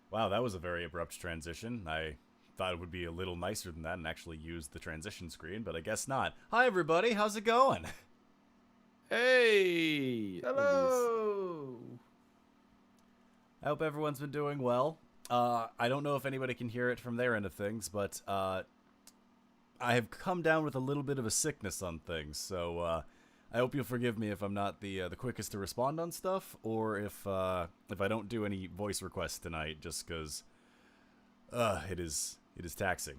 Wow, that was a very abrupt transition. I thought it would be a little nicer than that and actually use the transition screen, but I guess not. Hi, everybody. How's it going? Hey! Hello! I hope everyone's been doing well. I don't know if anybody can hear it from their end of things, but I have come down with a little bit of a sickness on things, so I hope you'll forgive me if I'm not the quickest to respond on stuff, or if I don't do any voice requests tonight, just because it is taxing.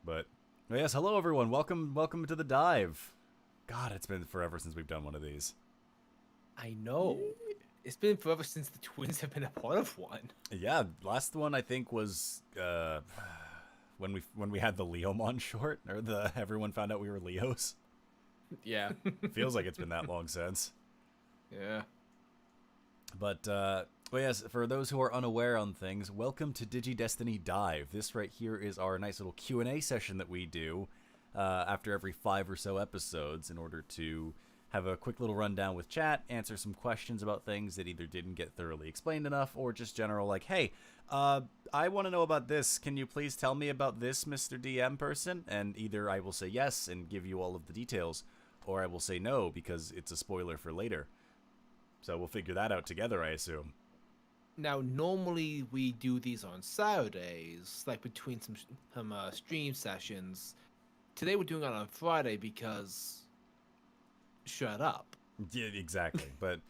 But yes, hello everyone. Welcome to the dive. God, it's been forever since we've done one of these. I know. It's been forever since the twins have been a part of one. Yeah, last one I think was when we had the Leomon short, or everyone found out we were Leos. Yeah. Feels like it's been that long since. Yeah. But, well, yes, for those who are unaware on things, welcome to Digi-Destiny Dive. This right here is our nice little Q&A session that we do after every 5 or so episodes in order to have a quick little rundown with chat, answer some questions about things that either didn't get thoroughly explained enough, or just general like, hey, I want to know about this. Can you please tell me about this, Mr. DM person? And either I will say yes and give you all of the details, or I will say no because it's a spoiler for later. So we'll figure that out together, I assume. Now, normally we do these on Saturdays, like between some stream sessions. Today we're doing it on Friday because... Shut up. Yeah, exactly. But,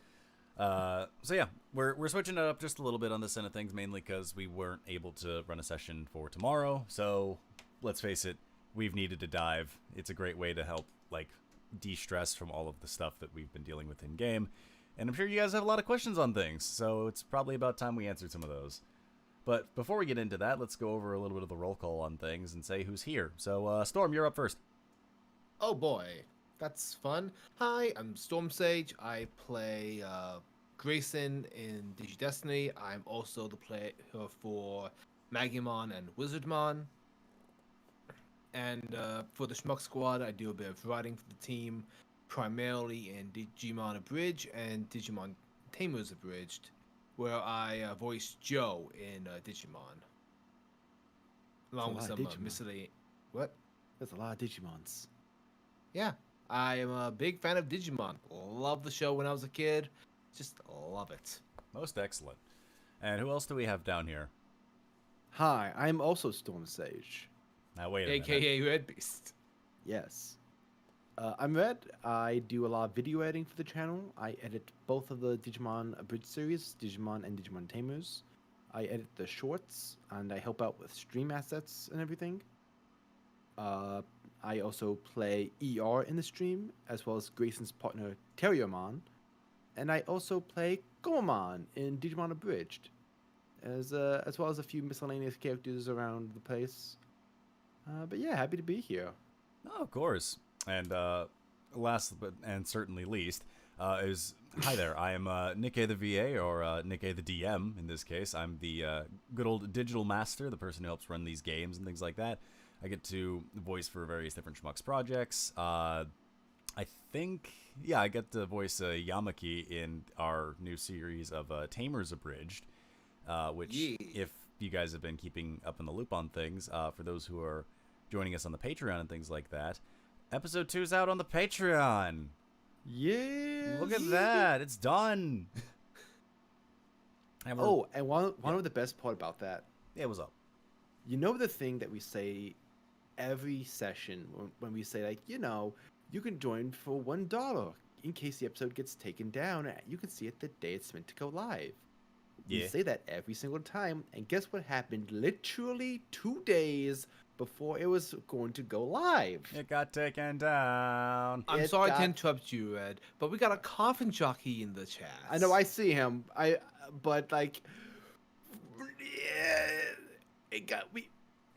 so yeah, we're switching it up just a little bit on this end of things, mainly because we weren't able to run a session for tomorrow. So, let's face it, we've needed to dive. It's a great way to help, like, de-stress from all of the stuff that we've been dealing with in-game. And I'm sure you guys have a lot of questions on things, so it's probably about time we answered some of those. But before we get into that, let's go over a little bit of the roll call on things and say who's here. So, Storm, you're up first. Oh boy, that's fun. Hi, I'm Storm Sage. I play Grayson in Digi-Destiny. I'm also the player for Magimon and Wizardmon. And for the Schmuck Squad, I do a bit of writing for the team, primarily in Digimon Abridged and Digimon Tamers Abridged, where I voice Joe in Digimon. Along with some miscellaneous... What? There's a lot of Digimons. Yeah, I am a big fan of Digimon. Love the show when I was a kid. Just love it. Most excellent. And who else do we have down here? Hi, I'm also Storm Sage. Now wait a minute. AKA Red Beast. Yes. I'm Red. I do a lot of video editing for the channel. I edit both of the Digimon Abridged series, Digimon and Digimon Tamers. I edit the shorts, and I help out with stream assets and everything. I also play ER in the stream, as well as Grayson's partner, Terriermon. And I also play Gomamon in Digimon Abridged, as well as a few miscellaneous characters around the place. But yeah, happy to be here. Oh, of course. And last but and certainly least is hi there. I am Nikke the VA, or Nikke the DM in this case. I'm the good old digital master, the person who helps run these games and things like that. I get to voice for various different Schmucks projects. I think, yeah, I get to voice Yamaki in our new series of Tamers Abridged, which, if you guys have been keeping up in the loop on things, for those who are joining us on the Patreon and things like that, Episode 2 is out on the Patreon. Yeah. Look at that. It's done. And one of the best part about that. Yeah, what's up? You know the thing that we say every session when we say, like, you know, you can join for $1 in case the episode gets taken down. You can see it the day it's meant to go live. We Yeah. say that every single time, and guess what happened literally 2 days before it was going to go live? It got taken down. I'm It sorry to got- interrupt you, Ed, but we got a coffin jockey in the chat. I know I see him. But like, yeah, it got me.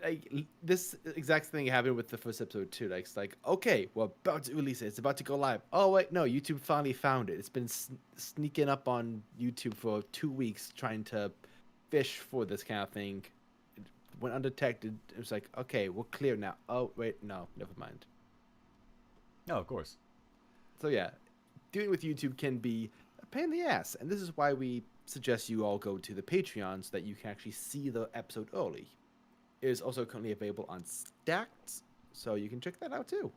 Like this exact thing happened with the first episode too. Like it's like, okay, we're about to release it. It's about to go live. Oh wait, no, YouTube finally found it. It's been sneaking up on YouTube for 2 weeks trying to fish for this kind of thing. It went undetected. It was like, okay, we're clear now. Oh wait, no, never mind. Oh, of course. So yeah, dealing with YouTube can be a pain in the ass, and this is why we suggest you all go to the Patreon so that you can actually see the episode early. It is also currently available on Stacked, so you can check that out too.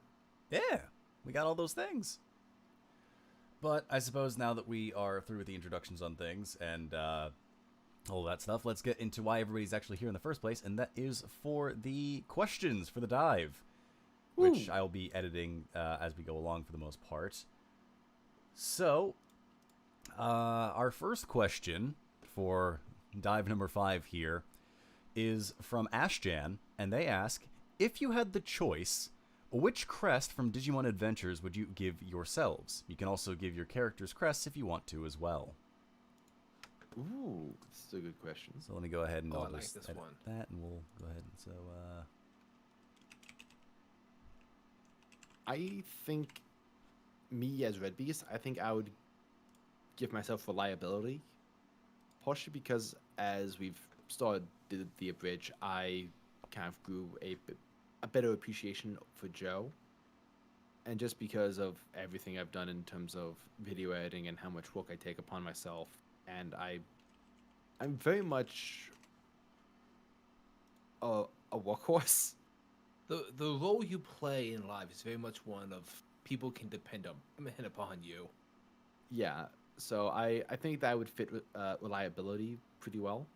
Yeah, we got all those things. But I suppose now that we are through with the introductions on things and all that stuff, let's get into why everybody's actually here in the first place, and that is for the questions for the dive, which Woo. I'll be editing as we go along for the most part. So, our first question for dive number 5 here is from Ashjan, and they ask, if you had the choice, which crest from Digimon Adventures would you give yourselves? You can also give your characters crests if you want to as well. Ooh, this is a good question. So let me go ahead and Oh, I'll I like just this edit one. that, and we'll go ahead and so I think me as Red Beast, I think I would give myself reliability, partially because as we've started the abridge, I kind of grew a better appreciation for Joe, and just because of everything I've done in terms of video editing and how much work I take upon myself, and I'm very much a workhorse. The role you play in life is very much one of people can depend upon you. Yeah, so I think that would fit with reliability pretty well.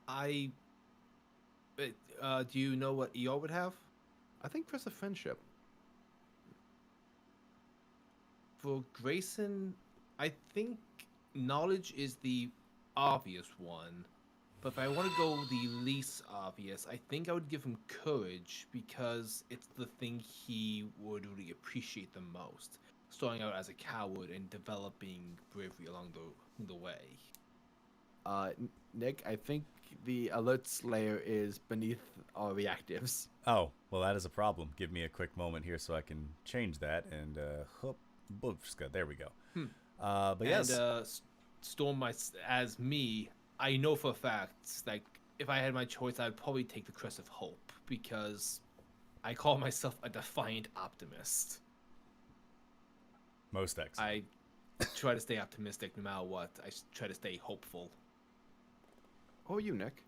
Do you know what ER would have? I think Crest of Friendship. For Grayson, I think knowledge is the obvious one. But if I want to go the least obvious, I think I would give him courage because it's the thing he would really appreciate the most. Starting out as a coward and developing bravery along the way. Nick, I think the alerts layer is beneath our reactives. oh, well, that is a problem. Give me a quick moment here so I can change that, and hop, boofska, there we go. But yes, And Storm, as me, I know for a fact, like, if I had my choice, I'd probably take the Crest of Hope because I call myself a defiant optimist. most excellent. I try to stay optimistic no matter what. I try to stay hopeful. Oh, you, Nick?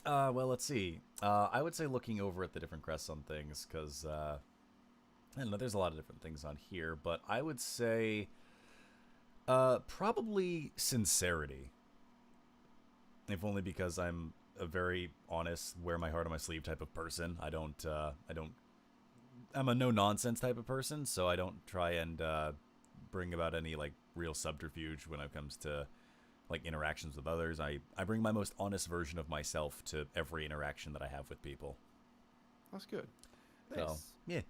Well, let's see. I would say looking over at the different crests on things, because, I don't know, there's a lot of different things on here, but I would say, probably sincerity. If only because I'm a very honest, wear my heart on my sleeve type of person. I'm a no-nonsense type of person, so I don't try and, bring about any, like, real subterfuge when it comes to, like, interactions with others. I bring my most honest version of myself to every interaction that I have with people. That's good. So, yeah.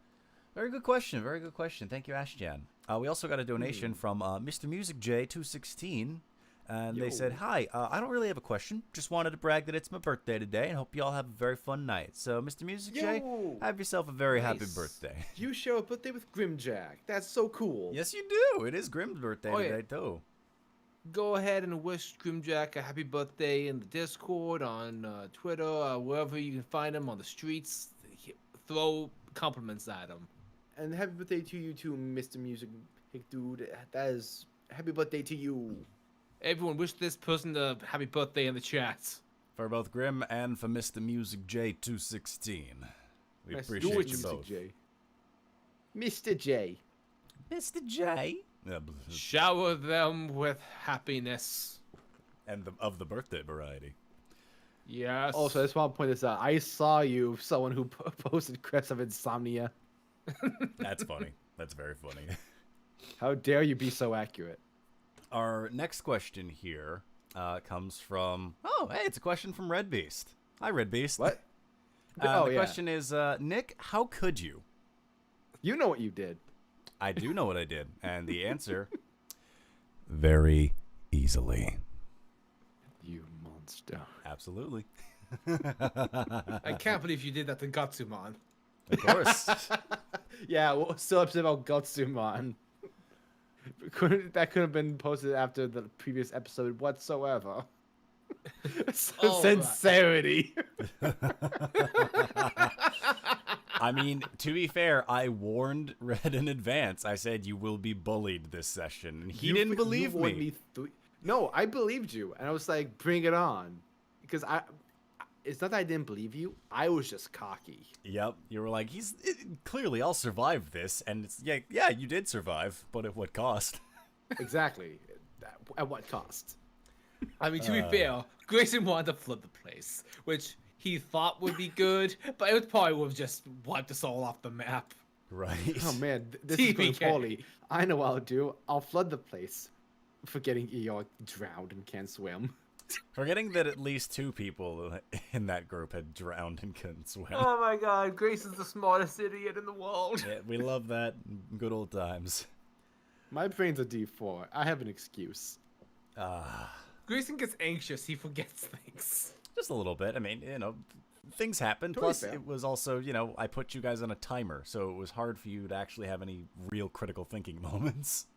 Very good question. Very good question. Thank you, Ashjan. We also got a donation from Mr. Music J 216, and they said, Yo. "Hi, I don't really have a question. Just wanted to brag that it's my birthday today, and hope you all have a very fun night. So, Mr. Music J, Yo. have yourself a very happy Nice. birthday." You share a birthday with Grimjack. That's so cool. Yes, you do. It is Grimm's birthday Oh, yeah. today too. Go ahead and wish Grimjack a happy birthday in the Discord, on Twitter, wherever you can find him on the streets. Throw compliments at him. And happy birthday to you too, Mr. Music Dude. That is happy birthday to you. Everyone, wish this person a happy birthday in the chat. For both Grim and for Mr. Music J 216, we Nice. appreciate Do it, you Mr. both. J. Mr. J. Mr. J. Shower them with happiness. And of the birthday variety. Yes. Also, I just want to point this out. I saw you, someone who posted Crest of Insomnia. That's funny. That's very funny. How dare you be so accurate? Our next question here comes from... Oh, hey, it's a question from Red Beast. Hi, Red Beast. What? The question is, Nick, how could you? You know what you did. I do know what I did. And the answer... very easily. You monster. Absolutely. I can't believe you did that to Gatsumon. Of course. Yeah, well, still upset about Gotsumon. That could have been posted after the previous episode whatsoever. Sincerity. I mean, to be fair, I warned Red in advance. I said you will be bullied this session, and he didn't believe me. No, I believed you, and I was like, "Bring it on," because it's not that I didn't believe you. I was just cocky. Yep, you were like, clearly I'll survive this, and it's yeah, you did survive, but at what cost? Exactly. At what cost? I mean, to be fair, Grayson wanted to flood the place, which he thought would be good, but it probably would have just wiped us all off the map. Right. Oh man, this is going poorly. I know what I'll do. I'll flood the place. Forgetting Eeyore drowned and can't swim. Forgetting that at least 2 people in that group had drowned and couldn't swim. Oh my god, Grayson's the smartest idiot in the world. Yeah, we love that. Good old times. My brain's a D4. I have an excuse. Grayson gets anxious, he forgets things. Just a little bit. I mean, things happen. Totally Plus, fair. it was also, I put you guys on a timer, so it was hard for you to actually have any real critical thinking moments.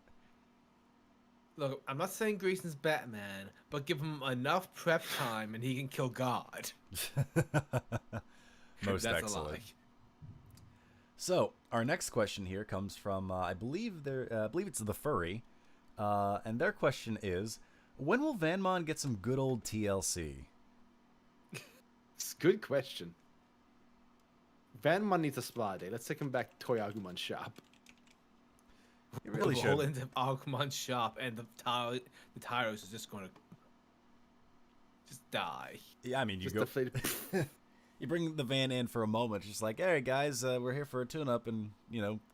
Look, I'm not saying Grayson's Batman, but give him enough prep time and he can kill God. Most That's excellent. a lie. So, our next question here comes from, I believe it's the Furry, and their question is, when will Vanmon get some good old TLC? It's a good question. Vanmon needs a spa day. Let's take him back to Toy Agumon's shop. You really Roll should. into Agumon shop and the Tyros is just gonna just die. Yeah, I mean, you Just go. deflated. You bring the van in for a moment, just like, hey guys, we're here for a tune-up, and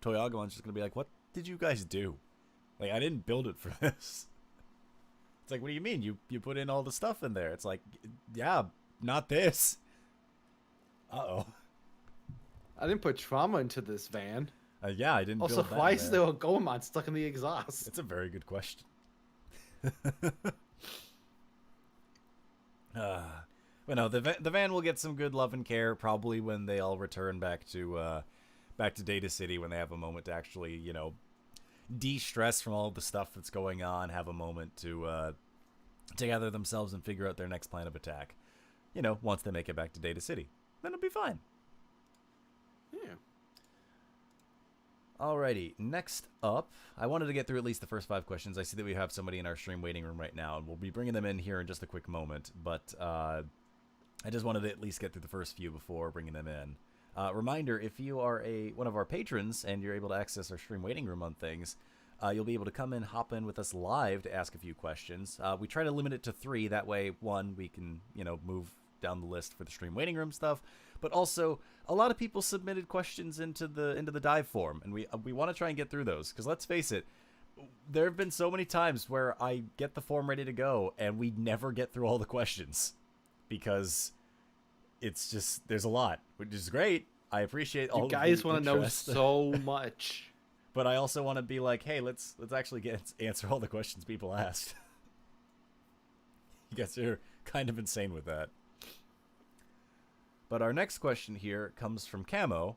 Toy Agumon's just gonna be like, what did you guys do? Like, I didn't build it for this. It's like, what do you mean? You put in all the stuff in there. It's like, yeah, not this. Uh-oh. I didn't put trauma into this van. Yeah, I didn't Also, build that why in is there. there a Goemon stuck in the exhaust? It's a very good question. But no, the van will get some good love and care probably when they all return back to Data City, when they have a moment to actually, de-stress from all the stuff that's going on, have a moment to gather themselves and figure out their next plan of attack. Once they make it back to Data City, then it'll be fine. Yeah. Alrighty, next up, I wanted to get through at least the first 5 questions. I see that we have somebody in our stream waiting room right now, and we'll be bringing them in here in just a quick moment, but I just wanted to at least get through the first few before bringing them in. Reminder, if you are one of our patrons and you're able to access our stream waiting room on things, you'll be able to come in, hop in with us live to ask a few questions. We try to limit it to 3, that way, 1, we can, move down the list for the stream waiting room stuff, but also a lot of people submitted questions into the dive form, and we want to try and get through those, because let's face it, there have been so many times where I get the form ready to go and we never get through all the questions because it's just, there's a lot, which is great. I appreciate all You of guys the want to know interest. so much. But I also want to be like, hey, let's actually answer all the questions people asked. You guys are kind of insane with that. But our next question here comes from Camo,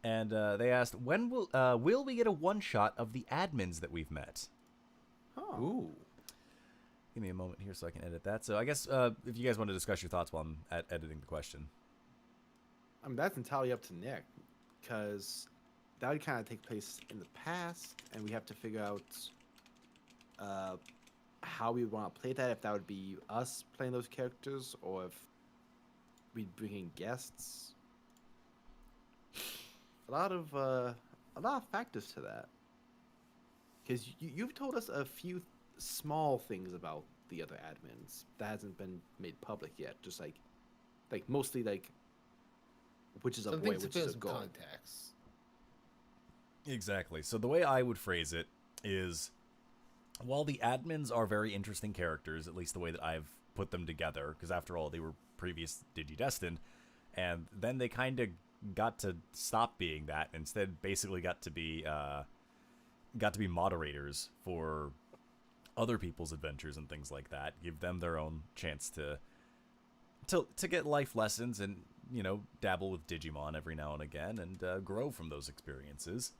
and they asked, when will we get a one-shot of the admins that we've met? Oh. Ooh. Give me a moment here so I can edit that. So I guess if you guys want to discuss your thoughts while I'm editing the question. I mean, that's entirely up to Nick, because that would kind of take place in the past, and we have to figure out how we would want to play that, if that would be us playing those characters, or if we'd bring in guests. A lot of factors to that. Because you've told us a few small things about the other admins that hasn't been made public yet. Just like mostly like which is a Some boy, things to which fill is a some girl. context. Exactly. So the way I would phrase it is, while the admins are very interesting characters, at least the way that I've put them together, because after all, they were previous Digi-Destined, and then they kind of got to stop being that. Instead, basically got to be moderators for other people's adventures and things like that. Give them their own chance to get life lessons and, you know, dabble with Digimon every now and again and grow from those experiences.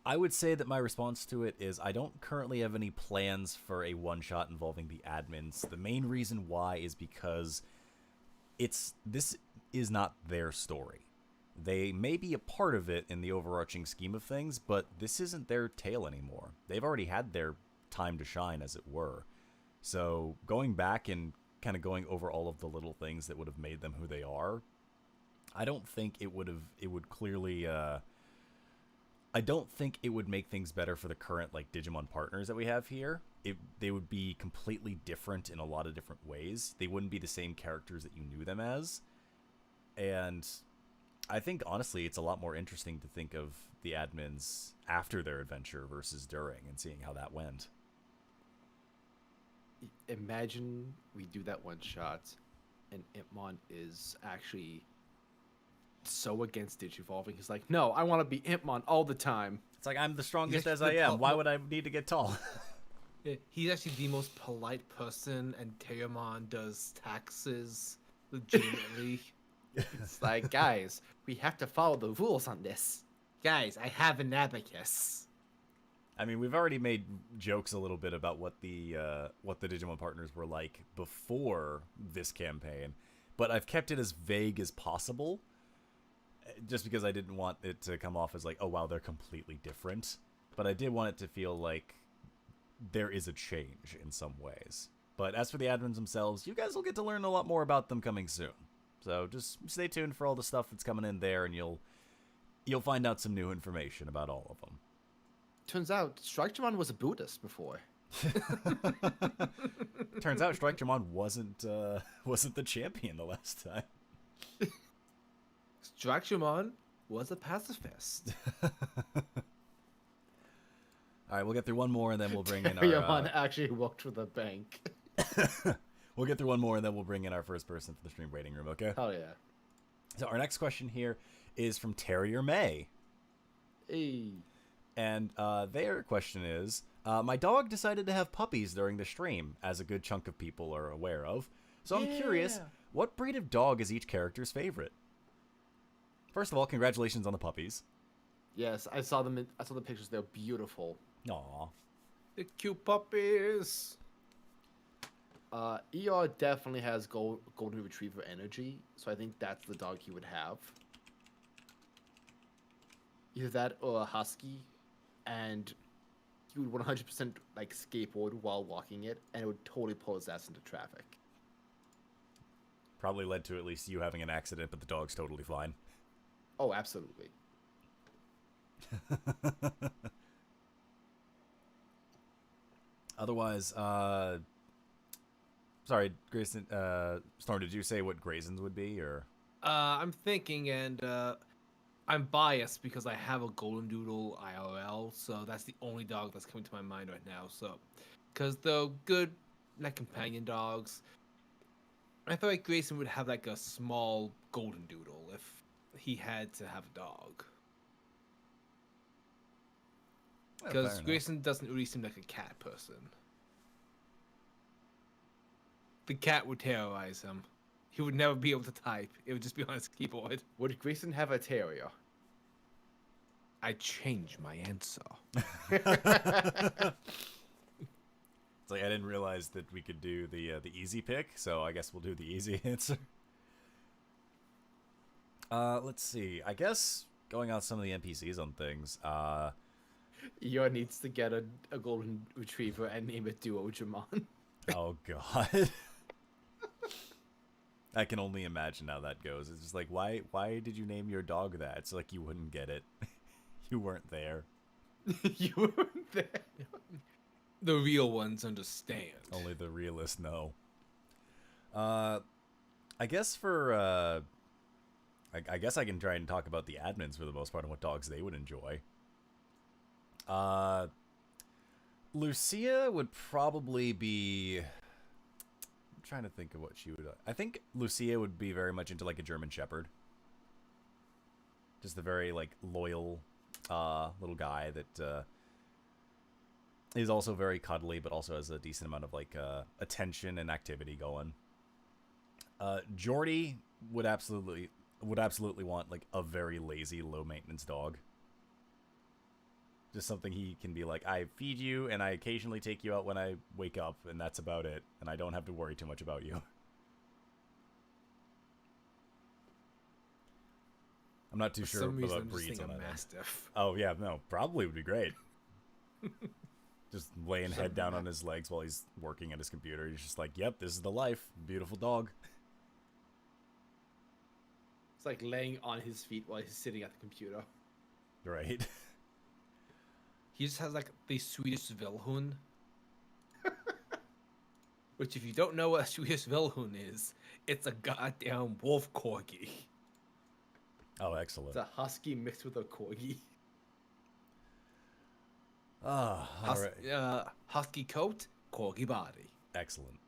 I would say that my response to it is I don't currently have any plans for a one-shot involving the admins. The main reason why is because this is not their story. They may be a part of it in the overarching scheme of things, but this isn't their tale anymore. They've already had their time to shine, as it were. So going back and kind of going over all of the little things that would have made them who they are, I don't think it would clearly... I don't think it would make things better for the current like Digimon partners that we have here. They would be completely different in a lot of different ways. They wouldn't be the same characters that you knew them as. And I think, honestly, it's a lot more interesting to think of the admins after their adventure versus during and seeing how that went. Imagine we do that one shot and Impmon is actually so against Digivolving. He's like, no, I want to be Impmon all the time. It's like, I'm the strongest He's as I actually am. Why would I need to get tall? Yeah, he's actually the most polite person, and Teomon does taxes legitimately. It's like, guys, we have to follow the rules on this. Guys, I have an abacus. I mean, we've already made jokes a little bit about what the Digimon partners were like before this campaign, but I've kept it as vague as possible, just because I didn't want it to come off as like, oh wow, they're completely different. But I did want it to feel like there is a change in some ways. But as for the admins themselves, you guys will get to learn a lot more about them coming soon. So just stay tuned for all the stuff that's coming in there, and you'll find out some new information about all of them. Turns out, Strikemon was a Buddhist before. Turns out Strikemon wasn't the champion the last time. Strikemon was a pacifist. All right, we'll get through one more, and then we'll bring in our... Teomon actually worked for the bank. We'll get through one more, and then we'll bring in our first person for the stream waiting room, okay? Oh, yeah. So our next question here is from Terrier May. Hey. And their question is, my dog decided to have puppies during the stream, as a good chunk of people are aware of. So I'm curious, what breed of dog is each character's favorite? First of all, congratulations on the puppies. Yes, I saw them. I saw the pictures. They're beautiful. Aww. The cute puppies. ER definitely has golden retriever energy, so I think that's the dog he would have. Either that or a husky, and he would 100% like skateboard while walking it, and it would totally pull his ass into traffic. Probably led to at least you having an accident, but the dog's totally fine. Oh, absolutely. Otherwise, sorry, Grayson, Storm, did you say what Grayson's would be, or? I'm thinking, and I'm biased because I have a Golden Doodle IRL, so that's the only dog that's coming to my mind right now. So, because they're good, like companion dogs, I feel like Grayson would have like a small Golden Doodle if he had to have a dog. Because Grayson doesn't really seem like a cat person. The cat would terrorize him. He would never be able to type. It would just be on his keyboard. Would Grayson have a terrier? I changed my answer. It's like I didn't realize that we could do the easy pick, so I guess we'll do the easy answer. Let's see. I guess going on some of the NPCs on things. ER needs to get a golden retriever and name it Duojimon. Oh god. I can only imagine how that goes. It's just like, why did you name your dog that? It's like you wouldn't get it. You weren't there. You weren't there. The real ones understand. Only the realists know. I guess for I guess I can try and talk about the admins for the most part and what dogs they would enjoy. Lucia would probably be. I'm trying to think of what she would. I think Lucia would be very much into like a German Shepherd. Just a very like loyal little guy that is also very cuddly, but also has a decent amount of like attention and activity going. Jordy would absolutely want like a very lazy, low maintenance dog. Just something he can be like, I feed you and I occasionally take you out when I wake up, and that's about it. And I don't have to worry too much about you. I'm not too sure about breeds on that. Mastiff. Oh yeah, no, probably would be great. Just laying head down on his legs while he's working at his computer. He's just like, yep, this is the life. Beautiful dog. It's like laying on his feet while he's sitting at the computer. Right. He just has like the Swedish Velhund. Which, if you don't know what a Swedish Velhund is, it's a goddamn wolf corgi. Oh, excellent. It's a husky mixed with a corgi. Ah, all right. Husky coat, corgi body. Excellent.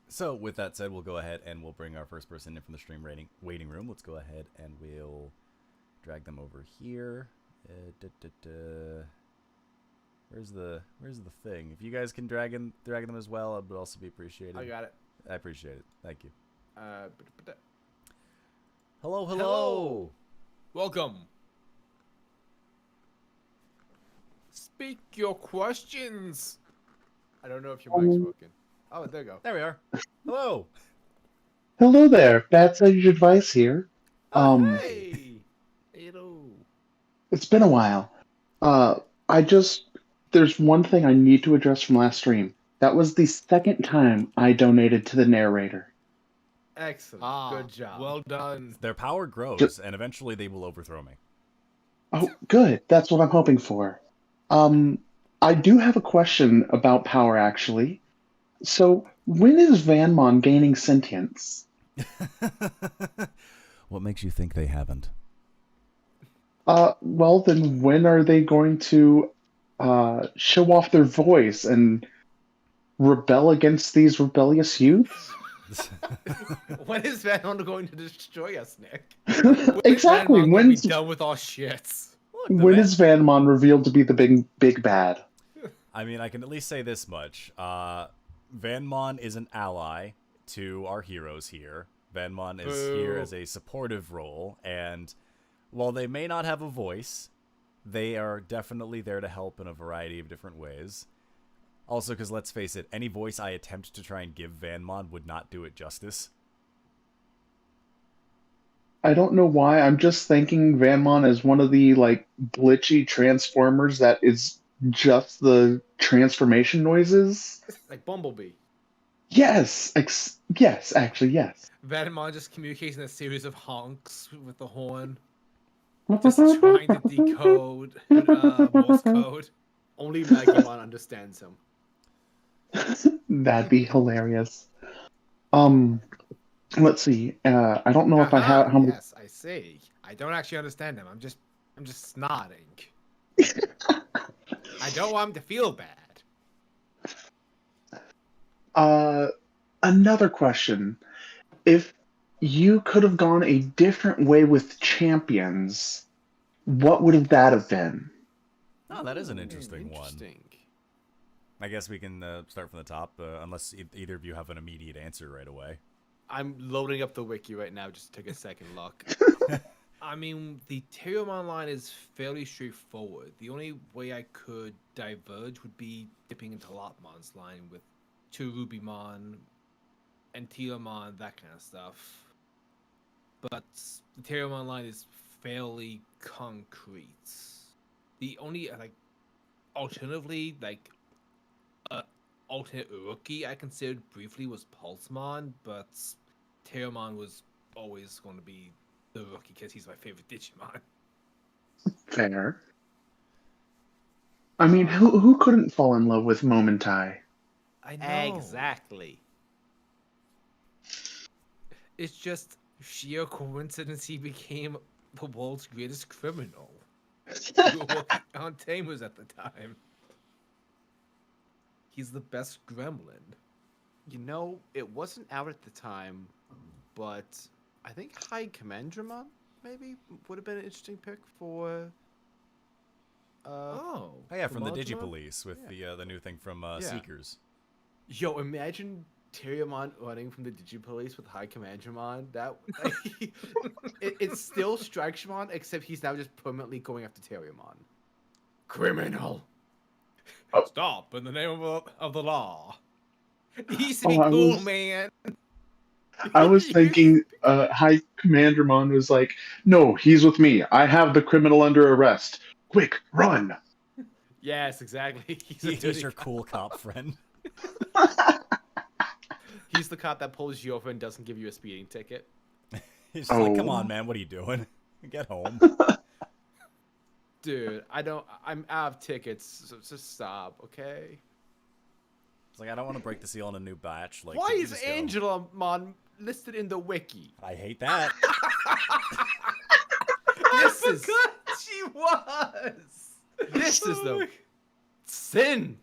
So, with that said, we'll go ahead and we'll bring our first person in from the stream waiting room. Let's go ahead and we'll drag them over here. Where's the thing? If you guys can drag them as well, it would also be appreciated. I got it. I appreciate it. Thank you. Hello. Hello. Welcome. Speak your questions. I don't know if your mic's working. Oh, there you go. There we are. Hello. Hello there, Bad Sage Advice here. Hey. Hello. It's been a while. There's one thing I need to address from last stream. That was the second time I donated to the narrator. Excellent. Good job. Well done. Their power grows, and eventually they will overthrow me. Oh, good. That's what I'm hoping for. I do have a question about power, actually. So, when is Vanmon gaining sentience? What makes you think they haven't? Well, then when are they going to show off their voice and rebel against these rebellious youths? When is Vanmon going to destroy us, Nick? Exactly. When's done with our shits? When is Vanmon revealed to be the big bad? I mean, I can at least say this much. Vanmon is an ally to our heroes here. Vanmon is here as a supportive role, and while they may not have a voice, they are definitely there to help in a variety of different ways. Also, because let's face it, any voice I attempt to try and give Vanmon would not do it justice. I don't know why. I'm just thinking Vanmon as one of the glitchy transformers that is just the transformation noises. Like Bumblebee. Yes, yes, actually, yes. Vanmon just communicates in a series of honks with the horn. Just trying to decode Morse code. Only Magnemon understands him. That'd be hilarious. Let's see. I don't know if I have how many. Yes, I see. I don't actually understand him. I'm just nodding. I don't want him to feel bad. Another question. If you could have gone a different way with champions, what would that have been? Oh, that is an interesting one. Interesting. I guess we can start from the top, unless either of you have an immediate answer right away. I'm loading up the wiki right now. Just take a second look. I mean, the Terriermon line is fairly straightforward. The only way I could diverge would be dipping into Lopmon's line with Cherubimon and Teomon, that kind of stuff. But the Terriermon line is fairly concrete. The only, alternatively, alternate rookie I considered briefly was Pulsemon, but Terriermon was always going to be the rookie because he's my favorite Digimon. Fair. I mean, who couldn't fall in love with Momentai? I know. Exactly. It's just sheer coincidence he became the world's greatest criminal. We were working on Tamers at the time. He's the best gremlin. You know, it wasn't out at the time, but I think High Commandramon maybe would have been an interesting pick for. Oh. Oh yeah, from the Commandramon? Digipolice with the new thing from Seekers. Yo, imagine Terriermon running from the Digipolice with High Commandramon. That it's still Strikeshamon, except he's now just permanently going after Terriermon. Criminal. Stop in the name of the law. He used to be Oh, cool, man. I was thinking High Commandermon was like, no, he's with me. I have the criminal under arrest. Quick, run! Yes, exactly. He's your cool cop friend. He's the cop that pulls you over and doesn't give you a speeding ticket. He's just like, come Oh. on, man, what are you doing? Get home. Dude, I'm out of tickets, so just stop, okay? It's like, I don't want to break the seal on a new batch. Like, Why can you is just go? Angelamon listed in the wiki? I hate that. This is She was. this is the sin.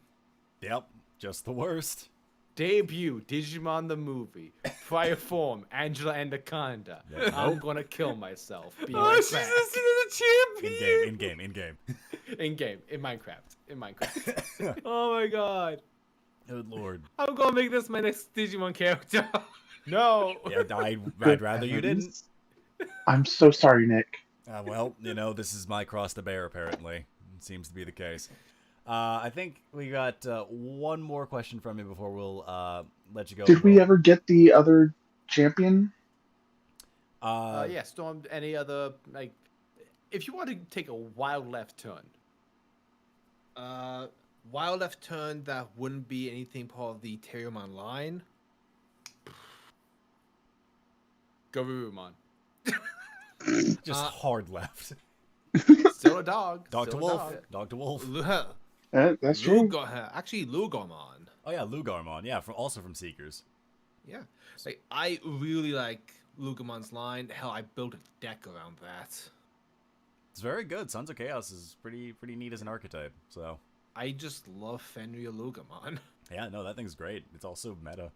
Yep, just the worst. Debut Digimon the movie. Prior form Angela Anaconda. Yeah, I'm nope. gonna kill myself. Be Oh, right she's back. listed as a champion. In game. In game, in Minecraft. Oh my god. Good lord. I'm gonna make this my next Digimon character. No. Yeah, I'd rather you didn't. I'm so sorry, Nick. Well, this is my cross to bear, apparently. It seems to be the case. I think we got one more question from you before we'll let you go. Did we ever get the other champion? Yeah, Storm, any other, like, if you want to take a wild left turn. Wild left turn that wouldn't be anything part of the Terriermon line. Garurumon. Just hard left. Still a dog. Dog to still a wolf. dog. Dog to wolf. That's true. Actually, Lugarmon. Oh yeah, Lugarmon. Yeah, also from Seekers. Yeah. Like, I really like Lugarmon's line. Hell, I built a deck around that. It's very good. Sons of Chaos is pretty neat as an archetype. So I just love Fenrir Lugarmon. yeah, no, that thing's great. It's also meta.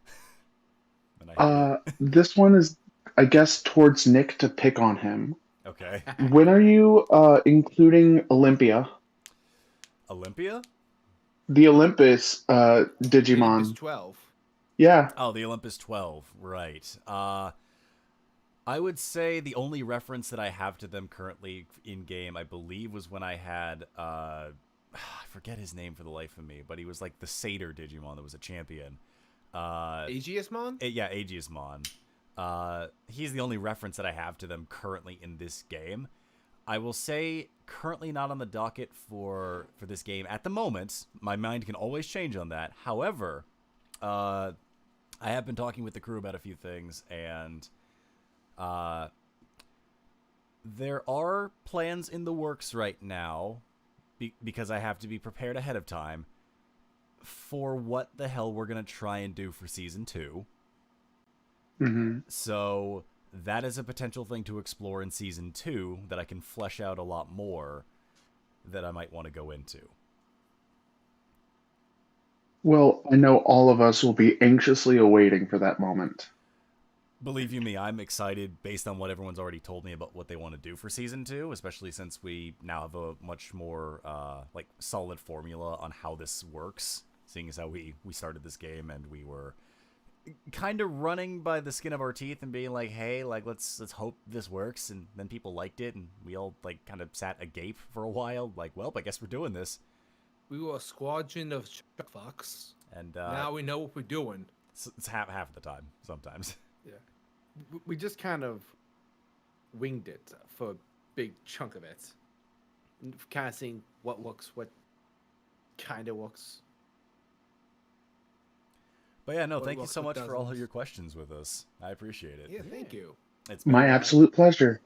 And I hate This one is, I guess, towards Nick to pick on him. it. Okay. When are you including Olympia? Olympia? The Olympus Digimon. Olympus 12. Yeah. Oh, the Olympus 12, right. I would say the only reference that I have to them currently in game, I believe, was when I had I forget his name for the life of me, but he was like the Satyr Digimon that was a champion. Aegismon? Yeah, Aegismon. He's the only reference that I have to them currently in this game. I will say currently not on the docket for this game at the moment. My mind can always change on that. However, I have been talking with the crew about a few things, and there are plans in the works right now, because I have to be prepared ahead of time, for what the hell we're going to try and do for Season 2. Mm-hmm. So that is a potential thing to explore in Season 2 that I can flesh out a lot more that I might want to go into. Well, I know all of us will be anxiously awaiting for that moment. Believe you me, I'm excited based on what everyone's already told me about what they want to do for Season 2, especially since we now have a much more solid formula on how this works, seeing as how we started this game and we were kind of running by the skin of our teeth and being like, hey, like let's hope this works, and then people liked it and we all like kind of sat agape for a while, like, well, I guess we're doing this. We were a squadron of fucks. And Now we know what we're doing. it's half the time sometimes. Yeah. We just kind of winged it for a big chunk of it. Kind of seeing what works, what kind of works. But yeah, no, What thank you works, so what much for all of doesn't. your questions with us. I appreciate it. Yeah, thank you. It's been My absolute pleasure.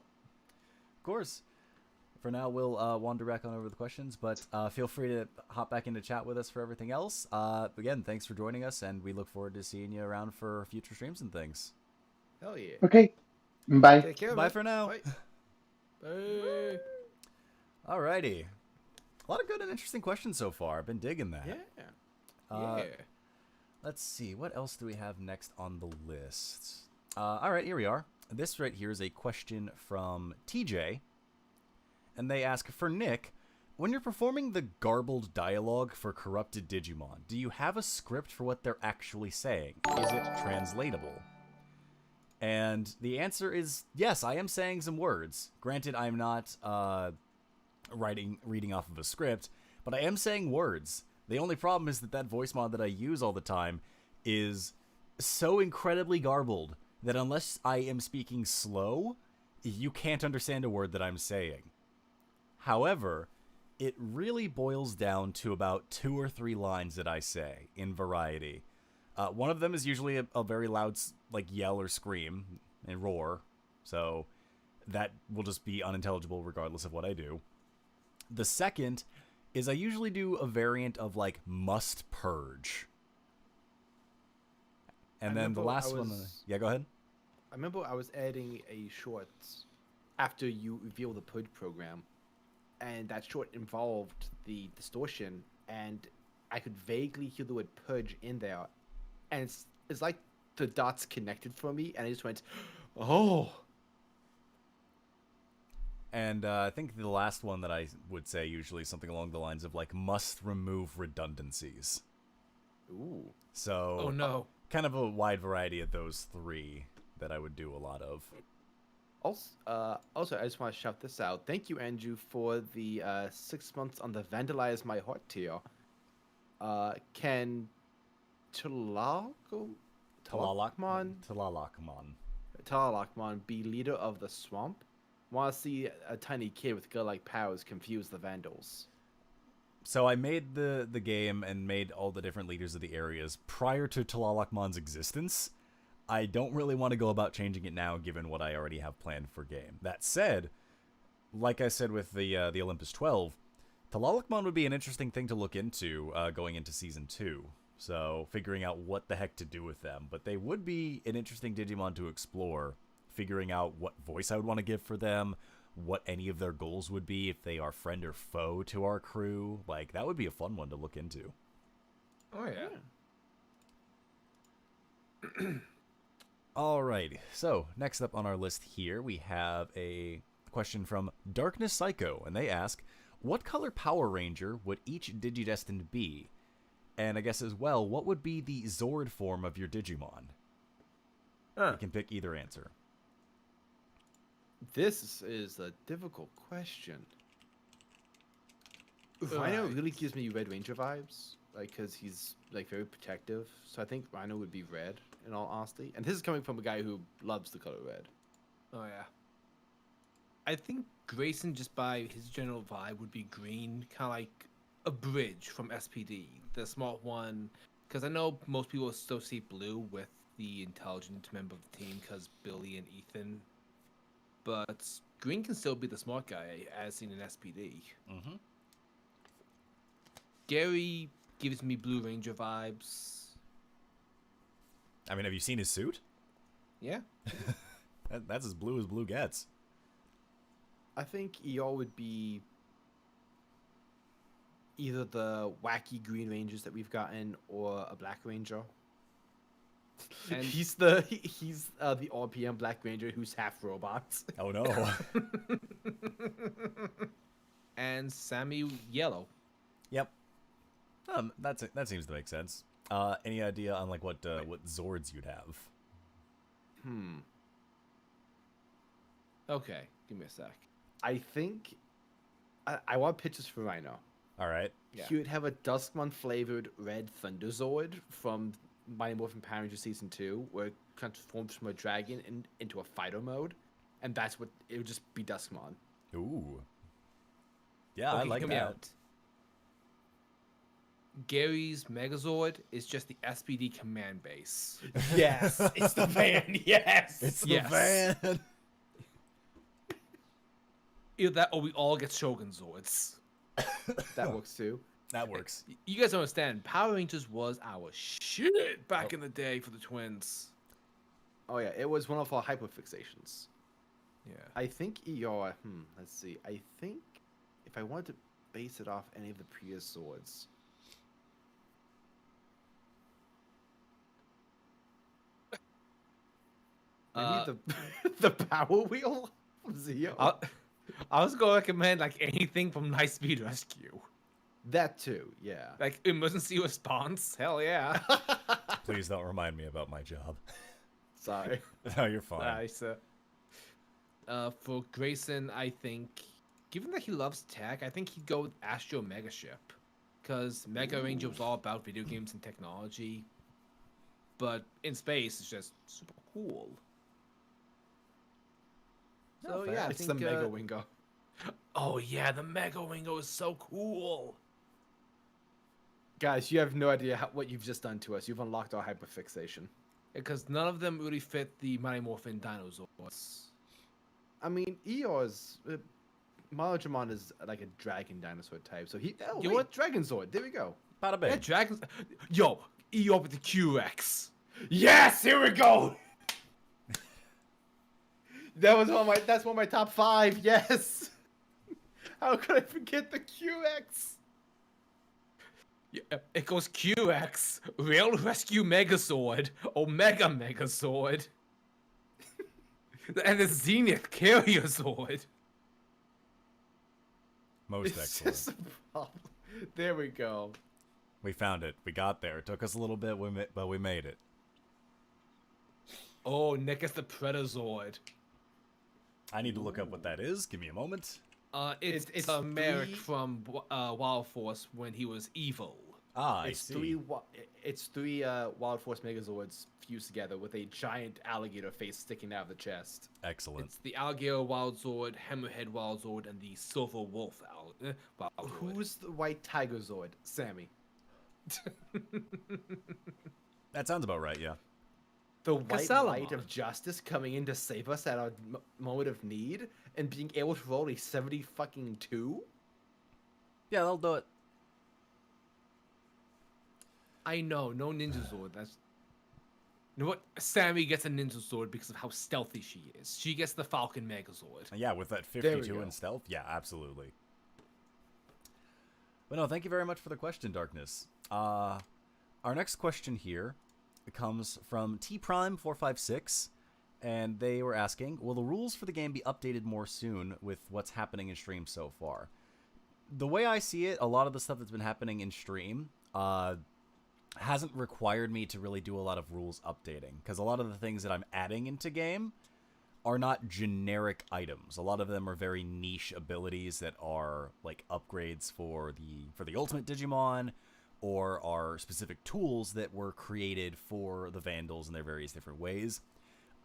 Of course. For now, we'll wander back on over the questions, but feel free to hop back into chat with us for everything else. Again, thanks for joining us, and we look forward to seeing you around for future streams and things. Hell yeah. Okay. Bye. Take care. Bye man. for now. Bye. Bye. Alrighty. A lot of good and interesting questions so far. I've been digging that. Yeah. Yeah. Let's see, what else do we have next on the list? All right, here we are. This right here is a question from TJ, and they ask, for Nick, when you're performing the garbled dialogue for corrupted Digimon, do you have a script for what they're actually saying? Is it translatable? And the answer is yes, I am saying some words. Granted, I'm not reading off of a script, but I am saying words. The only problem is that voice mod that I use all the time is so incredibly garbled that unless I am speaking slow, you can't understand a word that I'm saying. However, it really boils down to about 2 or 3 lines that I say in variety. One of them is usually a very loud like yell or scream and roar, so that will just be unintelligible regardless of what I do. The second is I usually do a variant of like must purge. And then the last one... Yeah, go ahead. I remember I was adding a short after you reveal the purge program, and that short involved the distortion, and I could vaguely hear the word purge in there, and it's like the dots connected for me, and I just went, oh. And I think the last one that I would say usually is something along the lines of like must remove redundancies. Ooh. So Oh no. Kind of a wide variety of those 3 that I would do a lot of. Also, I just want to shout this out. Thank you, Andrew, for the 6 months on the Vandalize My Heart tier. Can Talalakmon be leader of the swamp? Want to see a tiny kid with girl-like powers confuse the Vandals. So I made the game and made all the different leaders of the areas prior to Talalakmon's existence. I don't really want to go about changing it now, given what I already have planned for game. That said, like I said with the Olympus 12, Talalakmon would be an interesting thing to look into going into Season 2. So figuring out what the heck to do with them. But they would be an interesting Digimon to explore, figuring out what voice I would want to give for them, what any of their goals would be, if they are friend or foe to our crew. Like, that would be a fun one to look into. Oh yeah. Alrighty, so next up on our list here, we have a question from Darkness Psycho, and they ask, what color Power Ranger would each Digi-Destined be? And I guess as well, what would be the Zord form of your Digimon? You can pick either answer. This is a difficult question. Rhino really gives me Red Ranger vibes, like, because he's like very protective. So I think Rhino would be red, in all honesty. And this is coming from a guy who loves the color red. Oh yeah. I think Grayson, just by his general vibe, would be green, kind of like a bridge from SPD, the smart one. Because I know most people associate blue with the intelligent member of the team, because Billy and Ethan. But green can still be the smart guy, as seen in SPD. Mm-hmm. Gary gives me Blue Ranger vibes. I mean, have you seen his suit? Yeah. That's as blue gets. I think ER would be either the wacky Green Rangers that we've gotten or a Black Ranger. And He's the RPM Black Ranger who's half robots. Oh no. and Sammy Yellow. Yep. That seems to make sense. Any idea on like what Zords you'd have? Okay, give me a sec. I think I want pictures for Rhino. All right. Yeah. He would have a Duskmon flavored red Thunder Zord from Mighty Morphin Power Rangers Season 2, where it transforms from a dragon into a fighter mode, and that's what it would just be Duskmon. Ooh. Yeah, Okay, I like hear me that. out. Gary's Megazord is just the SPD command base. Yes, it's the van. Yes, It's the Yes. van. Either that or we all get Shogun Zords. that works too. That works. You guys don't understand. Power Rangers was our shit back in the day for the twins. Oh yeah, it was one of our hyperfixations. Yeah. I think ER. Let's see. I think if I wanted to base it off any of the previous swords, Maybe the power wheel from Zio. I was gonna recommend like anything from Night Speed Rescue, That too, yeah. like emergency response. Hell yeah. Please don't remind me about my job. Sorry. No, you're fine. Nice. For Grayson, I think, given that he loves tech, I think he'd go with Astro Mega Ship, because Mega Ranger was all about video games and technology, but in space it's just super cool. So yeah, I it's think, the Mega Wingo. Oh yeah, the Mega Wingo is so cool. Guys, you have no idea what you've just done to us. You've unlocked our hyperfixation. Because none of them really fit the Mighty Morphin dinosaurs. I mean, Eeyore's... Malajamon is like a dragon dinosaur type, so he... Oh, You wait, what? Dragonzord. There we go. Bada bing. Yeah, dragons. Yo, Eeyore with the Q-Rex. Yes, here we go! That's one of my top 5, yes! How could I forget the QX? Yeah, it goes QX, Rail Rescue Megazord, Omega Megazord, and the Zenith Carrier Zord. Most It's excellent. just a problem. There we go. We found it. We got there. It took us a little bit, but we made it. Oh, Nick is the Predazord. I need to look up what that is. Give me a moment. It's It's Merrick three- from Wild Force when he was evil. Ah, I It's see. three Wild Force Megazords fused together with a giant alligator face sticking out of the chest. Excellent. It's the Alligator Wild Zord, Hammerhead Wild Zord, and the Silver Wolf Wild Zord. Who's the White Tiger Zord? Sammy. That sounds about right, yeah. The white Casalamon. light of justice coming in to save us at our moment of need and being able to roll a 70 fucking 2? Yeah, they'll do it. I know, no Ninja Zord. That's... You know what? Sammy gets a Ninja Zord because of how stealthy she is. She gets the Falcon Megazord. Yeah, with that There we 52 go. in stealth. Yeah, absolutely. But no, thank you very much for the question, Darkness. Our next question here comes from T Prime 456, and they were asking, will the rules for the game be updated more soon with what's happening in stream so far? The way I see it, a lot of the stuff that's been happening in stream hasn't required me to really do a lot of rules updating, because a lot of the things that I'm adding into game are not generic items. A lot of them are very niche abilities that are like upgrades for the ultimate Digimon, or are specific tools that were created for the Vandals in their various different ways.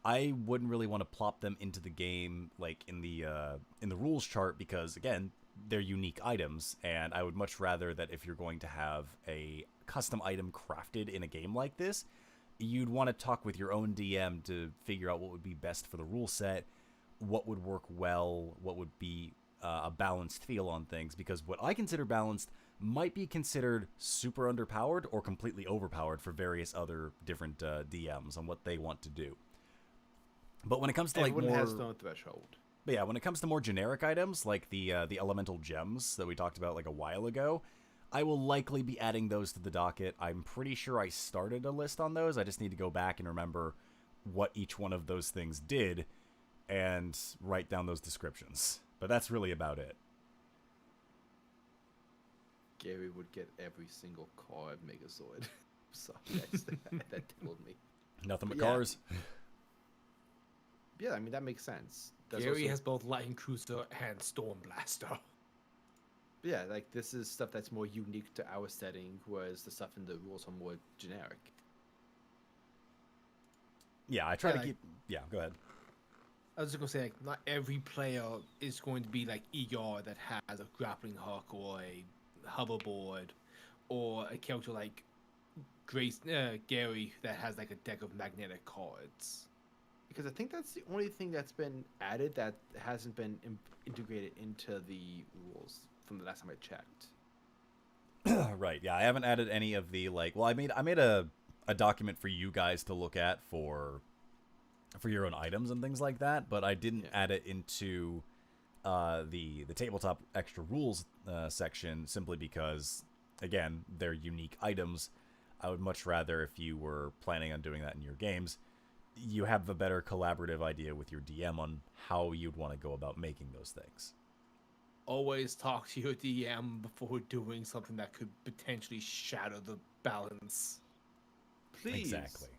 I wouldn't really want to plop them into the game like in the rules chart, because again, they're unique items, and I would much rather that if you're going to have a custom item crafted in a game like this, you'd want to talk with your own DM to figure out what would be best for the rule set, what would work well, what would be a balanced feel on things, because what I consider balanced might be considered super underpowered or completely overpowered for various other different DMs on what they want to do. But when it comes to like Everyone more... has their own threshold. But yeah, when it comes to more generic items, like the elemental gems that we talked about like a while ago, I will likely be adding those to the docket. I'm pretty sure I started a list on those. I just need to go back and remember what each one of those things did and write down those descriptions. But that's really about it. Gary would get every single card Megazord. Sorry, that tickled me. Nothing but Yeah. cars. Yeah, I mean, that makes sense. That's Gary also- has both Lightning Cruiser and Storm Blaster. Yeah, like, this is stuff that's more unique to our setting, whereas the stuff in the rules are more generic. Yeah, I try Yeah, to like- keep... Yeah, go ahead. I was just gonna say, like, not every player is going to be like ER that has a grappling hook or a hoverboard, or a character like Gary that has like a deck of magnetic cards. Because I think that's the only thing that's been added that hasn't been integrated into the rules from the last time I checked. Right, yeah, I haven't added any of the, like... Well, I made a document for you guys to look at for your own items and things like that, but I didn't add it into the tabletop extra rules section, simply because, again, they're unique items. I would much rather, if you were planning on doing that in your games, you have a better collaborative idea with your DM on how you'd want to go about making those things. Always talk to your DM before doing something that could potentially shatter the balance. Please. Exactly.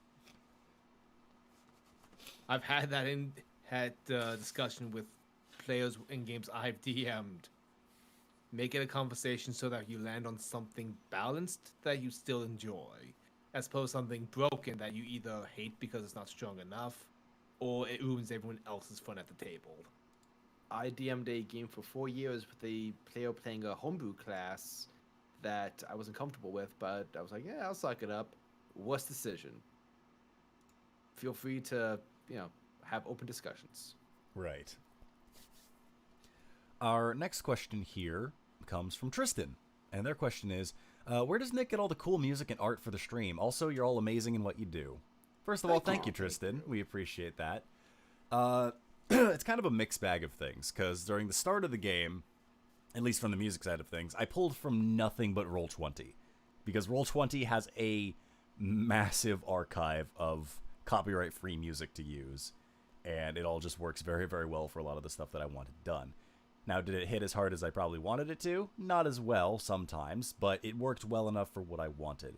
I've had that discussion with players in games I've DM'd. Make it a conversation so that you land on something balanced that you still enjoy, as opposed to something broken that you either hate because it's not strong enough, or it ruins everyone else's fun at the table. I DM'd a game for 4 years with a player playing a homebrew class that I wasn't comfortable with, but I was like, yeah, I'll suck it up. Worst decision. Feel free to, have open discussions. Right. Our next question here comes from Tristan, and their question is, where does Nick get all the cool music and art for the stream? Also, you're all amazing in what you do. First of all, thank you, Tristan. We appreciate that. It's kind of a mixed bag of things, because during the start of the game, at least from the music side of things, I pulled from nothing but Roll20, because Roll20 has a massive archive of copyright-free music to use, and it all just works very, very well for a lot of the stuff that I wanted done. Now, did it hit as hard as I probably wanted it to? Not as well sometimes, but it worked well enough for what I wanted.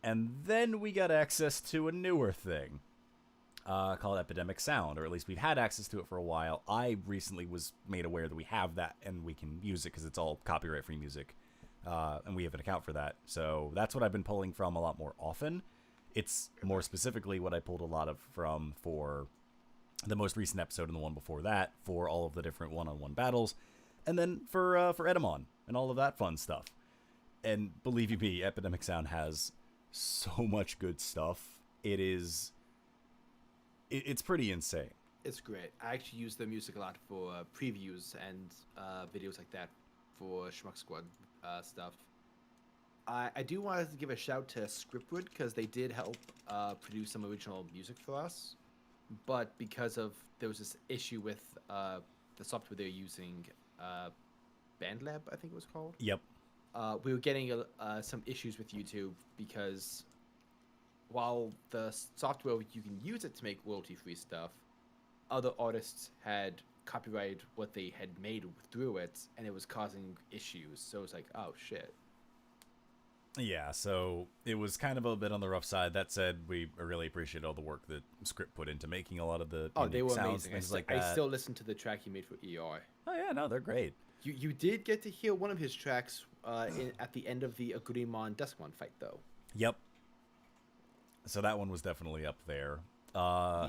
And then we got access to a newer thing called Epidemic Sound, or at least we've had access to it for a while. I recently was made aware that we have that and we can use it because it's all copyright-free music, and we have an account for that. So that's what I've been pulling from a lot more often. It's more specifically what I pulled a lot of from for the most recent episode and the one before that, for all of the different one-on-one battles, and then for Edamon and all of that fun stuff. And believe you me, Epidemic Sound has so much good stuff. It's pretty insane. It's great. I actually use the music a lot for previews and videos like that for Schmuck Squad stuff. I do want to give a shout to Scriptwood, because they did help produce some original music for us. But because there was this issue with the software they're using, BandLab, I think it was called. Yep. We were getting some issues with YouTube, because while the software, you can use it to make royalty-free stuff, other artists had copyrighted what they had made through it, and it was causing issues. So it was like, oh shit. Yeah, so it was kind of a bit on the rough side. That said, we really appreciate all the work that Script put into making a lot of the they were sounds, amazing. things like that. I still listen to the track he made for ER. Oh yeah, no, they're great. You did get to hear one of his tracks at the end of the Agreemon Duskmon fight, though. Yep. So that one was definitely up there. Yeah.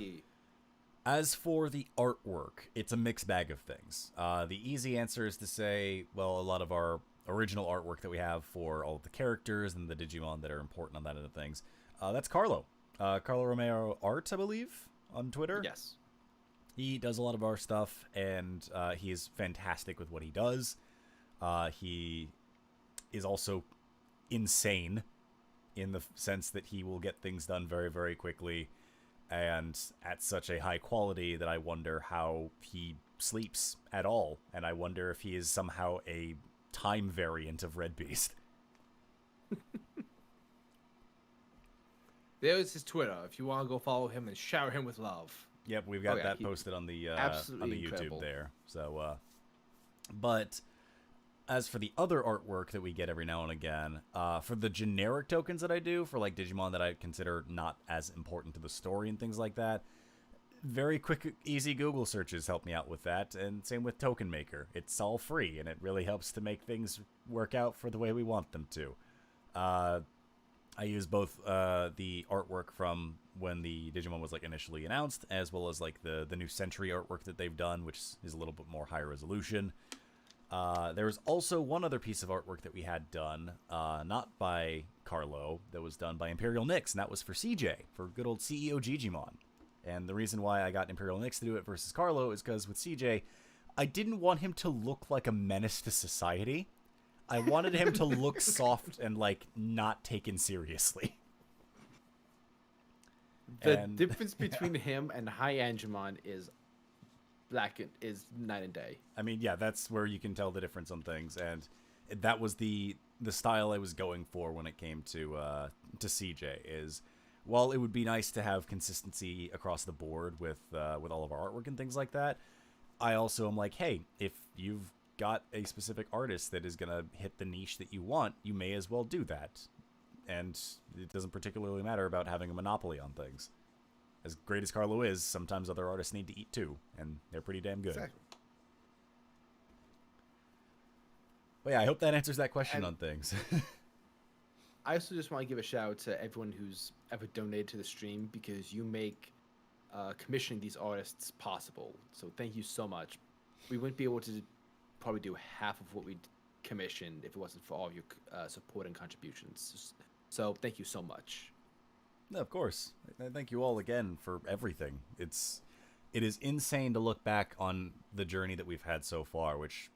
As for the artwork, it's a mixed bag of things. The easy answer is to say, well, a lot of our original artwork that we have for all of the characters and the Digimon that are important on that end of things, that's Carlo. Carlo Romero Art, I believe, on Twitter. Yes. He does a lot of our stuff, and he is fantastic with what he does. He is also insane in the sense that he will get things done very, very quickly and at such a high quality that I wonder how he sleeps at all, and I wonder if he is somehow a time variant of Red Beast. There's his Twitter, if you want to go follow him and shower him with love. Yep, we've got that posted on the YouTube incredible. there. So, but as for the other artwork that we get every now and again, for the generic tokens that I do for like Digimon that I consider not as important to the story and things like that, very quick, easy Google searches help me out with that, and same with Token Maker. It's all free, and it really helps to make things work out for the way we want them to. I use both the artwork from when the Digimon was like initially announced, as well as like the new Century artwork that they've done, which is a little bit more high resolution. There was also one other piece of artwork that we had done, not by Carlo, that was done by Imperial Nyx, and that was for CJ, for good old CEO Gigimon. And the reason why I got Imperial Nyx to do it versus Carlo is because with CJ, I didn't want him to look like a menace to society. I wanted him to look soft and, like, not taken seriously. The difference between him and High Angemon is night and day. I mean, yeah, that's where you can tell the difference on things, and that was the style I was going for when it came to CJ, is while it would be nice to have consistency across the board with all of our artwork and things like that, I also am like, hey, if you've got a specific artist that is gonna hit the niche that you want, you may as well do that. And it doesn't particularly matter about having a monopoly on things. As great as Carlo is, sometimes other artists need to eat too, and they're pretty damn good. Exactly. But yeah, I hope that answers that question on things. I also just want to give a shout out to everyone who's ever donated to the stream, because you make commissioning these artists possible. So thank you so much. We wouldn't be able to probably do half of what we commissioned if it wasn't for all of your support and contributions. So thank you so much. No, of course. Thank you all again for everything. It is insane to look back on the journey that we've had so far, which,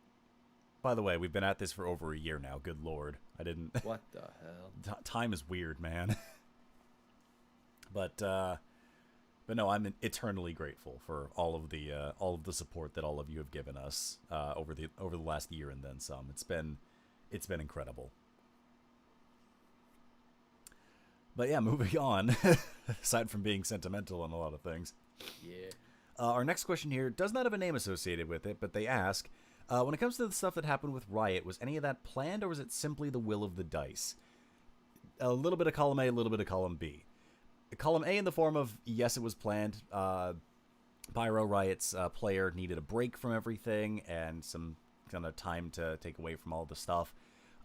by the way, we've been at this for over a year now. Good Lord. I didn't... What the hell? Time is weird, man. But no, I'm eternally grateful for all of the support that all of you have given us over the last year and then some. It's been incredible. But yeah, moving on. Aside from being sentimental on a lot of things. Yeah. Our next question here does not have a name associated with it, but they ask, when it comes to the stuff that happened with Riot, was any of that planned, or was it simply the will of the dice? A little bit of column A, a little bit of column B. Column A in the form of, yes, it was planned. Pyro Riot's player needed a break from everything and some kind of time to take away from all the stuff.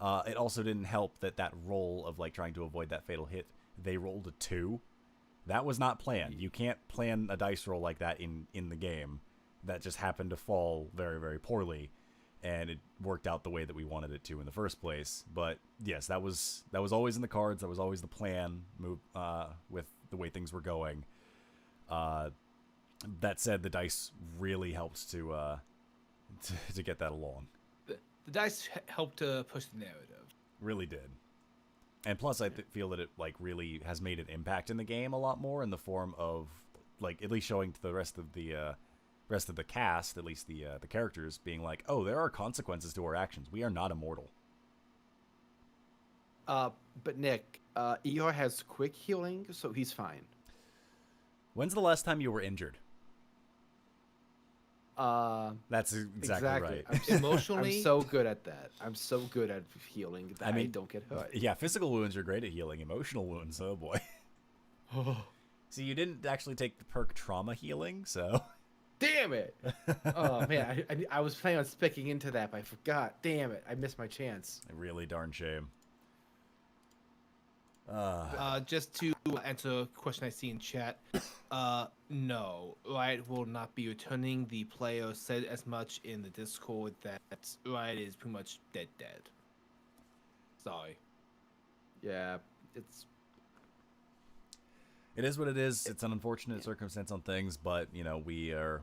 It also didn't help that roll of like trying to avoid that fatal hit, they rolled a 2. That was not planned. You can't plan a dice roll like that in the game. That just happened to fall very, very poorly, and it worked out the way that we wanted it to in the first place. But yes, that was always in the cards. That was always the plan. With the way things were going. That said, the dice really helped to get that along. The dice helped to push the narrative. Really did. And plus, I feel that it like really has made an impact in the game a lot more in the form of like at least showing to the rest of the cast, at least the characters, being like, oh, there are consequences to our actions. We are not immortal. But Nick, ER has quick healing, so he's fine. When's the last time you were injured? That's exactly right. Emotionally, I'm so good at that. I'm so good at healing that I don't get hurt. Yeah, physical wounds are great at healing. Emotional wounds, oh boy. See, you didn't actually take the perk trauma healing, so... Damn it! Oh man, I was planning on specking into that, but I forgot. Damn it, I missed my chance. A really darn shame. Just to answer a question I see in chat, no, Riot will not be returning. The player said as much in the Discord that Riot is pretty much dead. Sorry. Yeah, it is what it is. It's an unfortunate circumstance on things, but you know we are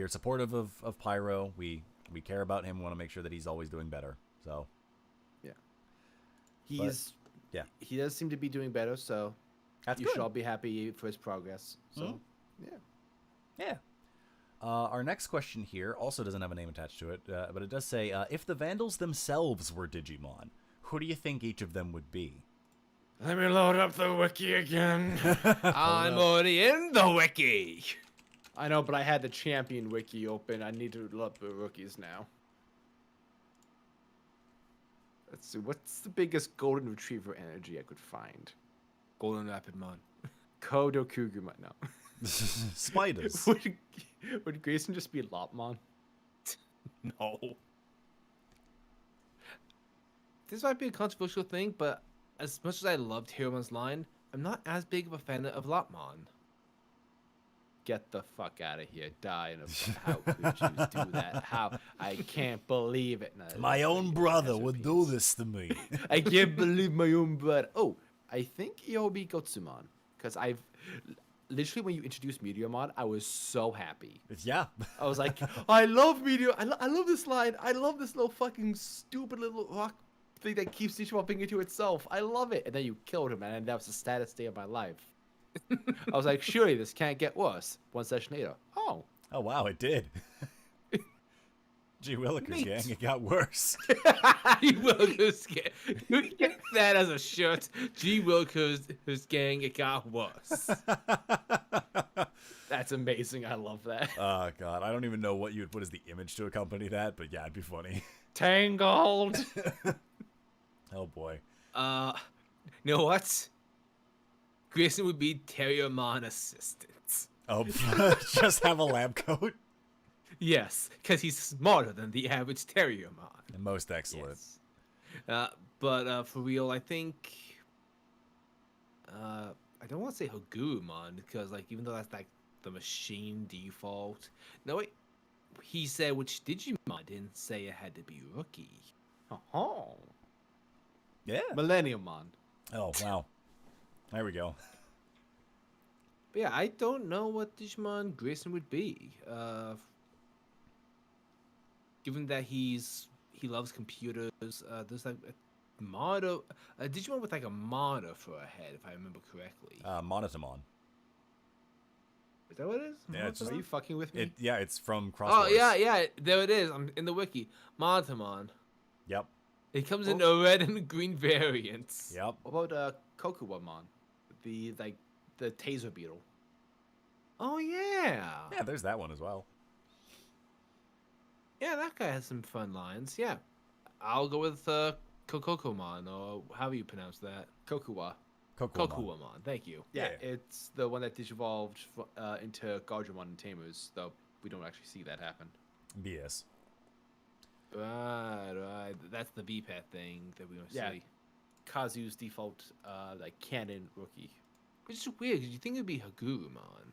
supportive of Pyro. We care about him. Want to make sure that he's always doing better. So yeah, he does seem to be doing better. So that's you good. should all be happy for his progress. So yeah. Our next question here also doesn't have a name attached to it, but it does say, if the Vandals themselves were Digimon, who do you think each of them would be? Let me load up the wiki again. I'm already in the wiki. I know, but I had the champion wiki open. I need to load up the rookies now. Let's see. What's the biggest golden retriever energy I could find? Golden Rapidmon. Kodokugumon. No. Spiders. Would Grayson just be Lopmon? No. This might be a controversial thing, but as much as I loved Heroman's line, I'm not as big of a fan of Lopmon. Get the fuck out of here. Die in a... How could you do that? How? I can't believe it. No, My own brother would do this to me. I can't believe my own brother. Oh, I think it'll be Gotsumon. Because I've... Literally, when you introduced Meteormon, I was so happy. Yeah. I was like, I love Meteor. I love this line. I love this little fucking stupid little rock thing that keeps Digimon into itself. I love it. And then you killed him, and that was the saddest day of my life. I was like, surely this can't get worse. One session later. Oh. Oh, wow, it did. Gee Willikers, gang, it got worse. G Willikers gang. You can get that as a shirt. G Willikers gang, it got worse. That's amazing. I love that. Oh, God. I don't even know what you would put as the image to accompany that, but yeah, it'd be funny. Tangled. Oh, boy. You know what? Grayson would be Terriermon assistant. Oh, just have a lab coat? Yes, because he's smarter than the average Terriermon. Most excellent. Yes. But for real, I think I don't want to say Hagurumon because like even though that's like the machine default. No wait, he said which Digimon didn't say it had to be rookie. Oh. Yeah. Millenniummon. Oh, wow. There we go. But yeah, I don't know what Digimon Grayson would be. Given that he loves computers, there's like a Digimon with like a monitor for a head, if I remember correctly. Monotamon. Is that what it is? Yeah, it's Are you fucking with me? It's from Cross Oh Wars. yeah, there it is. I'm in the wiki. Monotamon. Yep. It comes in a red and green variants. Yep. What about Kokuwamon? The taser beetle. Oh yeah. Yeah, there's that one as well. Yeah, that guy has some fun lines. Yeah, I'll go with Kokokomon or however you pronounce that. Kokuwa. Kokuwamon. Thank you. Yeah, Yeah. it's the one that digivolved into Gardramon and Tamers, though we don't actually see that happen. BS. Right. That's the BPAT thing that we don't Yeah. see. Kazu's default like canon rookie. Which is weird because you think it'd be Hagurumon.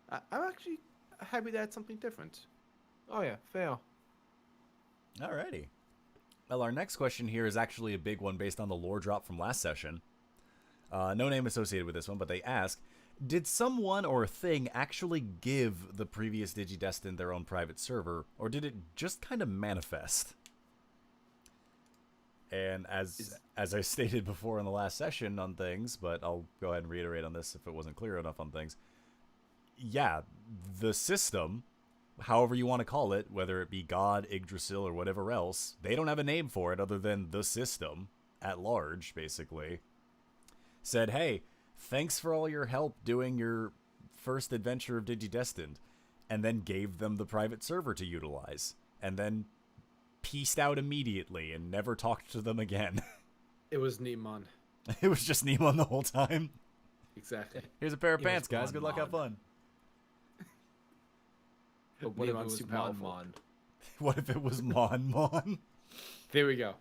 I'm actually happy that it's something different. Oh yeah, fair. Alrighty. Well, our next question here is actually a big one based on the lore drop from last session. No name associated with this one, but they ask, did someone or a thing actually give the previous Digi-Destined their own private server, or did it just kind of manifest? And as I stated before in the last session on things, but I'll go ahead and reiterate on this if it wasn't clear enough on things. Yeah, the system, however you want to call it, whether it be God, Yggdrasil, or whatever else, they don't have a name for it other than the system at large, basically. Said, hey, thanks for all your help doing your first adventure of Digi-Destined, and then gave them the private server to utilize, and then pieced out immediately and never talked to them again. It was Neemon. It was just Neemon the whole time. Exactly. Here's a pair of It was pants, guys. Good luck, have Monmon. fun. But what if it was too Monmon? Monmon? What if it was Mon? There we go.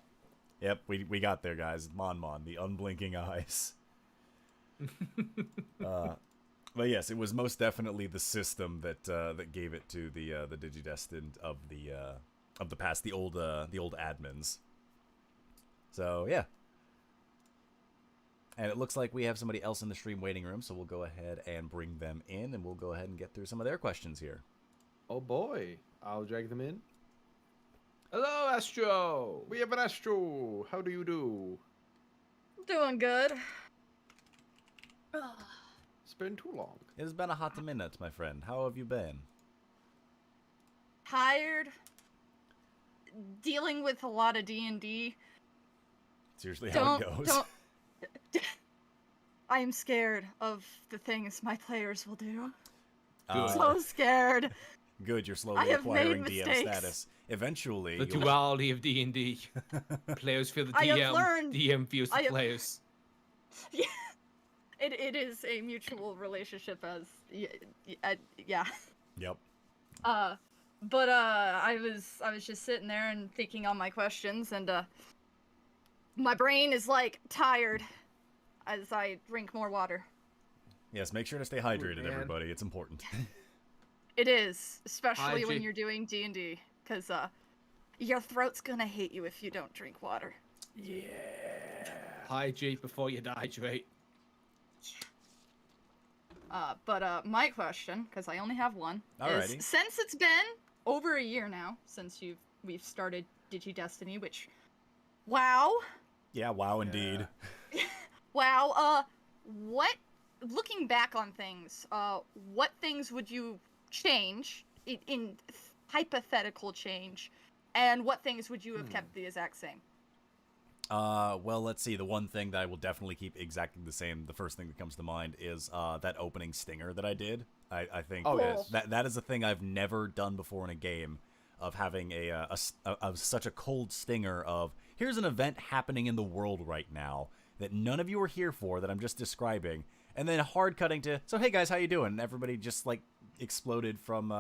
Yep, we got there, guys. Mon, the unblinking eyes. But yes, it was most definitely the system that that gave it to the Digi-Destined of the past, the old admins. So yeah, and it looks like we have somebody else in the stream waiting room, so we'll go ahead and bring them in, and we'll go ahead and get through some of their questions here. Oh boy. I'll drag them in. Hello, Astro. We have an Astro. How do you do? Doing good. It's been too long. It has been a hot minute, my friend. How have you been? Tired. Dealing with a lot of D&D. It's usually how it goes. Don't. I am scared of the things my players will do. So scared. Good, you're I slowly have acquiring made DM mistakes. status. Eventually, The you'll- duality of D&D. Players feel the I have DM. learned- DM feels the I have- players. Yeah. It is a mutual relationship as yeah. Yep. But I was just sitting there and thinking on my questions, and my brain is like tired as I drink more water. Yes, make sure to stay hydrated, man. everybody. It's important. It is, especially when Hydrate. you're doing D&D, because your throat's gonna hate you if you don't drink water. Hydrate before you dehydrate. But my question, because I only have one, Alrighty. is since it's been over a year now since we've started Digi-Destiny, which, wow, Yeah, wow, indeed. wow. What, looking back on things, what things would you change in hypothetical change, and what things would you have kept the exact same? Well, let's see. The one thing that I will definitely keep exactly the same, the first thing that comes to mind is that opening stinger that I did. I think Oh, yes. that is a thing I've never done before in a game, of having of such a cold stinger of, here's an event happening in the world right now that none of you are here for, that I'm just describing, and then hard cutting to, so hey guys, how you doing? And everybody just like exploded from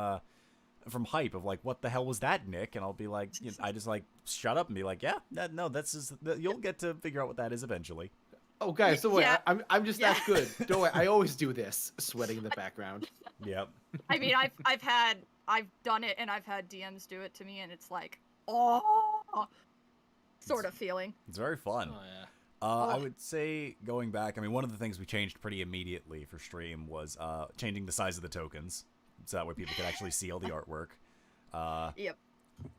hype of like, what the hell was that, Nick? And I'll be like, I just like shut up and be like, yeah, no, that's just, you'll get to figure out what that is eventually. Oh, guys, don't worry. Yeah. I'm just that good. Don't worry. I always do this, sweating in the background. Yep. I mean, I've done it, and I've had DMs do it to me, and it's like, oh, sort of feeling. It's very fun. Oh yeah. I would say, going back, I mean, one of the things we changed pretty immediately for stream was changing the size of the tokens, so that way people could actually see all the artwork. Yep.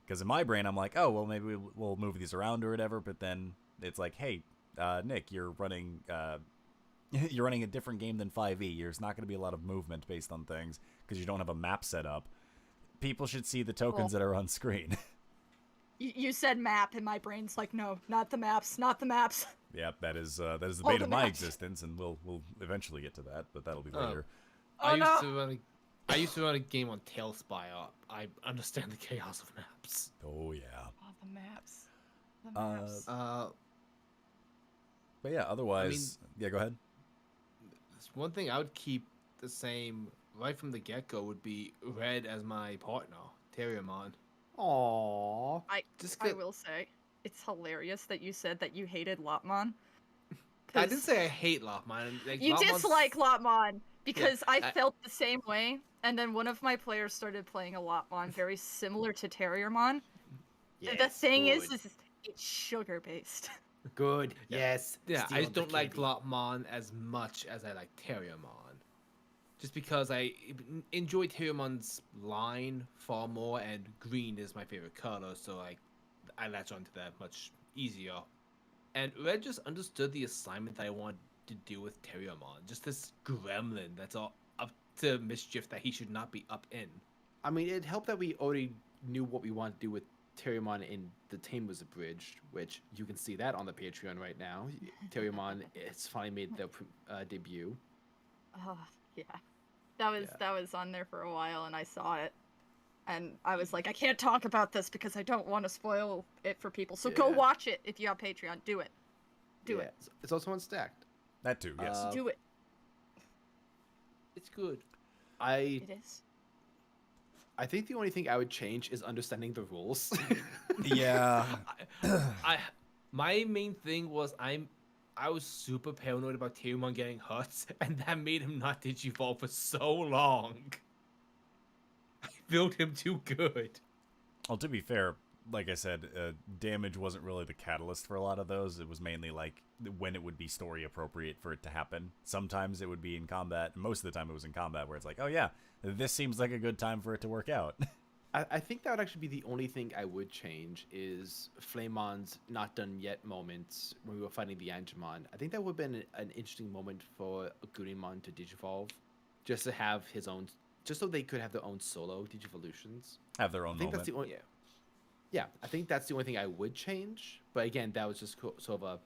Because in my brain, I'm like, oh, well, maybe we'll move these around or whatever, but then it's like, hey, Nick, you're running a different game than 5e. There's not going to be a lot of movement based on things because you don't have a map set up. People should see the tokens that are on screen. You said map, and my brain's like, no, not the maps, not the maps. Yep, that is the All bane the of my maps. existence, and we'll eventually get to that, but that'll be later. Oh, no. I used to run a game on Tailspire. I understand the chaos of maps. Oh yeah. Oh, the maps. The maps. But yeah, otherwise, yeah, go ahead. One thing I would keep the same right from the get-go would be Red as my partner, Terriermon. Aww. I Just I will say, it's hilarious that you said that you hated Lopmon. I didn't say I hate Lopmon. Like, You Lopmon's- dislike Lopmon because I I- felt the same way, and then one of my players started playing a Lopmon very similar to Terriermon. The thing is it's sugar based. Good. Yes. Yeah, I Stealing just the don't like candy. Lopmon as much as I like Terriermon. Just because I enjoy Terriermon's line far more, and green is my favorite color, so I latch onto that much easier. And Red just understood the assignment that I wanted to do with Terriermon. Just this gremlin that's all up to mischief that he should not be up in. I mean, it helped that we already knew what we wanted to do with Terriermon in the Tame was Abridged, which you can see that on the Patreon right now. Terriermon, it's finally made their debut. Oh, yeah. That was on there for a while, and I saw it. And I was like, I can't talk about this because I don't want to spoil it for people. So go Yeah. watch it if you have Patreon. Do it. Do Yeah, it. It's also unstacked. That too, yes. Uh, Do it. It's good. It is. I think the only thing I would change is understanding the rules. Yeah. My main thing was I was super paranoid about Terriermon getting hurt, and that made him not digivolve for so long. I built him too good. Well, to be fair, like I said, damage wasn't really the catalyst for a lot of those. It was mainly like when it would be story appropriate for it to happen. Sometimes it would be in combat. Most of the time it was in combat where it's like, oh yeah, this seems like a good time for it to work out. I think that would actually be the only thing I would change is Flamemon's not done yet moments when we were fighting the Angemon. I think that would have been an interesting moment for Agurimonn to digivolve, just to have his own, just so they could have their own solo digivolutions. Have their own I think moment. that's the only. Yeah, I think that's the only thing I would change. But again, that was just sort of a.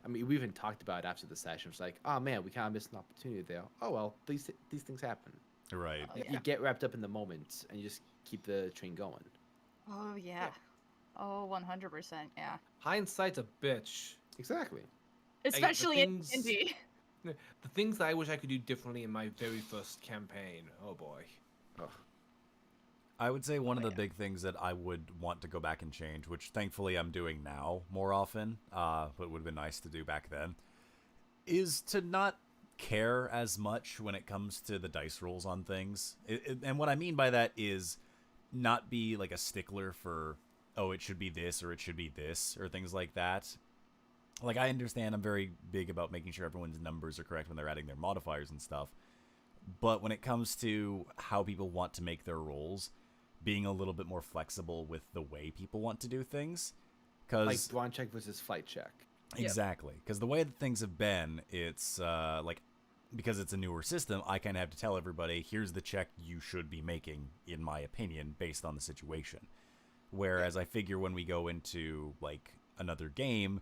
I mean, we even talked about it after the session. It's like, oh man, we kind of missed an opportunity there. Oh well, these things happen. Right. Oh, You yeah. get wrapped up in the moment, and you just keep the train going. Oh, yeah. Oh, 100%, yeah. Hindsight's a bitch. Exactly. Especially in things- D&D. The things I wish I could do differently in my very first campaign. Oh boy. I would say one of Oh, the yeah. big things that I would want to go back and change, which thankfully I'm doing now more often, but would have been nice to do back then, is to not care as much when it comes to the dice rolls on things. And what I mean by that is not be like a stickler for, oh, it should be this or it should be this or things like that. Like, I understand I'm very big about making sure everyone's numbers are correct when they're adding their modifiers and stuff. But when it comes to how people want to make their rolls, being a little bit more flexible with the way people want to do things. Like Because Dwan check versus flight check. Yep. exactly. Because the way that things have been, it's like because it's a newer system, I kind of have to tell everybody, here's the check you should be making, in my opinion, based on the situation. Whereas I figure when we go into, like, another game,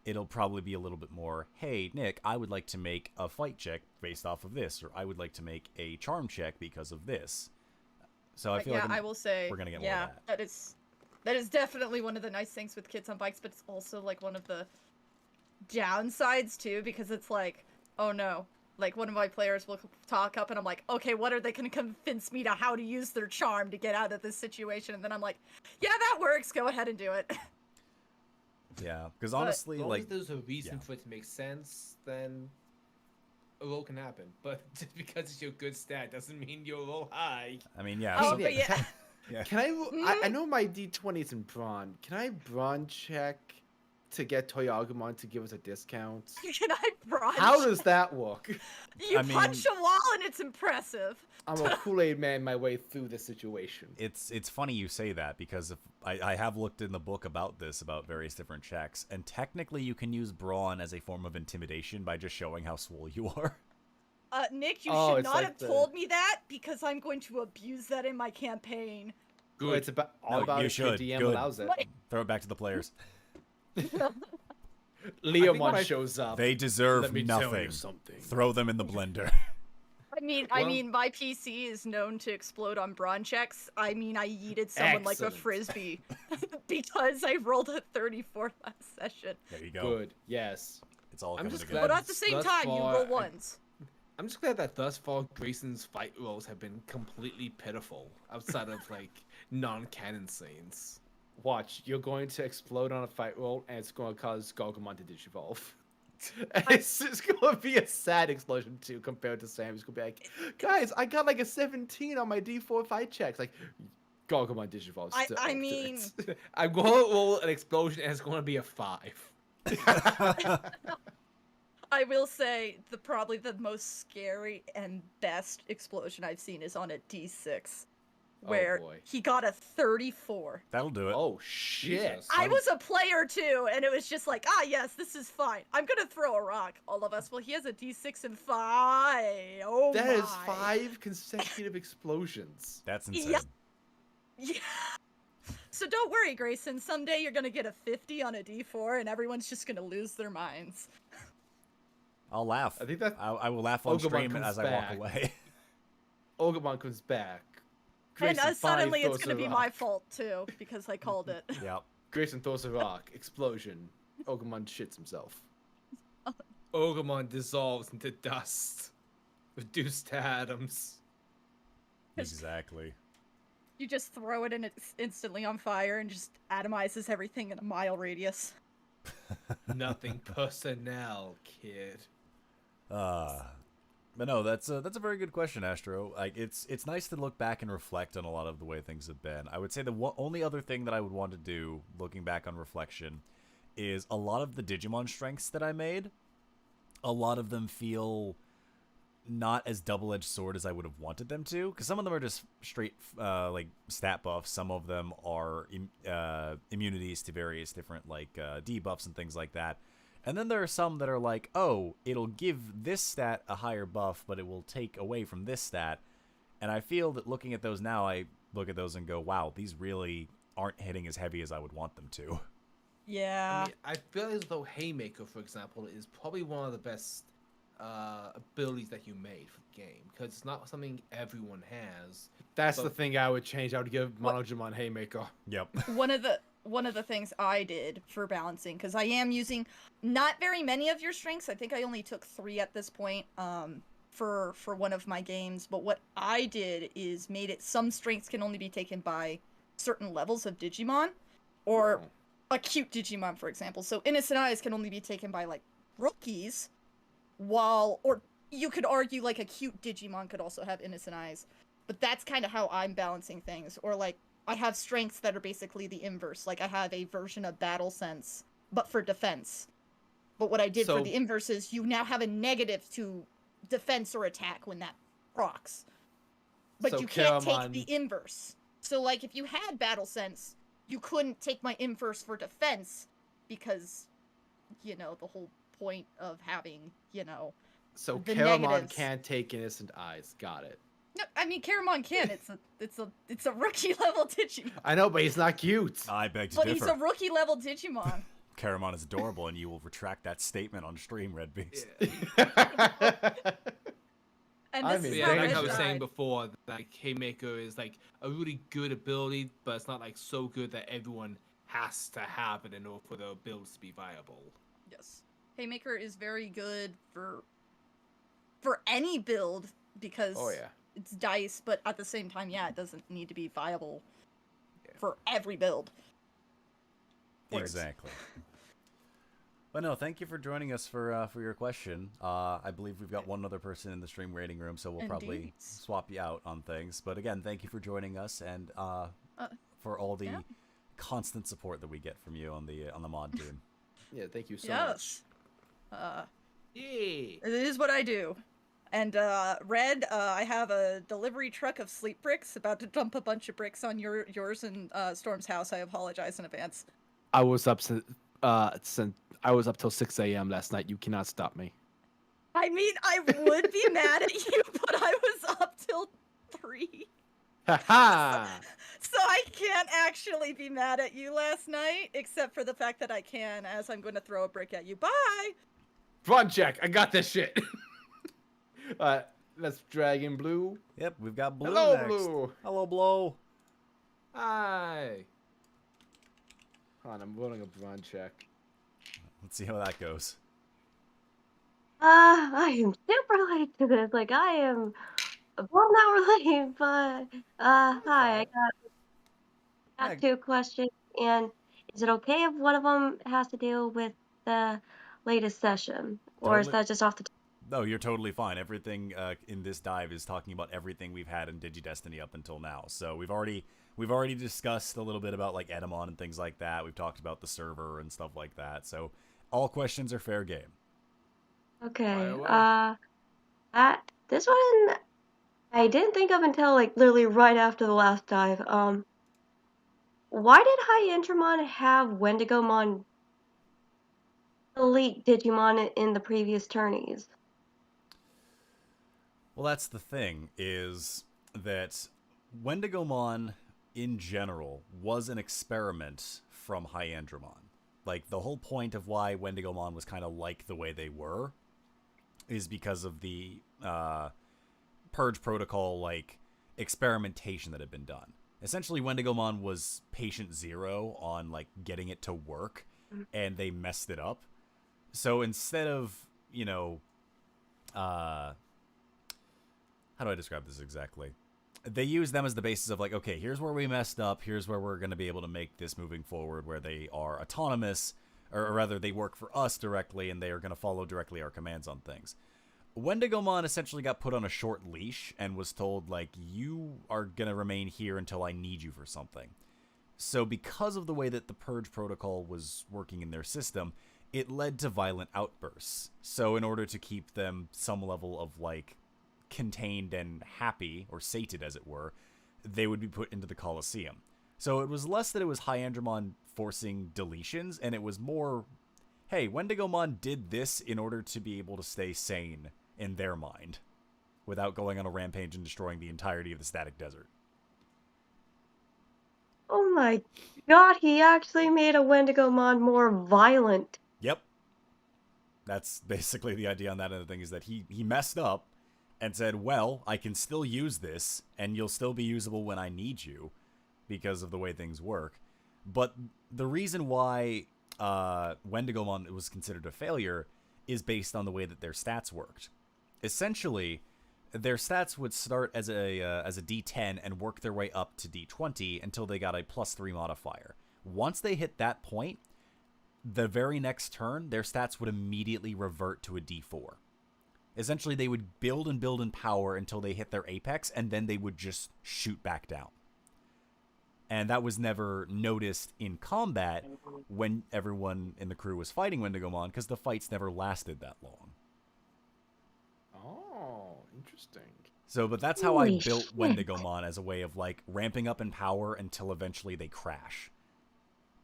it'll probably be a little bit more, hey, Nick, I would like to make a fight check based off of this, or I would like to make a charm check because of this. So I feel like I will say, we're going to get more of that. That is definitely one of the nice things with Kids on Bikes, but it's also, like, one of the downsides, too, because it's like, oh, no. Like, one of my players will talk up, and I'm like, okay, what are they going to convince me to how to use their charm to get out of this situation? And then I'm like, yeah, that works. Go ahead and do it. Yeah, because honestly, as long like... as there's a reason yeah. for it to make sense, then a roll can happen. But just because it's your good stat doesn't mean you'll roll high. I mean, yeah. Oh, so- but yeah. yeah. Can I know my D20 is in brawn. Can I brawn check to get Toyagumon to give us a discount? Can I brunch? How does that work? You I mean- punch a wall and it's impressive. I'm a Kool-Aid man my way through the situation. It's funny you say that, because if I have looked in the book about this, about various different checks, and technically you can use brawn as a form of intimidation by just showing how swole you are. Nick, you Oh, should it's not like have the- told me that, because I'm going to abuse that in my campaign. Well, it's about all No, about you if your should. DM Good. allows it. What? Throw it back to the players. Leomon my- shows up. They deserve Let me tell you nothing. something. Throw them in the blender. I Well- mean, my PC is known to explode on brawn checks. I mean, I yeeted someone like a Excellent. frisbee because I rolled a 34 last session. There you go. Good. Yes. It's all I'm coming just together. But at the same thus time, you far, roll ones. I'm just glad that thus far Grayson's fight rolls have been completely pitiful, outside of like non-canon scenes. Watch, you're going to explode on a fight roll, and it's going to cause Gargomon to digivolve. It's going to be a sad explosion too, compared to Sam. He's going to be like, guys, I got like a 17 on my D4 fight checks. Like, Gargomon digivolves. I mean- I'm going to roll an explosion, and it's going to be a 5. I will say probably the most scary and best explosion I've seen is on a D6, where boy. he got a 34. That'll do it. Oh shit! Jesus. I was a player too, and it was just like, yes, this is fine. I'm gonna throw a rock. All of us. Well, he has a D6 and 5. Oh That my. is 5 consecutive explosions. That's insane. Yeah. Yeah. So don't worry, Grayson. Someday you're gonna get a 50 on a D4, and everyone's just gonna lose their minds. I'll laugh. I think that I will laugh on Pokemon stream comes as I back. walk away. Ogumon comes back. And Grayson suddenly finally it's throws gonna a be my rock. fault too, because I called it. Yep. Grayson throws a rock. Explosion. Ogumon shits himself. Ogremon dissolves into dust, reduced to atoms. Exactly. You just throw it and it's instantly on fire and just atomizes everything in a mile radius. Nothing personnel, kid. But no, that's a very good question, Astro. Like, it's nice to look back and reflect on a lot of the way things have been. I would say the only other thing that I would want to do, looking back on reflection, is a lot of the Digimon strengths that I made. A lot of them feel not as double-edged sword as I would have wanted them to, because some of them are just straight like stat buffs. Some of them are immunities to various different like debuffs and things like that. And then there are some that are like, oh, it'll give this stat a higher buff, but it will take away from this stat. And I feel that looking at those now, I look at those and go, wow, these really aren't hitting as heavy as I would want them to. Yeah. I mean, I feel as though Haymaker, for example, is probably one of the best abilities that you made for the game, because it's not something everyone has. That's But- the thing I would change. I would give Monogimon Haymaker. Yep. one of the things I did for balancing, because I am using not very many of your strengths. I think I only took 3 at this point for one of my games. But what I did is made it some strengths can only be taken by certain levels of Digimon, or acute Digimon, for example. So Innocent Eyes can only be taken by like rookies, or you could argue like acute Digimon could also have Innocent Eyes. But that's kind of how I'm balancing things. Or like, I have strengths that are basically the inverse. Like, I have a version of Battle Sense, but for defense. But what I did So- for the inverse is you now have a negative to defense or attack when that procs. But So you can't Kiramon- take the inverse. So, like, if you had Battle Sense, you couldn't take my inverse for defense because, the whole point of having, So the Caramon negatives. can't take innocent eyes. Got it. No, I mean Caramon can. It's a rookie level Digimon. I know, but he's not cute. I beg to But differ. he's a rookie level Digimon. Caramon is adorable, and you will retract that statement on stream, Red Beast. And I this mean, is Yeah, how like Red I was saying died. before, like Haymaker is like a really good ability, but it's not like so good that everyone has to have it in order for the builds to be viable. Yes. Haymaker is very good for any build because Oh yeah. it's dice, but at the same time, yeah, it doesn't need to be viable for every build. Exactly. But no, thank you for joining us for your question. I believe we've got one other person in the stream waiting room, so we'll probably Indeed. swap you out on things. But again, thank you for joining us and for all the yeah. constant support that we get from you on the mod team. Yeah. Thank you so much. Yes. Yay! It is what I do. And Red, I have a delivery truck of sleep bricks about to dump a bunch of bricks on yours and Storm's house. I apologize in advance. I was up I was up till 6 a.m. last night. You cannot stop me. I mean, I would be mad at you, but I was up till 3. Ha ha! So I can't actually be mad at you last night, except for the fact that I can, as I'm going to throw a brick at you. Bye! Front check. I got this shit. Let's Dragon Blue. Yep, we've got Blue Hello, next. Blue. Hello, Blow. Hi. Hold on, I'm rolling a Brawn check. Let's see how that goes. I am super late to this. Like, I am 1 hour late, but, hi, I got 2 questions, and is it okay if one of them has to deal with the latest session? Or is Totally. that just off the top? No, you're totally fine. Everything in this dive is talking about everything we've had in Digi-Destiny up until now. So we've already discussed a little bit about like Edamon and things like that. We've talked about the server and stuff like that. So all questions are fair game. Okay, Fire away. this one I didn't think of until, like, literally right after the last dive. Why did Hyendramon have Wendigomon elite Digimon in the previous tourneys? Well, that's the thing, is that Wendigomon, in general, was an experiment from Hyendramon. Like, the whole point of why Wendigomon was kind of like the way they were is because of the Purge Protocol, like, experimentation that had been done. Essentially, Wendigomon was patient zero on, like, getting it to work, and they messed it up. So instead of, you know, how do I describe this exactly? They use them as the basis of like, okay, here's where we messed up. Here's where we're going to be able to make this moving forward, where they are autonomous, or rather they work for us directly and they are going to follow directly our commands on things. Wendigomon essentially got put on a short leash and was told, like, you are going to remain here until I need you for something. So because of the way that the Purge Protocol was working in their system, it led to violent outbursts. So in order to keep them some level of, like, contained and happy, or sated as it were, they would be put into the Colosseum. So it was less that it was Hyendramon forcing deletions, and it was more, hey, Wendigomon did this in order to be able to stay sane in their mind, without going on a rampage and destroying the entirety of the Static Desert. Oh my god, he actually made a Wendigomon more violent. Yep. That's basically the idea on that end of the thing, is that he messed up, and said, well, I can still use this, and you'll still be usable when I need you, because of the way things work. But the reason why Wendigomon was considered a failure is based on the way that their stats worked. Essentially, their stats would start as a D10 and work their way up to D20 until they got a +3 modifier. Once they hit that point, the very next turn, their stats would immediately revert to a D4. Essentially, they would build and build in power until they hit their apex, and then they would just shoot back down. And that was never noticed in combat when everyone in the crew was fighting Wendigomon, because the fights never lasted that long. Oh, interesting. So, but that's how I Holy built shit. Wendigomon, as a way of, like, ramping up in power until eventually they crash.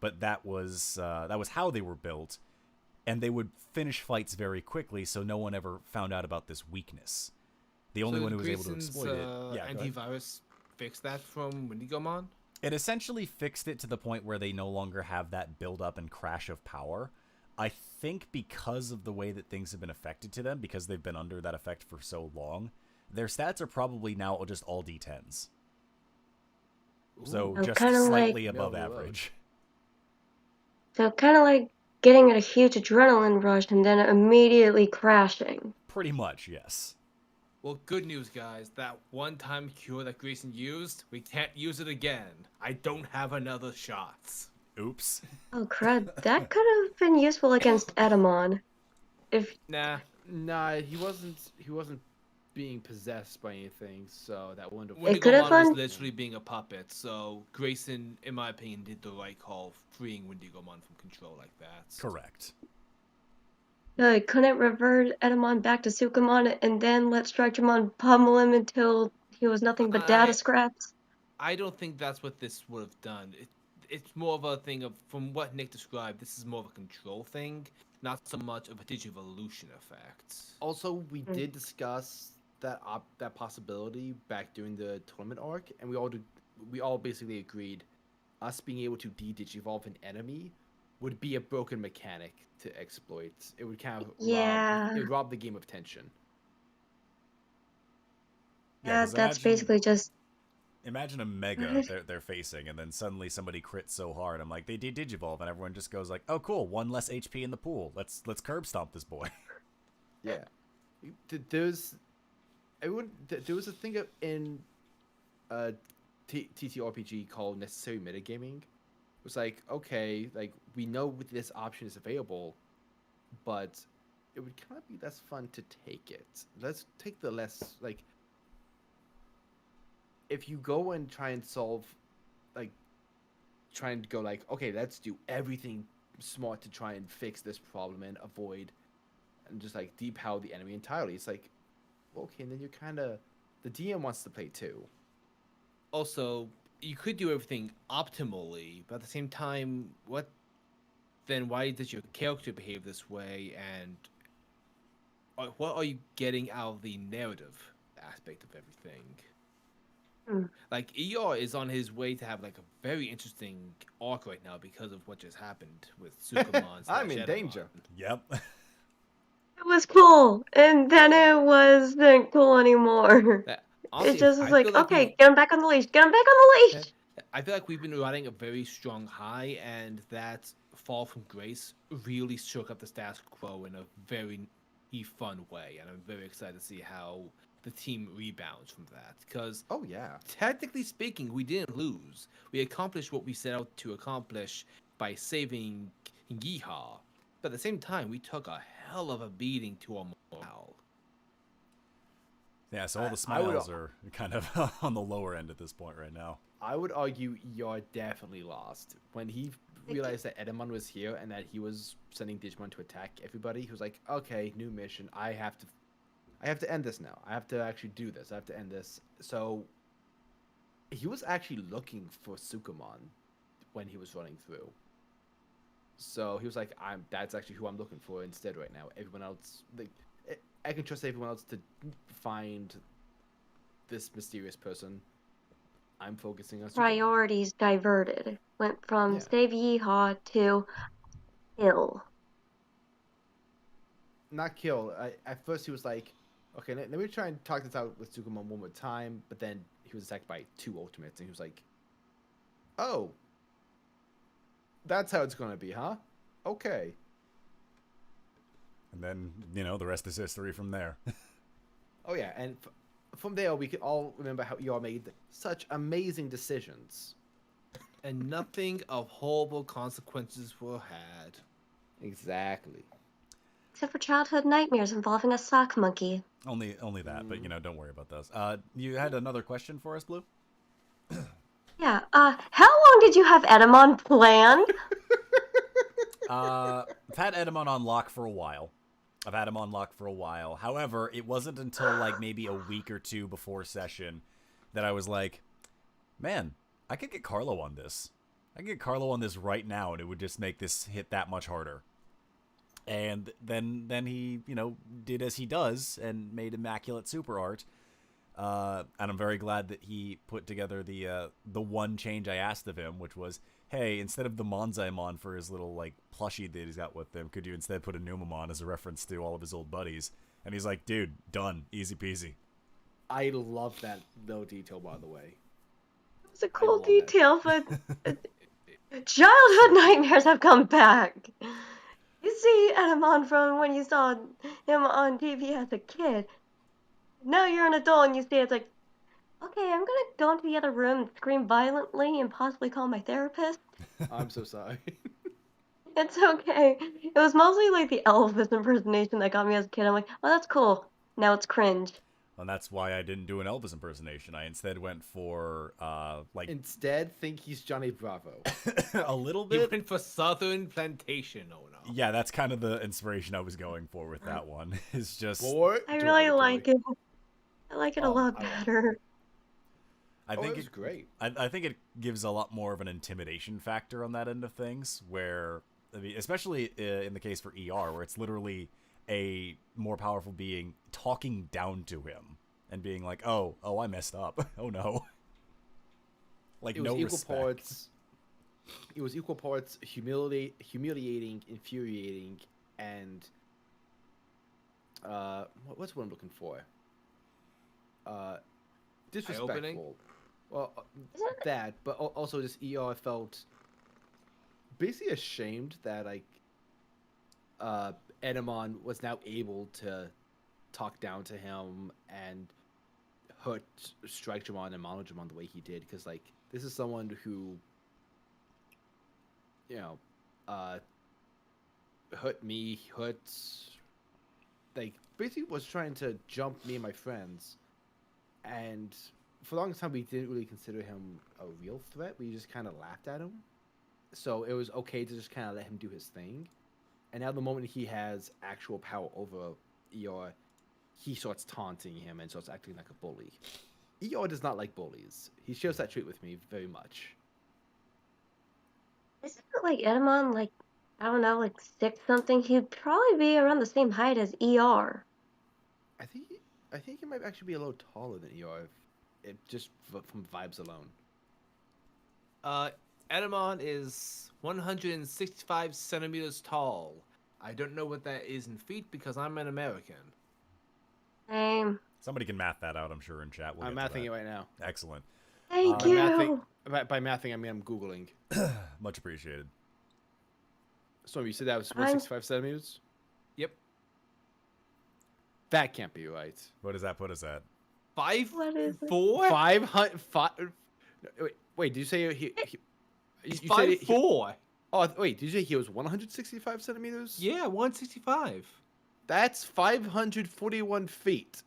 But that was how they were built. and they would finish fights very quickly, so no one ever found out about this weakness. The only So one who was able to Grayson's, exploit it. Yeah, go ahead. antivirus fixed that from Wendigomon? It essentially fixed it to the point where they no longer have that build-up and crash of power. I think because of the way that things have been affected to them, because they've been under that effect for so long, their stats are probably now just all D10s. So So just kinda slightly like- above No reload. average. So kind of like getting a huge adrenaline rush and then immediately crashing. Pretty much, yes. Well, good news, guys. That one-time cure that Grayson used, we can't use it again. I don't have another shots. Oops. Oh crud, that could have been useful against Edamon. If Nah. Nah, he wasn't being possessed by anything, so that wouldn't have. It could have Wendigomon was gone- literally being a puppet, so Grayson, in my opinion, did the right call, freeing Wendigomon from control like that. Correct. couldn't revert Edamon back to Sukamon and then let Structuremon pummel him until he was nothing but data scraps? I don't think that's what this would have done. It's more of a thing of, from what Nick described, this is more of a control thing, not so much of a Digivolution effect. Also, we did discuss that possibility back during the tournament arc, and we all basically agreed us being able to de-digivolve an enemy would be a broken mechanic to exploit. It would kind of Yeah. it would rob the game of tension. Yeah, 'cause that's basically just Imagine a mega they're facing, and then suddenly somebody crits so hard. I'm like, they did Digivolve, and everyone just goes like, "Oh, cool, 1 less HP in the pool. Let's curb stomp this boy." Yeah, there's there was a thing in TTRPG called necessary metagaming. It was like, okay, like we know this option is available, but it would kind of be less fun to take it. Let's take the less like. If you go and try and solve, like, trying to go like, okay, let's do everything smart to try and fix this problem and avoid, and just like depower the enemy entirely. It's like, okay, and then you're kind of, the DM wants to play too. Also, you could do everything optimally, but at the same time, then why does your character behave this way, and what are you getting out of the narrative aspect of everything? Like, ER is on his way to have like a very interesting arc right now because of what just happened with Sukamon. I'm in danger. Yep. it was cool, and then it wasn't cool anymore. Honestly, It just was I like, feel like okay, we've- get him back on the leash, get him back on the leash. I feel like we've been riding a very strong high, and that fall from grace really shook up the status quo in a very fun way, and I'm very excited to see how the team rebounds from that. Because Oh yeah. technically speaking, we didn't lose. We accomplished what we set out to accomplish by saving Yeehaw. But at the same time, we took a hell of a beating to our morale. Yeah, so all the I would- smiles are kind of on the lower end at this point right now. I would argue you're definitely lost. When he realized that Edamon was here and that he was sending Digimon to attack everybody, he was like, okay, new mission. I have to end this now. I have to actually do this. I have to end this. So he was actually looking for Sukamon when he was running through. So he was like, that's actually who I'm looking for instead right now. Everyone else, I can trust everyone else to find this mysterious person. I'm focusing on Sukamon. Priorities diverted. Went from Yeah. save Yeehaw to kill. Not kill. At first he was like, okay, let me try and talk this out with Sukamon one more time. But then he was attacked by 2 ultimates, and he was like, oh, that's how it's gonna be, huh? Okay. And then, the rest is history from there. Oh yeah, and from there we can all remember how you all made such amazing decisions. And nothing of horrible consequences were had. Exactly. Except for childhood nightmares involving a sock monkey. only that, but don't worry about those. You had another question for us, Blue? Yeah, how long did you have Edamon planned? I've had Edamon on lock for a while. However, it wasn't until like maybe a week or 2 before session that I was like, man, I could get Carlo on this. I could get Carlo on this right now, and it would just make this hit that much harder. And then he, did as he does and made immaculate super art. And I'm very glad that he put together the one change I asked of him, which was, hey, instead of the Monzaimon for his little like plushie that he's got with him, could you instead put a Numamon as a reference to all of his old buddies? And he's like, dude, done, easy peasy. I love that little detail, by the way. It's a cool love detail, but childhood nightmares have come back. You see Edamon from when you saw him on TV as a kid. Now you're an adult and you see it's like, okay, I'm gonna go into the other room and scream violently and possibly call my therapist. I'm so sorry. It's okay. It was mostly like the Elvis impersonation that got me as a kid. I'm like, oh, that's cool. Now it's cringe. And that's why I didn't do an Elvis impersonation. I instead went for Instead, think he's Johnny Bravo. a little You bit. went for Southern Plantation owner. Yeah, that's kind of the inspiration I was going for with that one. Is just I really like it. I like it a lot I love it. better. I think it was great. I think it gives a lot more of an intimidation factor on that end of things, where I mean, especially in the case for ER, where it's literally a more powerful being talking down to him and being like, "Oh, I messed up. Oh no." Like It was no equal respect. parts. It was equal parts humiliating, infuriating, and what's what I'm looking for? Disrespectful. Eye-opening? Well, that, but also just ER felt basically ashamed that like Edamon was now able to talk down to him and hurt Strike Dramon and Mono Dramon the way he did, because like this is someone who hurt me, like basically was trying to jump me and my friends, and for the longest time we didn't really consider him a real threat. We just kind of laughed at him, so it was okay to just kind of let him do his thing. And now the moment he has actual power over ER, he starts taunting him and starts acting like a bully. ER does not like bullies. He shares that trait with me very much. Isn't it like Edamon, like, I don't know, like 6 something? He'd probably be around the same height as ER. I think he might actually be a little taller than ER, just from vibes alone. Edamon is 165 centimeters tall. I don't know what that is in feet because I'm an American. Same. Somebody can math that out, I'm sure, in chat. We'll I'm get to mathing that. it right now. Excellent. Thank By you. mathing, I mean I'm Googling. Much appreciated. So you said that was 165 centimeters? Yep. That can't be right. What does that put us at? 5'4"? What is it? 500. Wait, did you say he He's you said 5'4". Oh, wait, did you say he was 165 centimeters? Yeah, 165. That's 541 feet.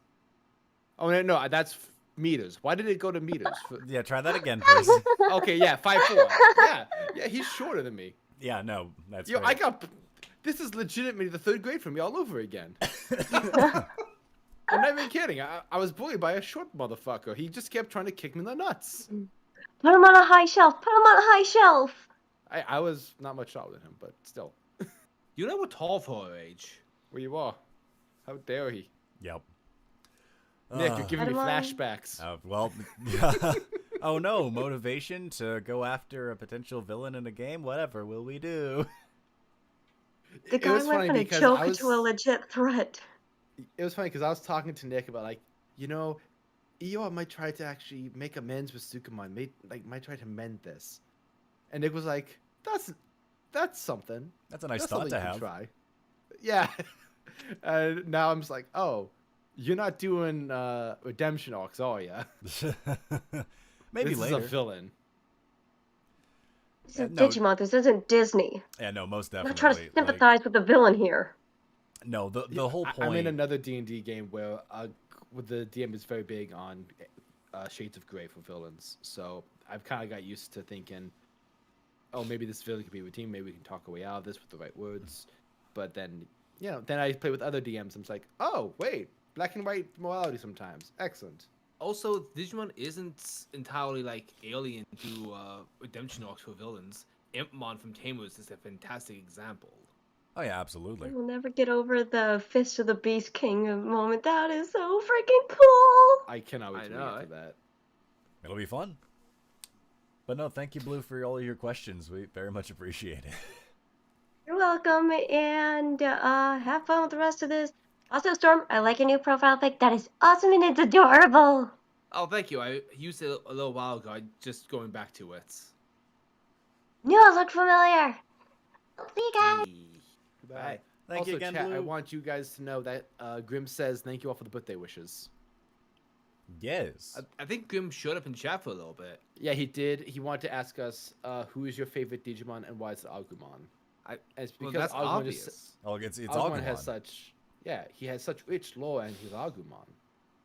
Oh, no, that's meters. Why did it go to meters? Yeah, try that again, please. Okay, yeah, 5'4". Yeah, he's shorter than me. Yeah, no, that's Yo, great. this is legitimately the 3rd grade for me all over again. I'm not even kidding. I was bullied by a short motherfucker. He just kept trying to kick me in the nuts. Put him on a high shelf. Put him on a high shelf. I was not much taller than him, but still. You know we're tall for our age. Where you are? How dare he? Yep. Nick, you're giving me Edamon? flashbacks. Well, oh no, motivation to go after a potential villain in a game? Whatever will we do? The It guy was went funny from a because joke to a legit threat. It was funny because I was talking to Nick about like, ER might try to actually make amends with Sukumon. Might try to mend this. And Nick was like, that's something. That's a nice That's thought something to you can have. try. Yeah. And now I'm just like, oh, you're not doing redemption arcs, are ya? Maybe this later. is a villain. This is no. Digimon. This isn't Disney. Yeah, no, most I'm definitely. not trying to sympathize with the villain here. No, the whole point. I'm in another D&D game where with the DM is very big on shades of gray for villains. So I've kind of got used to thinking, oh, maybe this villain could be redeemed. Maybe we can talk our way out of this with the right words. But then, then I play with other DMs. And it's like, oh, wait, black and white morality sometimes. Excellent. Also, Digimon isn't entirely like alien to redemption arcs for villains. Impmon from Tamers is a fantastic example. Oh yeah, I absolutely. will never get over the Fist of the Beast King moment. That is so freaking cool. I cannot wait I till know, we get eh? to that. It'll be fun. But no, thank you, Blue, for all of your questions. We very much appreciate it. You're welcome, and have fun with the rest of this. Also, Storm, I like your new profile pic. That is awesome and it's adorable. Oh, thank you. I used it a little while ago. I just going back to it. Knew it looked familiar. See you guys. Goodbye. Thank Also, you again, chat, I Blue. want you guys to know that Grim says thank you all for the birthday wishes. Yes. I think Grim showed up in chat for a little bit. Yeah, he did. He wanted to ask us who is your favorite Digimon and why it's Agumon. And it's Well, because that's Agumon obvious. is Oh, it's Agumon Agumon. has such he has such rich lore and he's Agumon.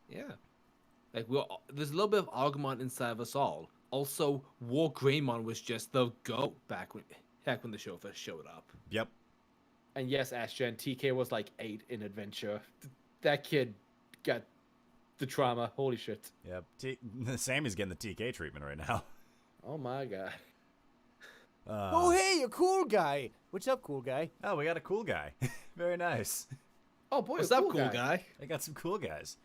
Yeah. Like there's a little bit of Agumon inside of us all. Also, War Greymon was just the GOAT back when the show first showed up. Yep. And yes, Ashgen, TK was like 8 in Adventure. That kid got the trauma. Holy shit. Yep. Sammy's getting the TK treatment right now. Oh my god. Oh, hey, a cool guy. What's up, cool guy? Oh, we got a cool guy. Very nice. Oh boy, What's a up, cool guy? I got some cool guys.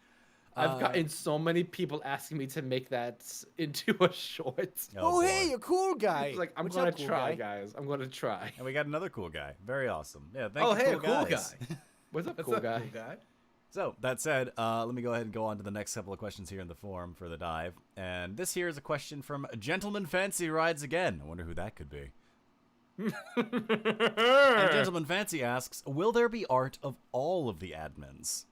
I've gotten so many people asking me to make that into a short. Oh, boy. hey, a cool guy. It's like, I'm What's gonna up, cool try, guy? guys. I'm gonna try. And we got another cool guy. Very awesome. Yeah, thank Oh, you, hey, cool a cool guys. guy. What's up, What's cool up, guy? cool guy? So, that said, let me go ahead and go on to the next couple of questions here in the forum for the dive. And this here is a question from Gentleman Fancy Rides Again. I wonder who that could be. And Gentleman Fancy asks, will there be art of all of the admins?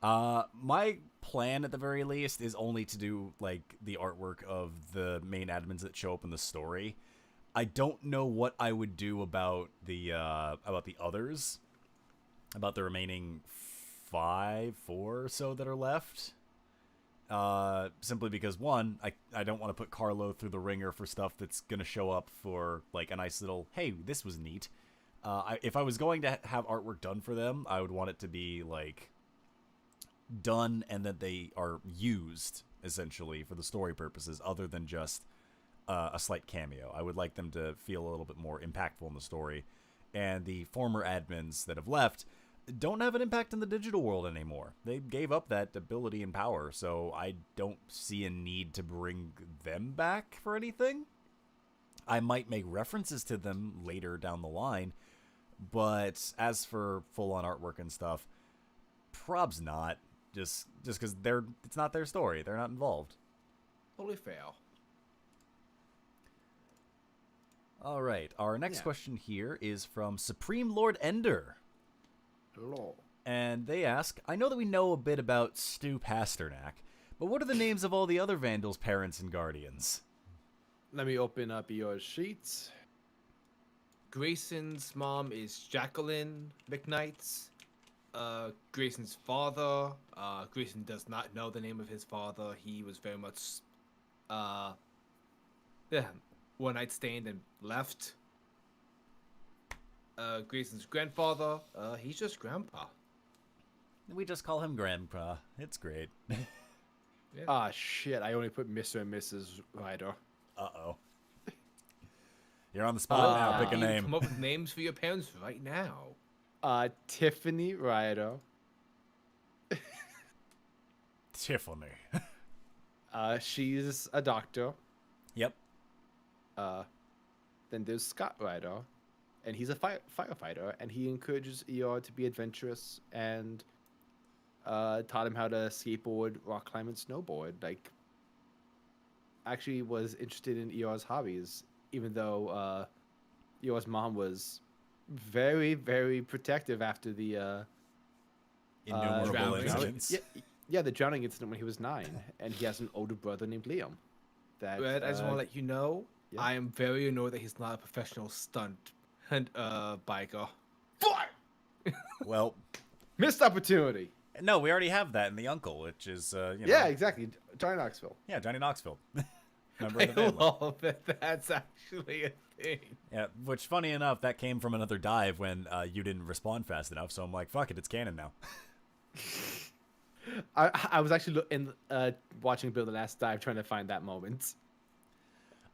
My plan at the very least is only to do like the artwork of the main admins that show up in the story. I don't know what I would do about the others, about the remaining 4 or so that are left. Simply because one, I don't want to put Carlo through the ringer for stuff that's gonna show up for like a nice little, hey, this was neat. If I was going to have artwork done for them, I would want it to be like done and that they are used essentially for the story purposes, other than just a slight cameo. I would like them to feel a little bit more impactful in the story. And the former admins that have left don't have an impact in the digital world anymore. They gave up that ability and power, so I don't see a need to bring them back for anything. I might make references to them later down the line, but as for full-on artwork and stuff, probs not. Just because it's not their story. They're not involved. Totally fair. All right, our next question here is from Supreme Lord Ender. Hello. And they ask, I know that we know a bit about Stu Pasternak, but what are the names of all the other Vandals' parents and guardians? Let me open up your sheets. Grayson's mom is Jacqueline McKnight. Grayson's father, Grayson does not know the name of his father. He was very much, one night stand and left. Grayson's grandfather, he's just grandpa. We just call him Grandpa. It's great. Ah, shit. I only put Mr. and Mrs. Ryder. Uh-oh. You're on the spot now. Pick a You name. Come up with names for your parents right now. Tiffany Ryder. Tiffany. She's a doctor. Yep. Then there's Scott Ryder, and he's a firefighter, and he encourages ER to be adventurous and taught him how to skateboard, rock climb, and snowboard. Like, actually was interested in ER's hobbies, even though ER's mom was very, very protective after the Innumerable drowning. incidents. yeah, the drowning incident when he was 9, and he has an older brother named Liam. That Red, I just want to let you know, yeah. I am very annoyed that he's not a professional stunt biker. Well, missed opportunity. no, we already have that in the uncle, which is, you know. Yeah, exactly. Johnny Knoxville. Yeah, Johnny Knoxville. Member I of the family. love that that's actually a thing. Yeah, which, funny enough, that came from another dive when you didn't respond fast enough, so I'm like, fuck it, it's canon now. I was actually watching Bill the Last Dive trying to find that moment.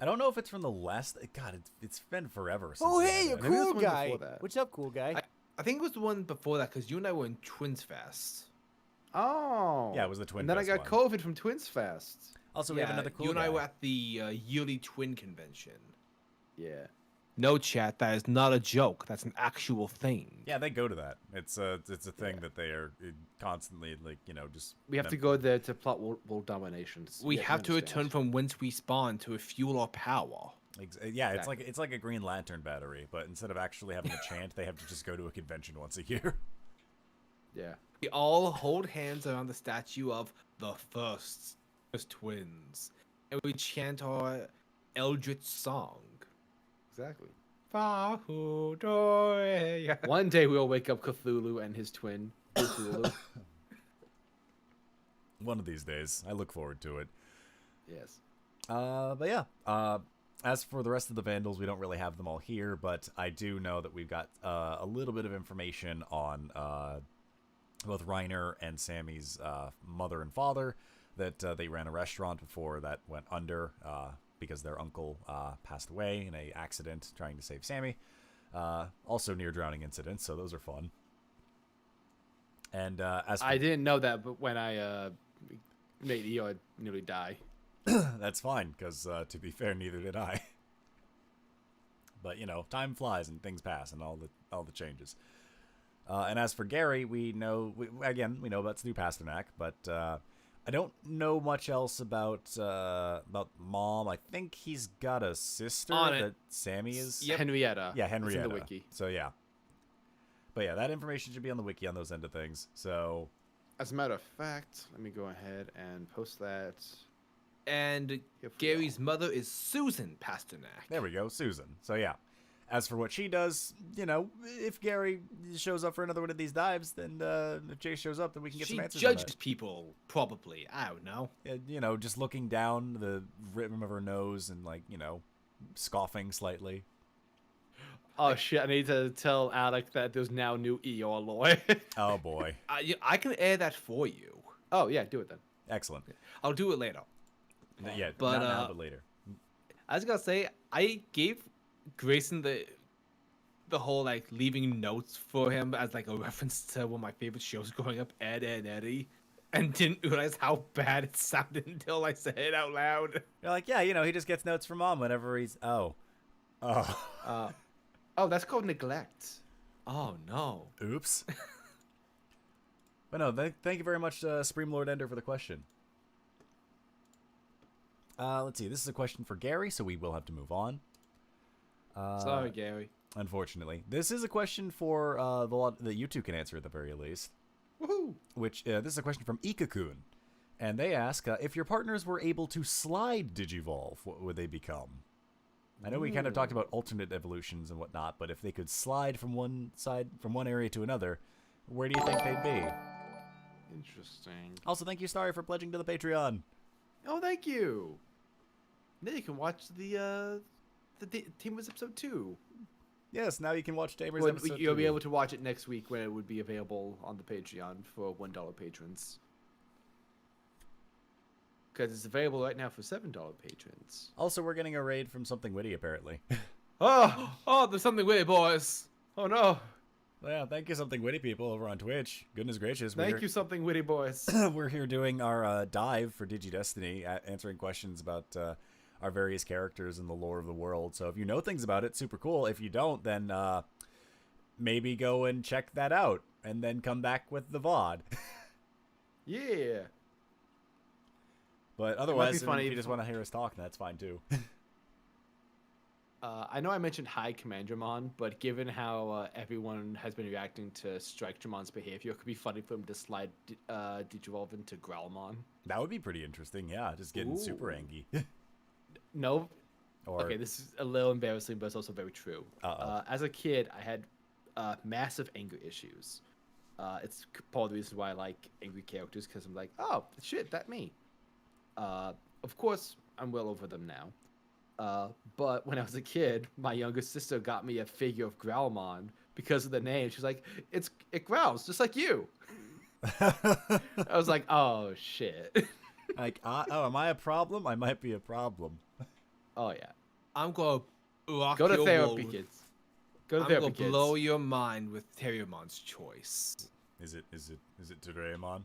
I don't know if it's from the last. God, it's been forever. Since Oh, we hey, had a it. Maybe it was cool one guy. before that. What's up, cool guy? I think it was the one before that because you and I were in Twins Fest. Oh. Yeah, it was the Twin And then I Fest got one. COVID from Twins Fest. Also, we have another cool You and guy. I were at the yearly Twin Convention. Yeah. No, chat, that is not a joke. That's an actual thing. Yeah, they go to that. It's a thing that they are constantly just. We have to go there to plot world dominations. We Yeah, have to understand. return from whence we spawned to refuel our power. Yeah, Exactly. it's like a Green Lantern battery, but instead of actually having a chant, they have to just go to a convention once a year. Yeah. We all hold hands around the statue of the first twins, and we chant our eldritch song. Exactly. Fahudoya. One day we'll wake up Cthulhu and his twin, Cthulhu. One of these days, I look forward to it. Yes. But yeah. As for the rest of the Vandals, we don't really have them all here, but I do know that we've got a little bit of information on both Reiner and Sammy's mother and father, that they ran a restaurant before that went under because their uncle passed away in a accident trying to save Sammy. Also near drowning incidents, so those are fun. And as for, I didn't know that, but when I made Eeyore nearly die. that's fine, because to be fair, neither did I. But time flies and things pass and all the changes. And as for Gary, we know about Stu Pasternak, but I don't know much else about Mom. I think he's got a sister On it. that Sammy is. Yep. Henrietta. Yeah, It's in Henrietta. the wiki. So yeah. But yeah, that information should be on the wiki on those end of things. So As a matter of fact, let me go ahead and post that. And here for Gary's mother is Susan Pasternak. there we go, Susan. So yeah. As for what she does, if Gary shows up for another one of these dives, then if Jay shows up, then we can get She some answers on judges that. people, probably. I don't know. Just looking down the rim of her nose and scoffing slightly. Oh shit! I need to tell Alec that there's now new Eeyore lore. Oh boy. I can air that for you. Oh yeah, do it then. Excellent. I'll do it later. Yeah, But, not now, but later. I was gonna say I gave Grayson the whole leaving notes for him as a reference to one of my favorite shows growing up, Ed, Ed, Eddie, and didn't realize how bad it sounded until I said it out loud. You're like, yeah, he just gets notes from Mom whenever he's oh. Oh, that's called neglect. Oh no. Oops. But no, thank you very much, Supreme Lord Ender, for the question. Let's see. This is a question for Gary, so we will have to move on. Sorry, Gary. Unfortunately, this is a question for the lot that you two can answer at the very least. Woohoo! Which this is a question from Ikakun, and they ask if your partners were able to slide Digivolve, what would they become? I know we kind of talked about alternate evolutions and whatnot, but if they could slide from one area to another, where do you think they'd be? Interesting. Also, thank you, Starry, for pledging to the Patreon. Oh, thank you. Now you can watch the Tamers episode 2. Yes, now you can watch Tamers Well, episode you'll be 2. able to watch it next week when it would be available on the Patreon for $1 patrons. Because it's available right now for $7 patrons. Also, we're getting a raid from Something Witty, apparently. Oh, there's something weird, boys. Oh no! Yeah, thank you, Something Witty people over on Twitch. Goodness gracious. Thank you, something witty boys. We're here doing our dive for Digi-Destiny, answering questions about our various characters in the lore of the world. So if you know things about it, super cool. If you don't, then maybe go and check that out, and then come back with the VOD. Yeah. But otherwise, funny if you if- just want to hear us talk, that's fine too. I know I mentioned High Commandramon, but given how everyone has been reacting to Strike Dramon's behavior, it could be funny for him to slide Digivolve into Growlmon. That would be pretty interesting, yeah. Just getting super Ooh. angry. No. Or Okay, this is a little embarrassing, but it's also very true. As a kid, I had massive anger issues. It's part of the reason why I like angry characters, because I'm like, oh, shit, that me. Of course, I'm well over them now. But when I was a kid, my younger sister got me a figure of Growlmon because of the name. She's like, it growls just like you. I was like, oh shit. like, oh, am I a problem? I might be a problem. Oh yeah. I'm gonna rock Go to your therapy, world. kids. Go to I'm therapy, gonna kids. blow your mind with Terriermon's choice. Is it Doraemon?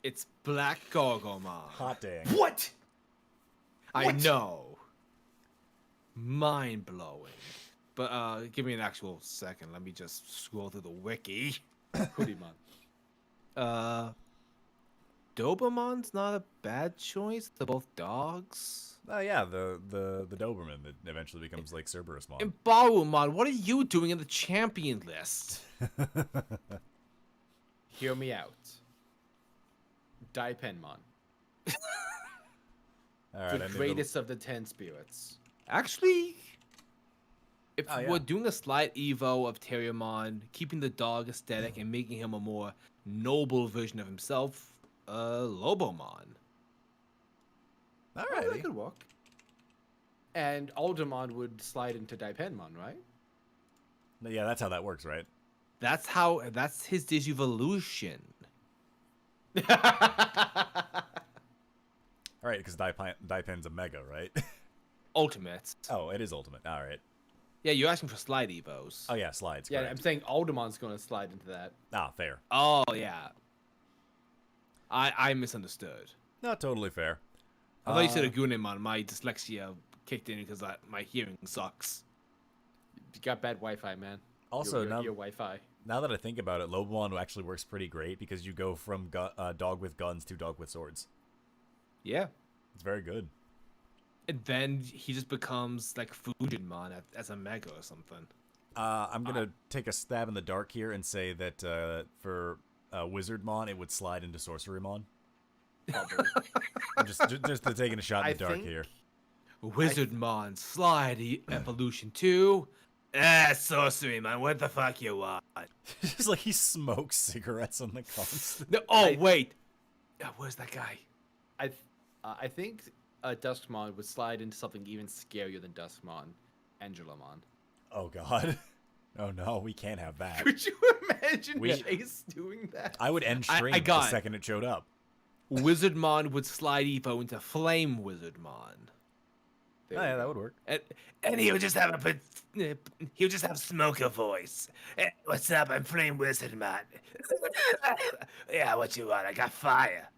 It's Black Gargomon. Hot dang. What? I What? know. Mind blowing. But give me an actual second. Let me just scroll through the wiki. Hoodie-mon. Dobermon's not a bad choice. They're both dogs. Oh yeah, the Doberman that eventually becomes like Cerberusmon. And Barumon, what are you doing in the champion list? Hear me out. Daipenmon. All right, The greatest of the 10 spirits. Actually, if Oh, yeah. we're doing a slight evo of Terriermon, keeping the dog aesthetic and making him a more noble version of himself, Lobomon. All Oh, that right. could work. And Aldermon would slide into Daipenmon, right? Yeah, that's how that works, right? That's his Digivolution. All right, because Daipen's a mega, right? Ultimate. Oh, it is ultimate. All right. Yeah, you're asking for slide evos. Oh yeah, slides. Yeah, correct. I'm saying Aldermon's going to slide into that. Ah, fair. Oh yeah. I misunderstood. Not totally fair. I thought you said a Gunemon. My dyslexia kicked in because my hearing sucks. You got bad Wi-Fi, man. Also, your now Wi-Fi. now that I think about it, Lobomon actually works pretty great because you go from dog with guns to dog with swords. Yeah. It's very good. And then he just becomes like Fujinmon as a mega or something. I'm gonna take a stab in the dark here and say that for Wizardmon, it would slide into Sorcerymon. Probably. I'm just taking a shot in the dark think- here. Wizardmon, slide evolution 2. Sorcerymon, what the fuck you want? Just like he smokes cigarettes on the constant. No, oh, wait. Where's that guy? I think Duskmon would slide into something even scarier than Duskmon, Angelamon. Oh god. Oh no, we can't have that. Could you imagine We- Chase doing that? I would end I stream the got it. second it showed up. Wizardmon would slide evo into Flame Wizardmon. Oh, yeah, that would work. And he would just have he would just have smoker voice. Hey, what's up? I'm Flame Wizardmon. Yeah, what you want? I got fire.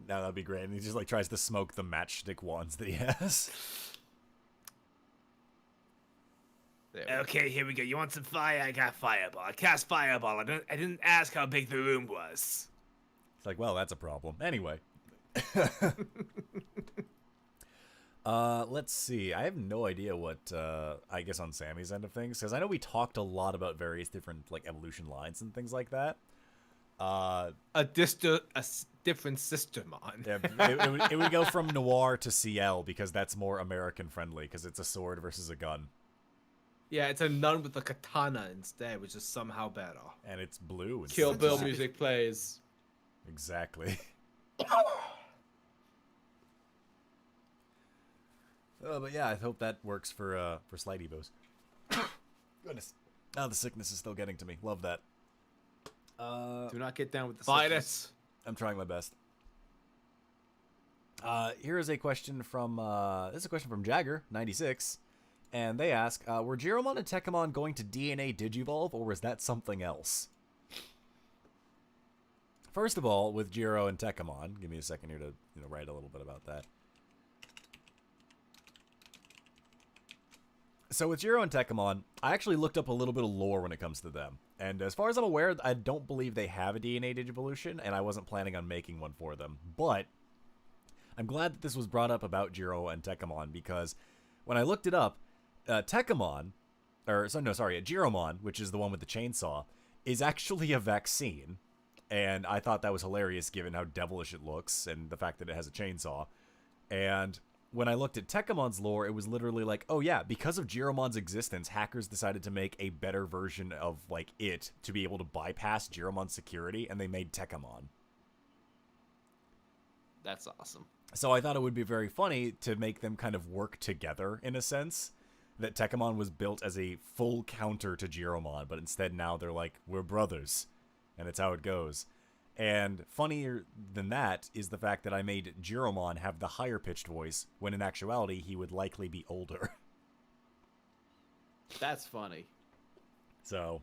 No, that'd be great. And he just like tries to smoke the matchstick wands that he has. There we go. Okay, here we go. You want some fire? I got fireball. I cast fireball. I didn't ask how big the room was. It's like, well, that's a problem. Anyway. Let's see. I have no idea what, I guess on Sammy's end of things, because I know we talked a lot about various different, like, evolution lines and things like that. A different sistermon. Yeah, it would go from Noir to CL, because that's more American friendly, because it's a sword versus a gun. Yeah, it's a nun with a katana instead, which is somehow better. And it's blue. Kill instead. Bill music plays. Exactly. But yeah, I hope that works for Slide Evos. Goodness. Now the sickness is still getting to me. Love that. Do not get down with the Fight sickness. it. I'm trying my best. Here is a question from Jagger96, and they ask, were Giromon and Tekkamon going to DNA Digivolve, or was that something else? First of all, with Jiro and Tekkamon, give me a second here to write a little bit about that. So with Jiro and Tekkamon, I actually looked up a little bit of lore when it comes to them. And as far as I'm aware, I don't believe they have a DNA Digivolution, and I wasn't planning on making one for them. But I'm glad that this was brought up about Jiro and Tekkamon, because when I looked it up, Giromon, which is the one with the chainsaw, is actually a vaccine. And I thought that was hilarious given how devilish it looks and the fact that it has a chainsaw. And when I looked at Tekkamon's lore, it was literally like, oh yeah, because of Giromon's existence, hackers decided to make a better version of, like, it to be able to bypass Giromon's security, and they made Tekkamon. That's awesome. So I thought it would be very funny to make them kind of work together, in a sense. That Tekkamon was built as a full counter to Giromon, but instead now they're like, we're brothers. And it's how it goes. And funnier than that is the fact that I made Jiromon have the higher pitched voice, when in actuality he would likely be older. That's funny. So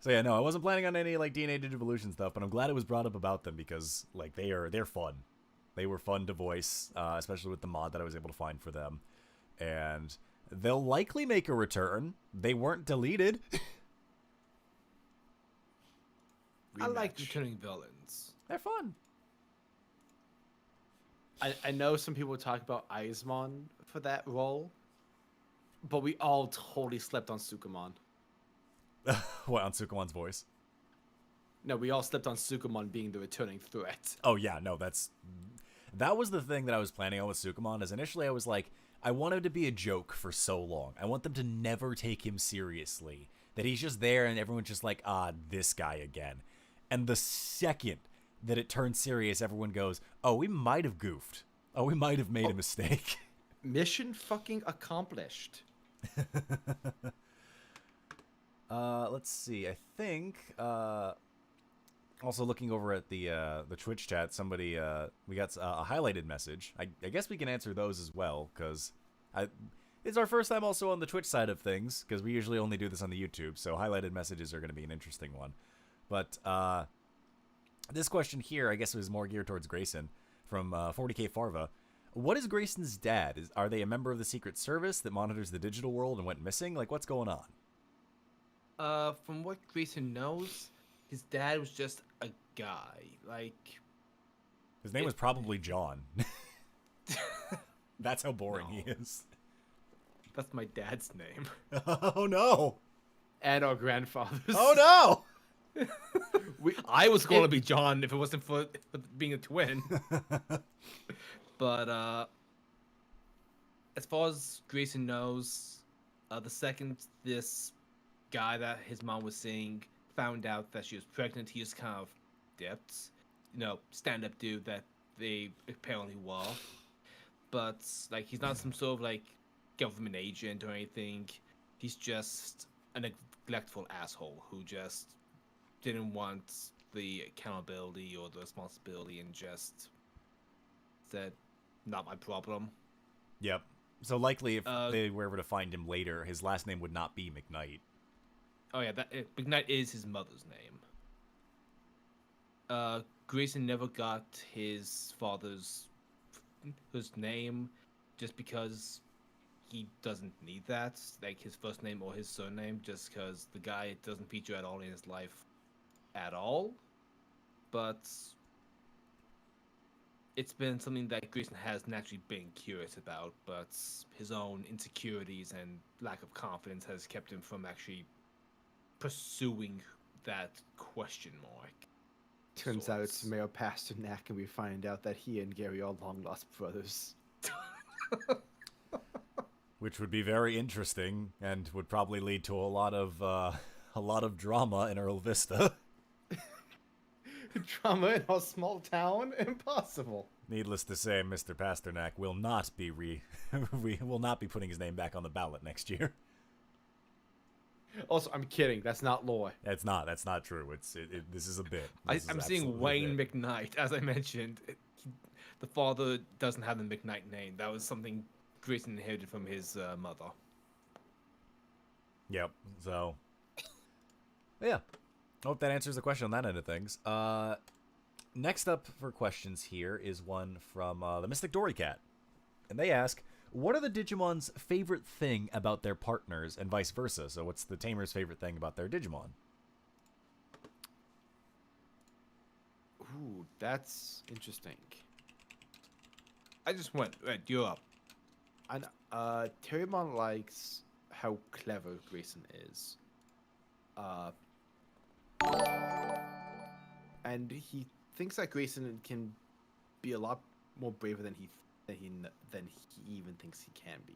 yeah, no, I wasn't planning on any like DNA Digivolution stuff, but I'm glad it was brought up about them because like they're fun. They were fun to voice, especially with the mod that I was able to find for them. And they'll likely make a return. They weren't deleted. I like Rematch. returning villains. They're fun. I know some people talk about Aizmon for that role, but we all totally slept on Sukamon. What, on Sukumon's voice? No, we all slept on Sukamon being the returning threat. Oh yeah, no, that was the thing that I was planning on with Sukumon, is initially I was like, I want him to be a joke for so long. I want them to never take him seriously. That he's just there and everyone's just like, this guy again. And the second that it turns serious, everyone goes, oh, we might have goofed. Oh, we might have made a mistake. Mission fucking accomplished. Let's see. I think also looking over at the Twitch chat, somebody we got a highlighted message. I guess we can answer those as well because it's our first time also on the Twitch side of things because we usually only do this on the YouTube. So highlighted messages are going to be an interesting one. But this question here, I guess, was more geared towards Grayson from 40K Farva. What is Grayson's dad? Are they a member of the Secret Service that monitors the digital world and went missing? Like, what's going on? From what Grayson knows, his dad was just a guy. Like, His name was probably John. That's how boring he is. that's my dad's name. Oh no! And our grandfathers. Oh no! I was going to be John if it wasn't for being a twin. But as far as Grayson knows, the second this guy that his mom was seeing found out that she was pregnant, he just kind of dipped. Stand-up dude that they apparently were. But like, he's not some sort of like government agent or anything. He's just a neglectful asshole who just didn't want the accountability or the responsibility and just said, not my problem. Yep. So likely if they were ever to find him later, his last name would not be McKnight. Oh yeah, McKnight is his mother's name. Grayson never got his father's name just because he doesn't need that, like his first name or his surname, just because the guy doesn't feature at all in his life at all. But it's been something that Grayson has naturally been curious about, but his own insecurities and lack of confidence has kept him from actually pursuing that question mark. Turns out it's Mayor Pasternak, and we find out that he and Gary are long lost brothers. Which would be very interesting and would probably lead to a lot of drama in Earl Vista. Drama in our small town? Impossible. Needless to say, Mr. Pasternak will not be we will not be putting his name back on the ballot next year. Also, I'm kidding. That's not lore. That's not true. This is a bit. I'm seeing Wayne McKnight, as I mentioned. The father doesn't have the McKnight name. That was something Grayson inherited from his mother. Yep. So, yeah. Hope that answers the question on that end of things. Next up for questions here is one from the Mystic Dory Cat. And they ask, what are the Digimon's favorite thing about their partners and vice versa? So what's the tamer's favorite thing about their Digimon? Ooh, that's interesting. I just went, right, you're up. And Terriermon likes how clever Grayson is. And he thinks that Grayson can be a lot more braver than he even thinks he can be.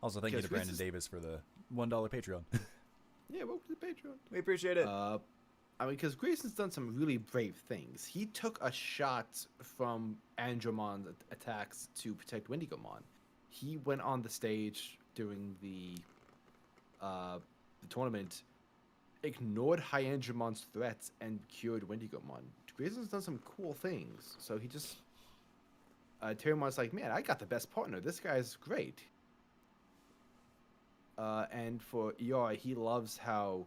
Also, thank you to Because Brandon Reese's- Davis for the $1 Patreon. Yeah, welcome to the Patreon. We appreciate it. I mean, because Grayson's done some really brave things. He took a shot from Andromon's attacks to protect Wendigomon. He went on the stage during the tournament ignored Hyandramon's threats and cured Wendigomon. Grayson's done some cool things, so he just Terriermon's like, man, I got the best partner. This guy's great. And for ER, he loves how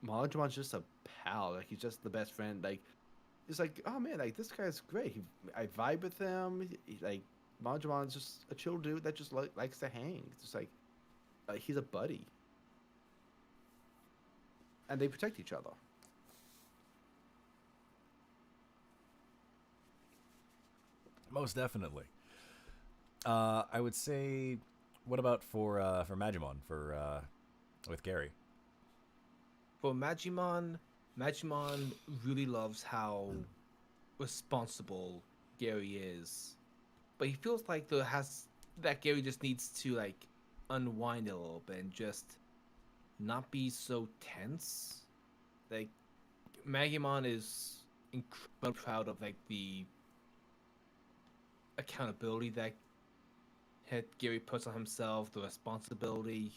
Maladramon's just a pal. Like, he's just the best friend. Like, he's like, oh man, like this guy's great. I vibe with him. Like, Maladramon's just a chill dude that just likes to hang. It's just like he's a buddy, and they protect each other. Most definitely. I would say, what about for Magimon with Gary? For Magimon really loves how responsible Gary is, but he feels like that Gary just needs to like unwind a little bit and just not be so tense. Like, Magimon is incredibly proud of like the accountability that Gary puts on himself, the responsibility.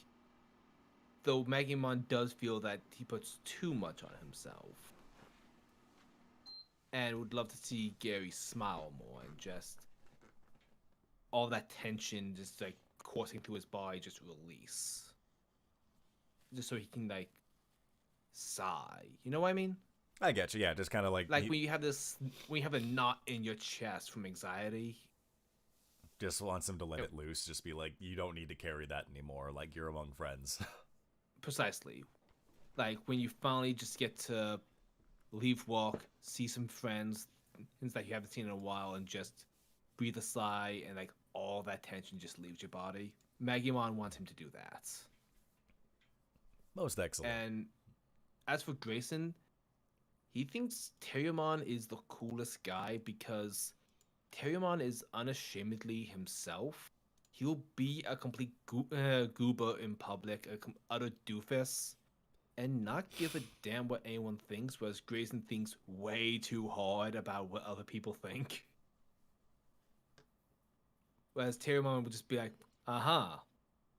Though Magimon does feel that he puts too much on himself. And would love to see Gary smile more and just all that tension just like coursing through his body just release. Just so he can like sigh. You know what I mean? I get you, yeah, just kind of like when you have a knot in your chest from anxiety. Just wants him to let it loose, just be like, you don't need to carry that anymore, like you're among friends. Precisely. Like when you finally just get to leave work, see some friends, things that you haven't seen in a while, and just breathe a sigh, and like all that tension just leaves your body. Magimon wants him to do that. Most excellent. And as for Grayson, he thinks Terriermon is the coolest guy because Terriermon is unashamedly himself. He'll be a complete goober in public, utter doofus, and not give a damn what anyone thinks, whereas Grayson thinks way too hard about what other people think. Whereas Terriermon would just be like, I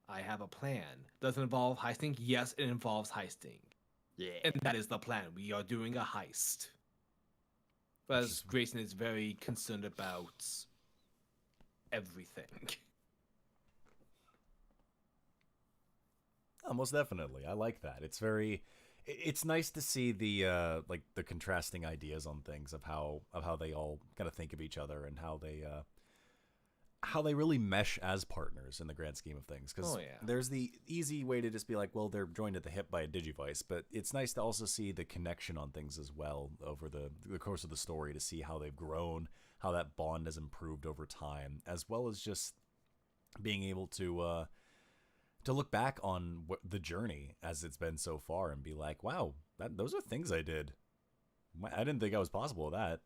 have a plan. Does it involve heisting? Yes, it involves heisting. Yeah. And that is the plan. We are doing a heist. Whereas Grayson is very concerned about everything. Oh, most definitely. I like that. It's nice to see the the contrasting ideas on things of how they all kind of think of each other and how they really mesh as partners in the grand scheme of things. Because there's the easy way to just be like, well, they're joined at the hip by a Digivice, but it's nice to also see the connection on things as well over the course of the story, to see how they've grown, how that bond has improved over time, as well as just being able to look back on the journey as it's been so far and be like, wow, those are things I did. I didn't think I was possible with that.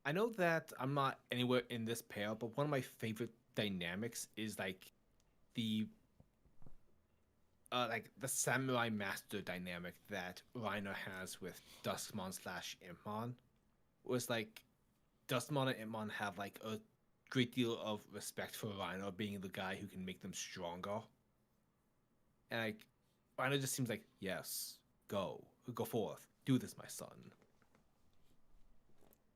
I know that I'm not anywhere in this pair, but one of my favorite dynamics is like the samurai master dynamic that Reiner has with Duskmon/Impmon. Was like Duskmon and Impmon have like a great deal of respect for Reiner being the guy who can make them stronger. And like Reiner just seems like, yes, go forth, do this, my son.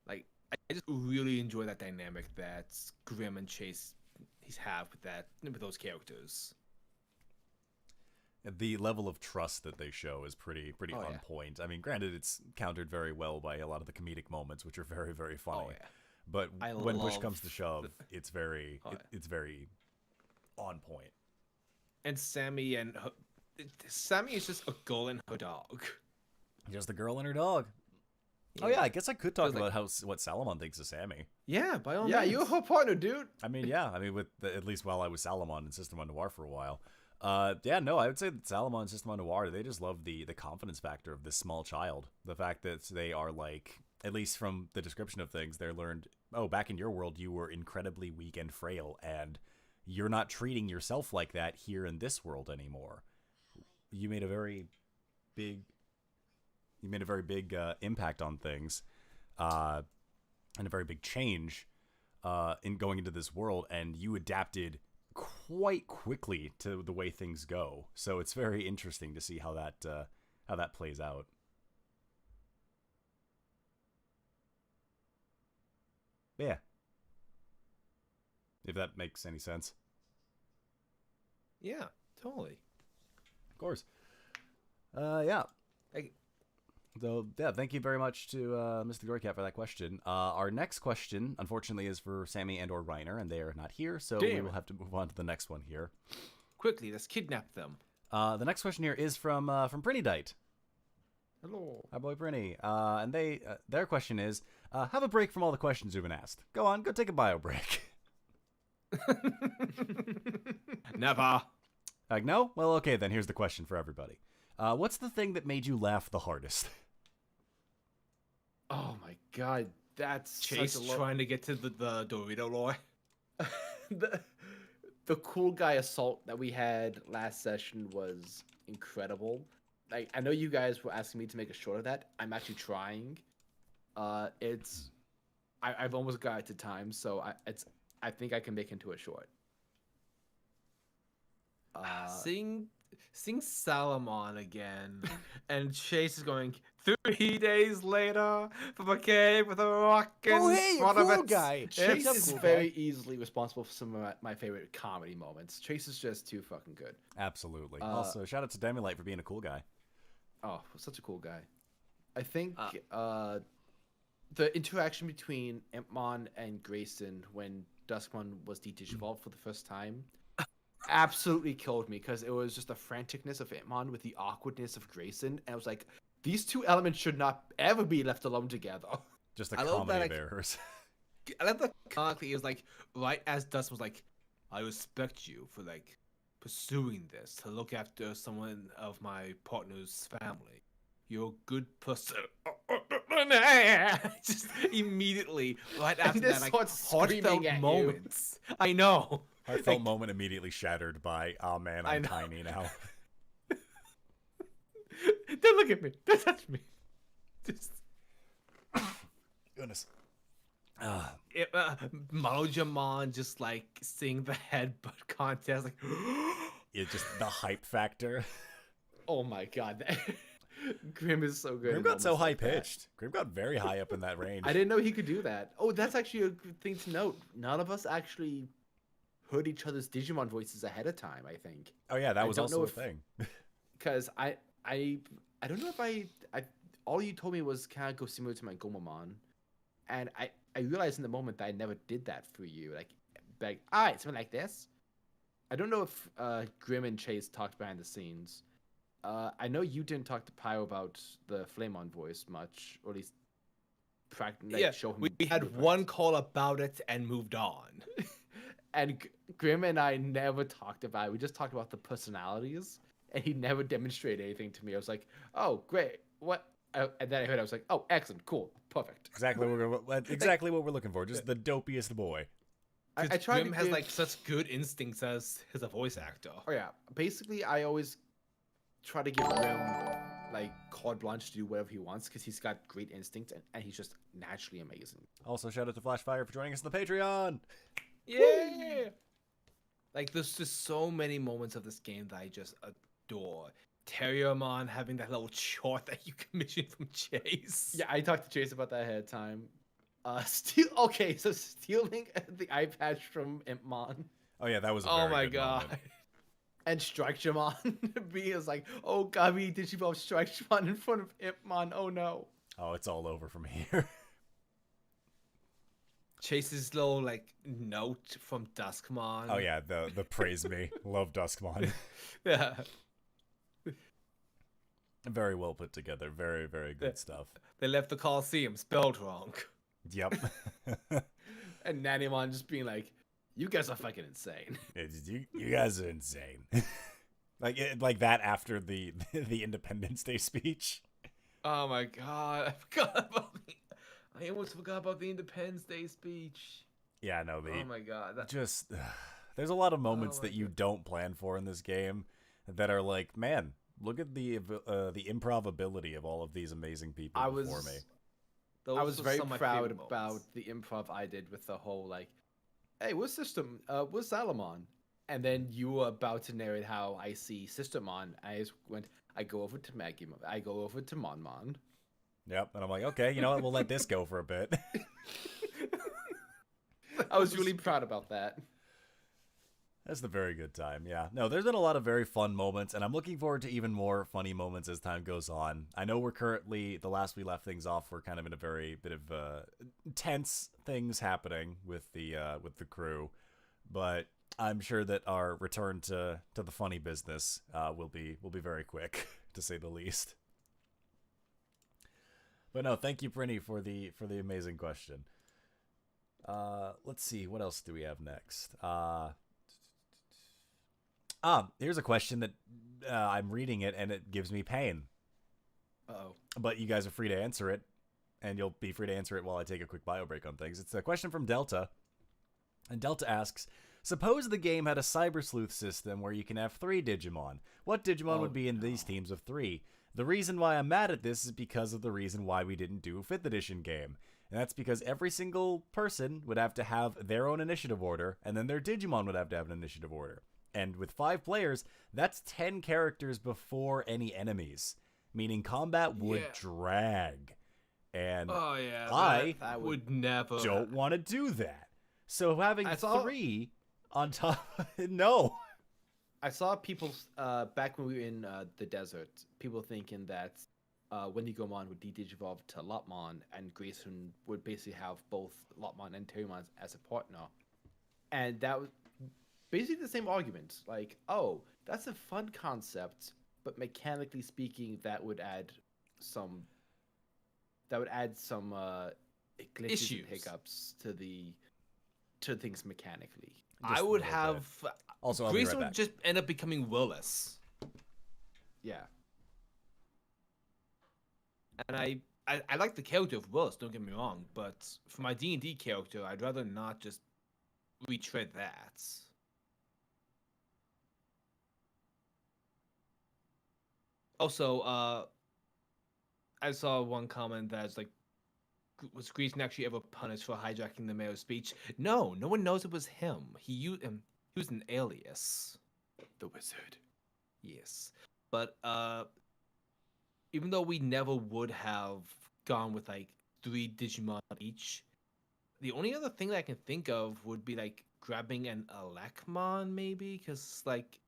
Like, I just really enjoy that dynamic that Grim and Chase have with those characters. The level of trust that they show is pretty on point. I mean, granted, it's countered very well by a lot of the comedic moments, which are very, very funny. Oh, yeah. But when push comes to shove, it's very it's very on point. And Sammy is just a girl and her dog. Just a girl and her dog. Yeah. Oh yeah, I guess I could talk about what Salamon thinks of Sammy. Yeah, by all means. Yeah, you're her partner, dude. I mean, yeah. I mean, at least while I was Salamon in System on Noir for a while. Yeah, no, I would say that Salamon and System on Noir, they just love the confidence factor of this small child. The fact that they are like, at least from the description of things, they're learned, oh, back in your world, you were incredibly weak and frail, and you're not treating yourself like that here in this world anymore. You made a very big impact on things, and a very big change in going into this world, and you adapted quite quickly to the way things go. So it's very interesting to see how that plays out. Yeah. If that makes any sense. Yeah, totally. Of course. Yeah. Like, So, yeah, thank you very much to Mr. Gorycat for that question. Our next question, unfortunately, is for Sammy and or Reiner, and they are not here, so we will have to move on to the next one here. quickly, let's kidnap them. The next question here is from Prelude. Hello. Our boy Brinny. And their question is, have a break from all the questions you've been asked. Go on, go take a bio break. Never. Like, no? Well, okay, then here's the question for everybody. What's the thing that made you laugh the hardest? Oh my god, that's Chase such a trying to get to the Dorito lore. the cool guy assault that we had last session was incredible. Like, I know you guys were asking me to make a short of that. I'm actually trying. I've almost got it to time, so I think I can make into a short. Sing Salomon again, and Chase is going 3 days later from a cave with a rock in Oh, hey, you front of cool it. guy. Chase What's up, is cool very guy? easily responsible for some of my favorite comedy moments. Chase is just too fucking good. Absolutely. Also, shout out to Demulite for being a cool guy. Oh, such a cool guy. I think the interaction between Impmon and Grayson when Duskmon was de-digivolved for the first time absolutely killed me, because it was just the franticness of Impmon with the awkwardness of Grayson, and I was like, these two elements should not ever be left alone together. Just the I love comedy that, of errors. I love the comically is like right as Dust was like, I respect you for like pursuing this to look after someone of my partner's family. You're a good person. Just immediately right after just that, like starts screaming heartfelt at you. moments. I know. Heartfelt moment immediately shattered by, oh man, I'm tiny now. Don't look at me. Don't touch me. Just Goodness. Monojamon just like seeing the headbutt contest, like Yeah, just the hype factor. Oh my god. Grim is so good. Grim in got so moments high like that. pitched. Grim got very high up in that range. I didn't know he could do that. Oh, that's actually a good thing to note. None of us actually heard each other's Digimon voices ahead of time, I think. Oh yeah, that I was don't also know a if- thing. Because I don't know if I all you told me was kind of go similar to my Gomamon. And I realized in the moment that I never did that for you. Like, all right, something like this. I don't know if Grim and Chase talked behind the scenes. I know you didn't talk to Pyro about the Flamon voice much, or at least show him. we had one call about it and moved on. And Grim and I never talked about it. We just talked about the personalities, and he never demonstrated anything to me. I was like, oh, great. What? And then I heard, I was like, oh, excellent, cool, perfect. Exactly what we're looking for. Just the dopiest boy. I tried Grim to has give- like such good instincts as a voice actor. Oh yeah, basically I always try to give Grim like carte blanche to do whatever he wants, because he's got great instincts, and he's just naturally amazing. Also, shout out to Flashfire for joining us on the Patreon. Yeah. Like there's just so many moments of this game that I just adore. Terriermon having that little chart that you commissioned from Chase. Yeah, I talked to Chase about that ahead of time. So stealing the eye patch from Impmon Oh yeah, that was a Oh very my good god. moment. and Strikejamon. B is like, oh god, we did you both Strikejamon in front of Impmon? Oh no. Oh, it's all over from here. Chase's little like note from Duskmon. Oh yeah, the praise me. Love Duskmon. Yeah. Very well put together. Very, very good stuff. They left the Coliseum spelled wrong. Yep. And Nanimon just being like, you guys are fucking insane. You guys are insane. like that after the Independence Day speech. Oh my god, I forgot about I almost forgot about the Independence Day speech. Yeah, no, Oh my god. just there's a lot of moments Oh that my you God. don't plan for in this game that are like, man, look at the improv ability of all of these amazing people I before was me. Those I was were very some of my proud favorite about moments. the improv I did with the whole like, hey, what system? What's Salamon? And then you were about to narrate how I see Sistermon. I go over to Maggie. I go over to Monmon. Yep, and I'm like, okay, you know what? We'll let this go for a bit. I was really proud about that. That's the very good time, yeah. No, there's been a lot of very fun moments, and I'm looking forward to even more funny moments as time goes on. I know we're currently, the last we left things off, we're kind of in a very bit of tense things happening with the crew, but I'm sure that our return to the funny business will be very quick, to say the least. But no, thank you, Prinny, for the amazing question. Let's see, what else do we have next? Here's a question that I'm reading it and it gives me pain. Uh-oh. But you guys are free to answer it, and you'll be free to answer it while I take a quick bio break on things. It's a question from Delta, and Delta asks, suppose the game had a Cyber Sleuth system where you can have 3 Digimon. What Digimon would be in these teams of 3? The reason why I'm mad at this is because of the reason why we didn't do a 5th edition game. And that's because every single person would have to have their own initiative order, and then their Digimon would have to have an initiative order. And with 5 players, that's 10 characters before any enemies, meaning combat would drag. And I would never. Don't want to do that. So having 3 on top, no. I saw people back when we were in the desert, people thinking that Wendigomon would de-digivolve to Lopmon, and Grayson would basically have both Lopmon and Terriermon as a partner. And that was basically the same argument. Like, oh, that's a fun concept, but mechanically speaking, that would add some glitches issues and hiccups to things mechanically. I would have. Also, I'll Grayson be right would back. just end up becoming Willis. Yeah. And I like the character of Willis, don't get me wrong, but for my D&D character, I'd rather not just retread that. Also, I saw one comment that's like, was Grayson actually ever punished for hijacking the mayor's speech? No, no one knows it was him. He was an alias. The wizard. Yes. But even though we never would have gone with like 3 Digimon each, the only other thing that I can think of would be like grabbing an Elecmon maybe, because like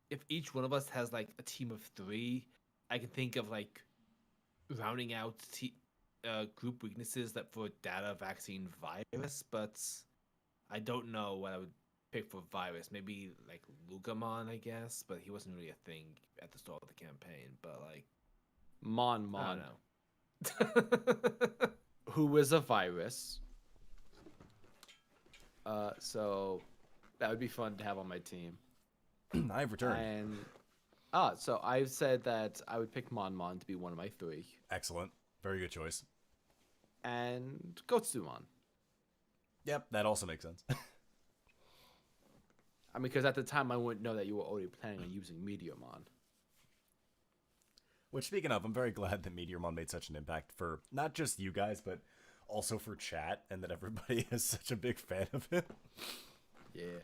if each one of us has like a team of 3, I can think of like rounding out group weaknesses that for data, vaccine, virus, but I don't know what I would pick for virus. Maybe like Lugamon, I guess, but he wasn't really a thing at the start of the campaign. But like Mon, I don't know. who is a virus. So that would be fun to have on my team. I've returned. And so I've said that I would pick Mon to be one of my 3. Excellent. Very good choice. And Gotsumon. Yep, that also makes sense. I mean, because at the time I wouldn't know that you were already planning on using Meteormon. Which, speaking of, I'm very glad that Meteormon made such an impact for not just you guys, but also for chat, and that everybody is such a big fan of it. Yeah.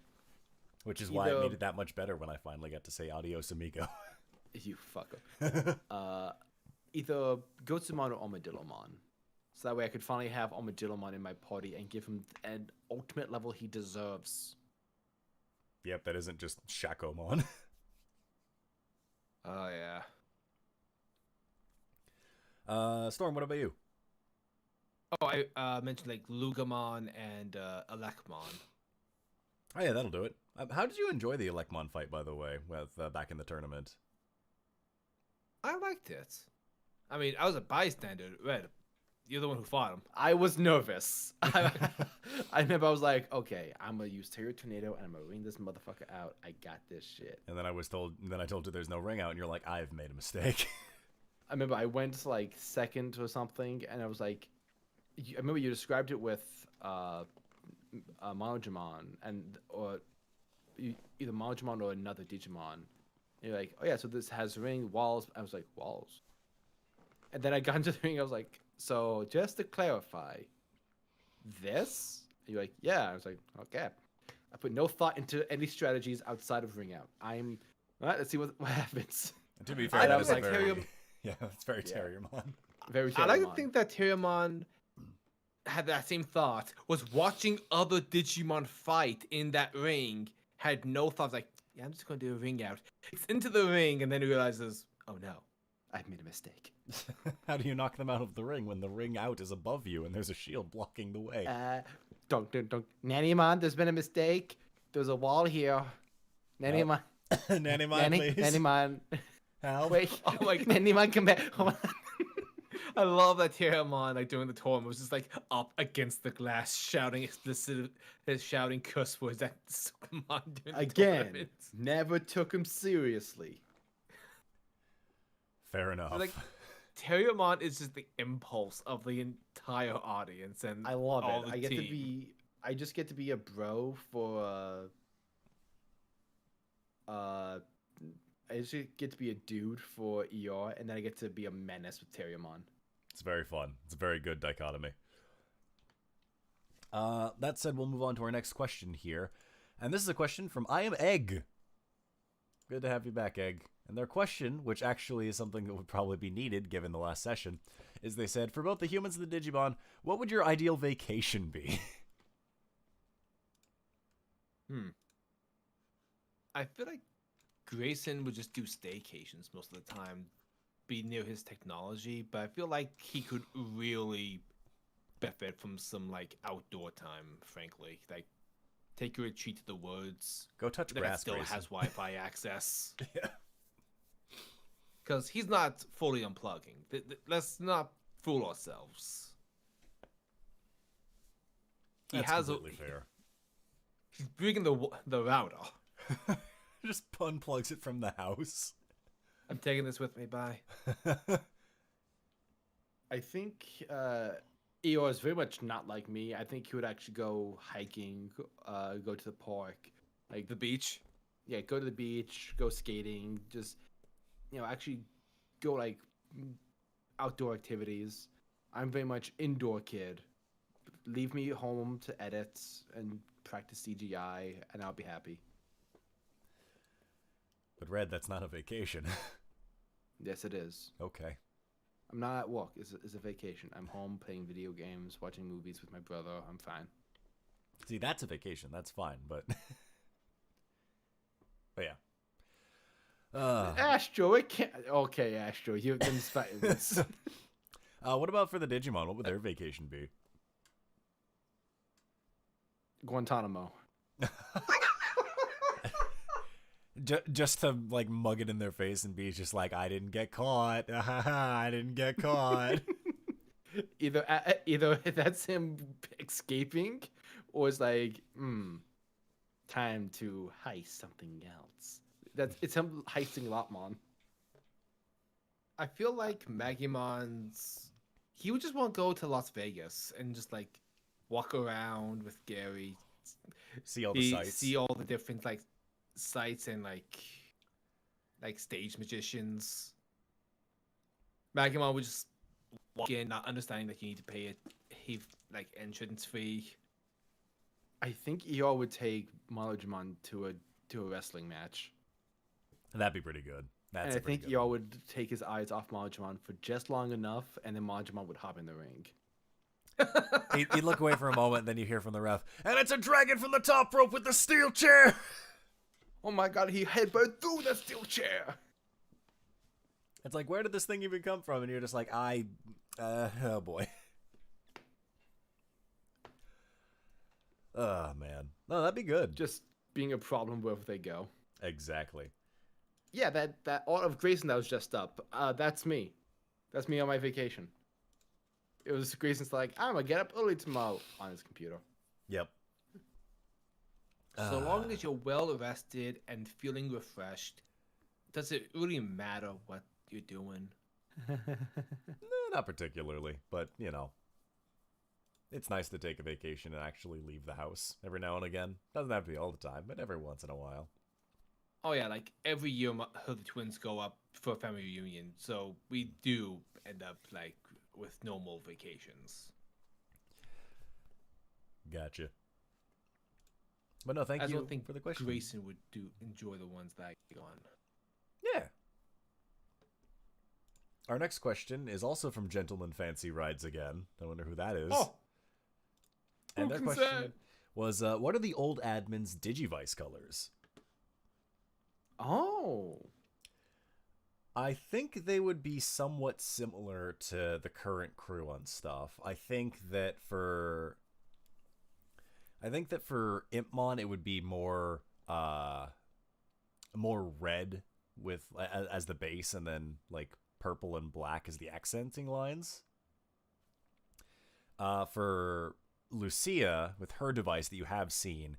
Which is why it made it that much better when I finally got to say adios, amigo. You fucker. Either Gotsumon or Armadillomon. So that way I could finally have Armadillomon in my party and give him an ultimate level he deserves. Yep, that isn't just Shakomon. Oh yeah. Storm, what about you? Oh, I mentioned like Lugamon and Elecmon. Oh yeah, that'll do it. How did you enjoy the Elecmon fight, by the way, with back in the tournament? I liked it. I mean, I was a bystander. Red, you're the one who fought him. I was nervous. I remember I was like, okay, I'm gonna use Terror Tornado and I'm gonna ring this motherfucker out. I got this shit. And then I told you there's no ring out, and you're like, I've made a mistake. I remember I went like second or something, and I was like, I remember you described it with Monojimon or either Monojimon or another Digimon. And you're like, oh yeah, so this has ring, walls. I was like, walls. And then I got into the ring, I was like, so just to clarify, this? And you're like, yeah. I was like, okay. I put no thought into any strategies outside of ring out. I'm. All right, let's see what happens. To be fair, I that was is like, very... Terrier- Yeah, it's very Terriermon. Very. I like to Terriermon. think that Tyriamon had that same thought, was watching other Digimon fight in that ring, had no thoughts like, yeah, I'm just going to do a ring out. It's into the ring, and then he realizes, oh no, I've made a mistake. How do you knock them out of the ring when the ring out is above you and there's a shield blocking the way? Don't. Nannymon, there's been a mistake. There's a wall here. Nannymon. Nannymon, please. Nannymon. Help. Wait. Oh my God. Nannymon, come back. Hold on. I love that Tyriamon, like during the tournament, was just like up against the glass, shouting explicit, shouting cuss words at Sukamon during the Again, tournament. never took him seriously. Fair enough. Like, Tyriamon is just the impulse of the entire audience, and I love all it. the I get to team. be. I just get to be a bro for. I just get to be a dude for ER, and then I get to be a menace with Terriermon. It's very fun. It's a very good dichotomy. That said, we'll move on to our next question here. And this is a question from I Am Egg. Good to have you back, Egg. And their question, which actually is something that would probably be needed given the last session, is they said, for both the humans and the Digimon, what would your ideal vacation be? I feel like Grayson would just do staycations most of the time, be near his technology, but I feel like he could really benefit from some like outdoor time, frankly. Like take a retreat to the woods. Go touch that grass, still Grayson. has Wi-Fi access. Yeah. Because he's not fully unplugging. Let's not fool ourselves. He That's has completely fair. He's bringing the router. Just unplugs it from the house. I'm taking this with me. Bye. I think ER is very much not like me. I think he would actually go hiking, go to the park, like The beach. yeah, go to the beach, go skating, just actually go like outdoor activities. I'm very much indoor kid. Leave me home to edit and practice CGI, and I'll be happy. But Red, that's not a vacation. Yes, it is. Okay. I'm not at work. It's a vacation. I'm home playing video games, watching movies with my brother. I'm fine. See, that's a vacation. That's fine, but... but yeah. Astro, it can't. Okay, Astro, you've been fighting this. What about for the Digimon? What would their vacation be? Guantanamo. Just to like mug it in their face and be just like, I didn't get caught. I didn't get caught. Either that's him escaping, or it's like, time to heist something else. It's him heisting Lotmon. I feel like Magumon's... He would just want to go to Las Vegas and just, like, walk around with Gary. See all the sights. See all the different, like, sights and, like stage magicians. Magumon would just walk in, not understanding that you need to pay a entrance fee. I think ER would take Malajimon to a wrestling match. That'd be pretty good. That's And a I pretty think good ER one. would take his eyes off Malajimon for just long enough, and then Malajimon would hop in the ring. He'd look away for a moment, then you hear from the ref, and it's a dragon from the top rope with the steel chair! Oh my god, he headbutted through the steel chair! It's like, where did this thing even come from? And you're just like, oh boy. Oh, man. No, that'd be good. Just being a problem wherever they go. Exactly. Yeah, that Art of Grayson that was just up, that's me. That's me on my vacation. It was Grayson's like, I'm gonna get up early tomorrow on his computer. Yep. So long as you're well rested and feeling refreshed, does it really matter what you're doing? No, not particularly, but, it's nice to take a vacation and actually leave the house every now and again. Doesn't have to be all the time, but every once in a while. Oh yeah, like every year the twins go up for a family reunion, so we do end up like with normal vacations. Gotcha. But no, thank I you don't think for the question. Grayson would enjoy the ones that I get on. Yeah. Our next question is also from Gentleman Fancy Rides again. I wonder who that is. Oh! And Who their can question say? was, what are the old admin's Digivice colors? Oh. I think they would be somewhat similar to the current crew on stuff. I think that for Impmon it would be more red with as the base, and then like purple and black as the accenting lines. For Lucia, with her device that you have seen,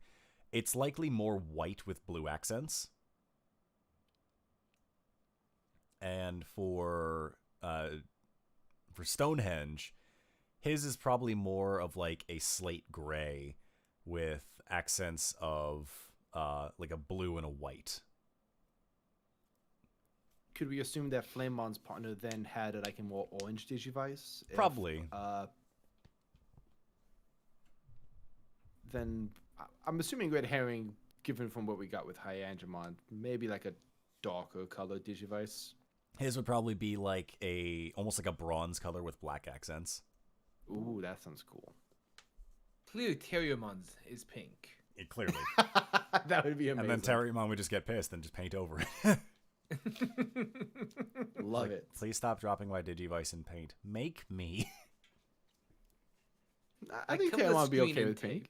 it's likely more white with blue accents. And for Stonehenge, his is probably more of like a slate gray with accents of like a blue and a white. Could we assume that Flamemon's partner then had like a more orange Digivice? Probably. Then I'm assuming Red Herring, given from what we got with Hyangemon, maybe like a darker color Digivice. His would probably be like almost like a bronze color with black accents. Ooh, that sounds cool. Clearly, Terriermon's is pink. It clearly. That would be amazing. And then Terriermon would just get pissed and just paint over it. Love it. Please stop dropping my Digivice in paint. Make me. I think cover the Terriermon would be screen okay in with pink. tape.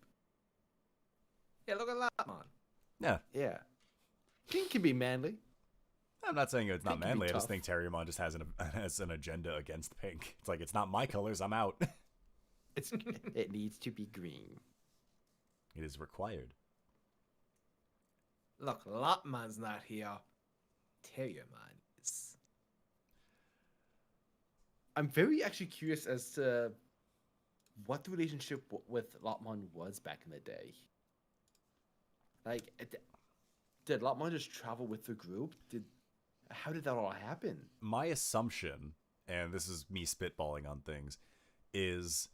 Yeah, look at that, man. Yeah. Yeah. Pink can be manly. I'm not saying it's not Pink can be manly. I just tough. think Terriermon just has an agenda against pink. It's like, it's not my colors. I'm out. It needs to be green. It is required. Look, Lotman's not here. Terriermon is. I'm very actually curious as to what the relationship with Lotmon was back in the day. Like, did Lotmon just travel with the group? How did that all happen? My assumption, and this is me spitballing on things, is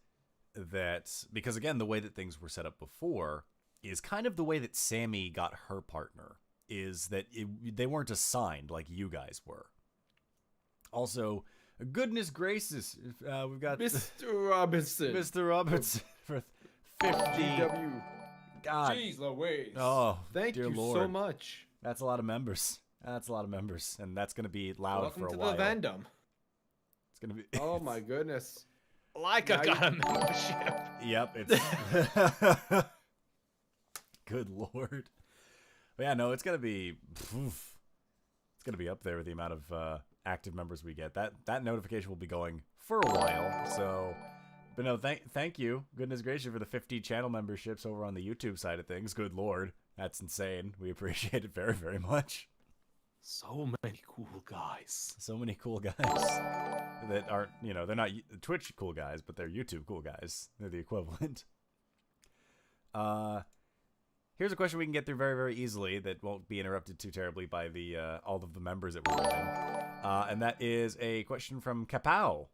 that, because again, the way that things were set up before is kind of the way that Sammy got her partner, is that they weren't assigned like you guys were. Also, goodness gracious, we've got Mr. Robinson. Mr. Robertson for 50. GW. God. Jeez Louise. Oh, Thank dear you Lord. so much. That's a lot of members. That's a lot of members, and that's going to be loud Welcome for a to while. the Vandom. It's going to be. Oh my goodness. Like I Now got a membership. Yep, it's. Good Lord. But yeah, no, it's going to be. Oof. It's going to be up there with the amount of active members we get. That notification will be going for a while. So, but no, thank you, goodness gracious, for the 50 channel memberships over on the YouTube side of things. Good Lord, that's insane. We appreciate it very, very much. So many cool guys. So many cool guys that aren't, they're not Twitch cool guys, but they're YouTube cool guys. They're the equivalent. Here's a question we can get through very, very easily that won't be interrupted too terribly by the all of the members that we're getting. And that is a question from Kapow.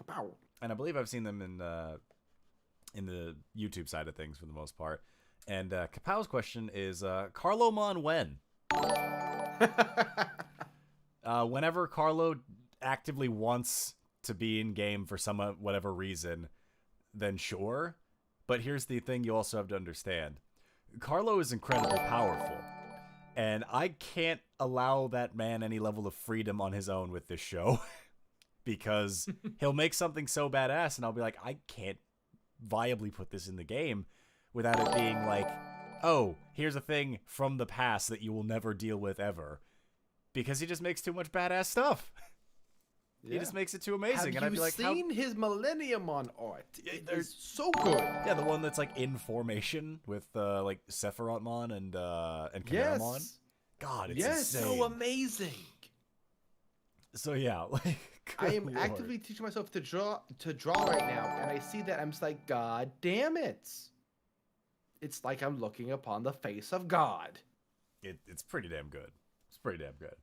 Kapow. And I believe I've seen them in the YouTube side of things for the most part. And Kapow's question is, Carlomon when? Whenever Carlo actively wants to be in game for some whatever reason, then sure. But here's the thing you also have to understand. Carlo is incredibly powerful, and I can't allow that man any level of freedom on his own with this show because he'll make something so badass and I'll be like, I can't viably put this in the game without it being like, oh, here's a thing from the past that you will never deal with ever, because he just makes too much badass stuff. He just makes it too amazing. Have And I'd be like, seen his Millenniumon art? they're- It's so good. yeah, the one that's like in formation with like Sephirothmon and Chimeramon. Yes. God, it's Yes. insane. So amazing. So yeah, like I good am Lord. actively teaching myself to draw right now, and I see that I'm just like, God damn it! It's like I'm looking upon the face of God. It's pretty damn good. It's pretty damn good.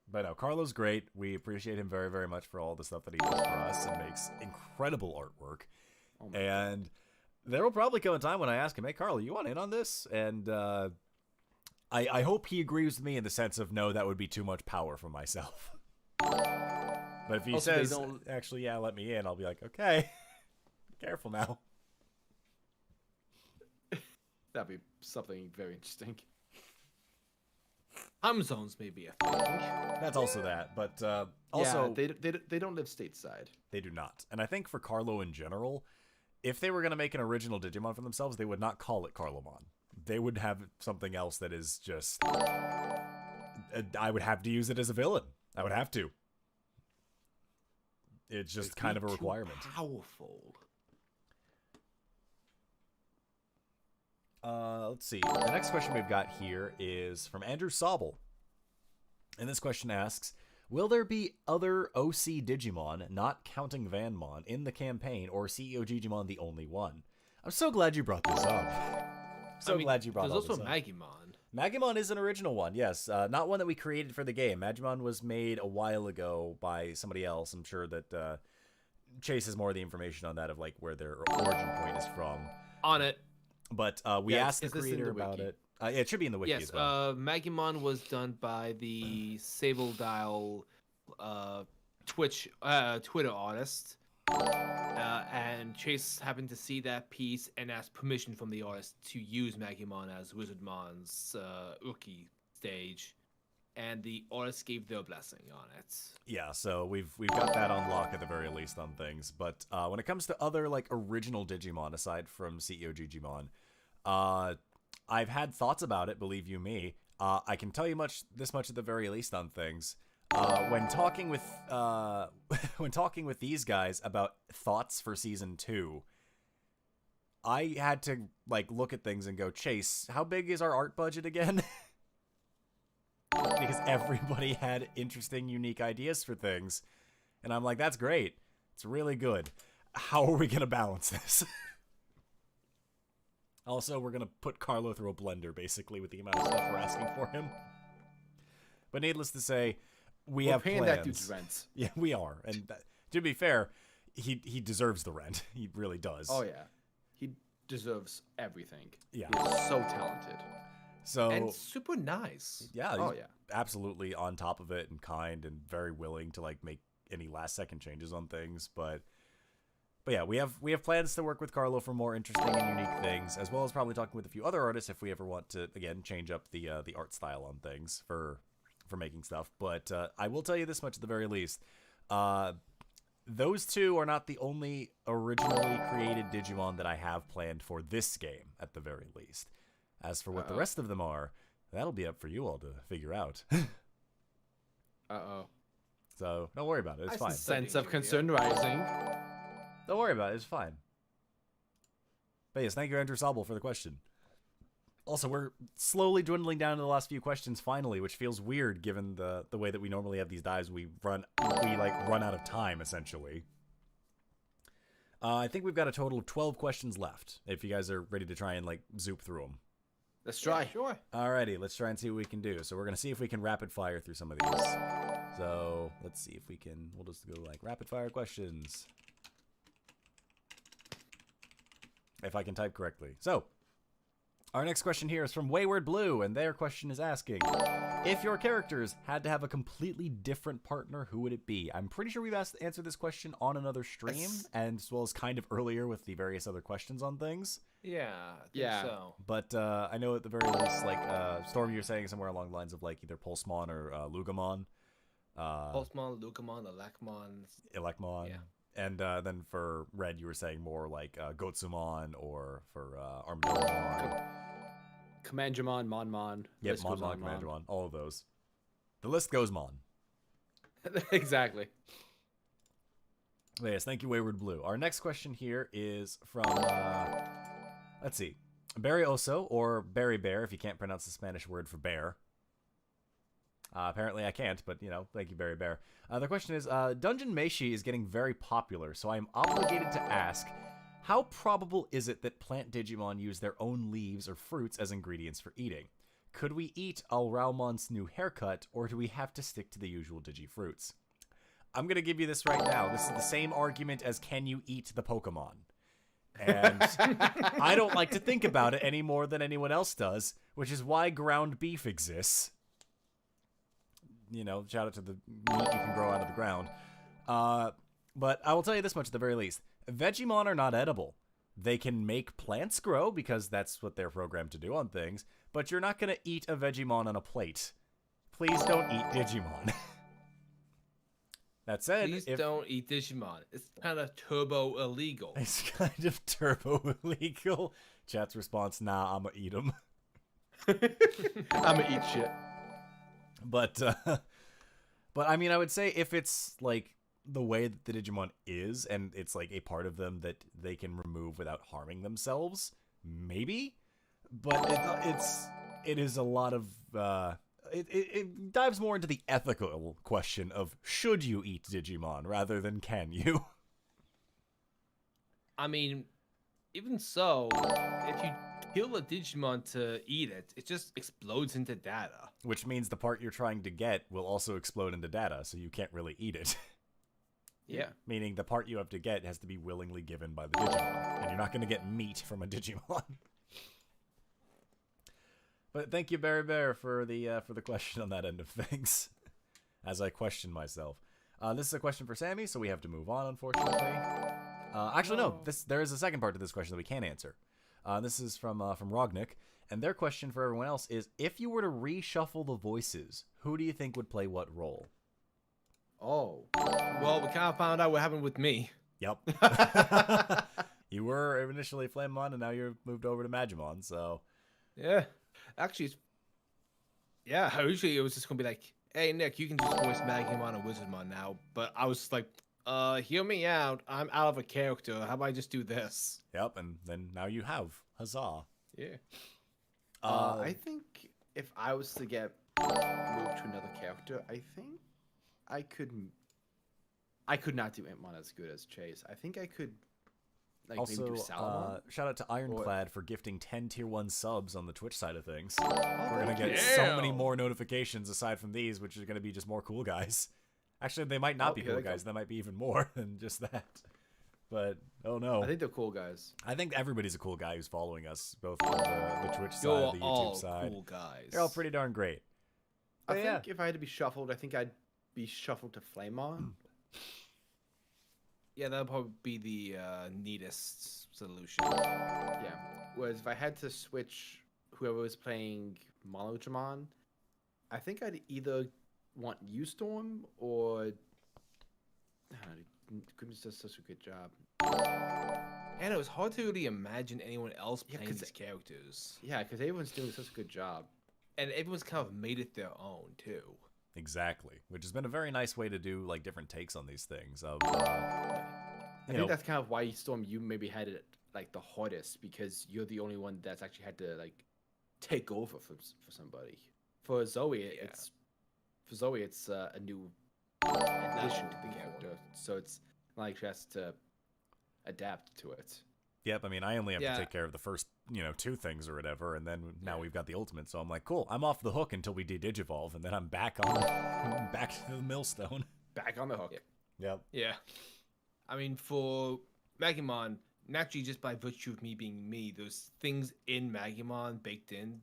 But no, Carlo's great. We appreciate him very, very much for all the stuff that he does for us and makes incredible artwork. Oh my And There will probably come a time when I ask him, "Hey, Carl, you want in on this?" And I hope he agrees with me in the sense of, no, that would be too much power for myself. But if he Also, says, actually, yeah, let me in, I'll be like, okay, careful now. That'd be something very interesting. Time zones may be a thing. That's also that, but also... Yeah, they don't live stateside. They do not. And I think for Carlo in general, if they were going to make an original Digimon for themselves, they would not call it Carlomon. They would have something else that is just... I would have to use it as a villain. I would have to. It's just kind of a requirement. Powerful. Let's see. The next question we've got here is from Andrew Sobel. And this question asks, will there be other OC Digimon, not counting Vanmon, in the campaign, or CEO Digimon the only one? I'm so glad you brought this up. Glad you brought this up. There's also Magimon. Magimon is an original one, yes. Not one that we created for the game. Magimon was made a while ago by somebody else. I'm sure that Chase has more of the information on that, of like where their origin point is from. On it. But we asked the creator about it. Yeah, it should be in the wiki as well. Magimon was done by the Sable Dial Twitter artist. And Chase happened to see that piece and asked permission from the artist to use Magimon as Wizardmon's rookie stage, and the artist gave their blessing on it. Yeah, so we've got that on lock at the very least on things. But when it comes to other like original Digimon aside from CEO Digimon, I've had thoughts about it. Believe you me, I can tell you this much at the very least on things. When talking with these guys about thoughts for season 2, I had to like look at things and go, Chase, how big is our art budget again? Because everybody had interesting, unique ideas for things, and I'm like, that's great, it's really good. How are we gonna balance this? Also, we're gonna put Carlo through a blender basically with the amount of stuff we're asking for him. But needless to say, we're have paying plans. That dude's rent. Yeah, we are. And to be fair, he deserves the rent. He really does. Oh yeah, he deserves everything. Yeah, he's so talented. So and super nice. Yeah. Oh yeah. Absolutely on top of it and kind and very willing to like make any last second changes on things. But yeah, we have plans to work with Carlo for more interesting and unique things, as well as probably talking with a few other artists if we ever want to again change up the art style on things for making stuff. But I will tell you this much at the very least. Those two are not the only originally created Digimon that I have planned for this game, at the very least. As for what the rest of them are, that'll be up for you all to figure out. So don't worry about it. It's fine. Sense of concern rising. Don't worry about it. It's fine. But yes, thank you, Andrew Sobel, for the question. Also, we're slowly dwindling down to the last few questions finally, which feels weird given the way that we normally have these dives. We run out of time, essentially. I think we've got a total of 12 questions left, if you guys are ready to try and like zoop through them. Let's try. Yeah, sure. Alrighty, let's try and see what we can do. So we're going to see if we can rapid fire through some of these. So let's see if we can, we'll just go like rapid fire questions. If I can type correctly. So, our next question here is from Wayward Blue, and their question is asking, if your characters had to have a completely different partner, who would it be? I'm pretty sure we've answered this question on another stream, and as well as kind of earlier with the various other questions on things. Yeah, I think so. But I know at the very least, like, Storm, you're saying somewhere along the lines of, like, either Pulsemon or Lugamon. Pulsemon, Lugamon, Elecmon. Yeah. And then for Red, you were saying more like Gotsumon, or for Armadillomon. Commandramon, Monmon. Yep, Monmon, Commandramon, all of those. The list goes on. Exactly. But yes, thank you, Wayward Blue. Our next question here is from, let's see, Barry Oso, or Barry Bear, if you can't pronounce the Spanish word for bear. Apparently I can't, but, you know, thank you, Barry Bear. The question is, Dungeon Meshi is getting very popular, so I am obligated to ask, how probable is it that plant Digimon use their own leaves or fruits as ingredients for eating? Could we eat Alraumon's new haircut, or do we have to stick to the usual Digi-fruits? I'm going to give you this right now. This is the same argument as can you eat the Pokemon. And I don't like to think about it any more than anyone else does, which is why ground beef exists. You know, shout out to the meat you can grow out of the ground. But I will tell you this much at the very least. Vegemon are not edible. They can make plants grow because that's what they're programmed to do on things, but you're not going to eat a Vegemon on a plate. Please don't eat Digimon. That said, Please don't eat Digimon. It's kind of turbo illegal. It's kind of turbo illegal. Chat's response, nah, I'ma eat them. I'ma eat shit. But I mean, I would say if it's like the way that the Digimon is, and it's like a part of them that they can remove without harming themselves, maybe. But it is a lot of it dives more into the ethical question of should you eat Digimon rather than can you. I mean, even so, if you kill a Digimon to eat it, it just explodes into data. Which means the part you're trying to get will also explode into data, so you can't really eat it. Yeah. Meaning the part you have to get has to be willingly given by the Digimon, and you're not going to get meat from a Digimon. But thank you, Barry Bear, for the question on that end of things, as I question myself. This is a question for Sammy, so we have to move on, unfortunately. Actually, no. There is a second part to this question that we can't answer. This is from Rognik, and their question for everyone else is: if you were to reshuffle the voices, who do you think would play what role? Oh. Well, we kind of found out what happened with me. Yep. You were initially Flamemon, and now you're moved over to Magimon, so... Yeah. Actually, originally it was just going to be like, hey, Nick, you can just voice Magimon and Wizardmon now. But I was like, hear me out. I'm out of a character. How about I just do this? Yep, and then now you have. Huzzah. Yeah. I think if I was to get moved to another character, I think I could not do Antmon as good as Chase. I think I could maybe do Salamon. Shout out to Ironclad for gifting 10 tier 1 subs on the Twitch side of things. Oh, We're going to get you. so many more notifications aside from these, which are going to be just more cool guys. Actually, they might not be here cool they guys. go. They might be even more than just that. But, oh no. I think they're cool guys. I think everybody's a cool guy who's following us, both on the Twitch side You're and the all YouTube side. cool guys. They're all pretty darn great. I But yeah. think if I had to be shuffled, I think I'd be shuffled to Flamon. Yeah, that'll probably be the neatest solution. Yeah. Whereas if I had to switch whoever was playing Monodramon, I think I'd either want U-Storm or... Grimm's does such a good job. And it was hard to really imagine anyone else Yeah, playing 'cause- these characters. Yeah, because everyone's doing such a good job. And everyone's kind of made it their own, too. Exactly. Which has been a very nice way to do, like, different takes on these things. Of, I you think know, that's kind of why Storm, you maybe had it like the hardest because you're the only one that's actually had to like take over for somebody. For Zoe, it's a new addition to the character, so it's not like she has to adapt to it. Yep, I mean, I only have Yeah. to take care of the first, 2 things or whatever, and then now we've got the ultimate, so I'm like, cool, I'm off the hook until we de-digivolve, and then I'm back on, back to the millstone. Back on the hook. Yep. Yeah. I mean, for Magimon, naturally, just by virtue of me being me, there's things in Magimon baked in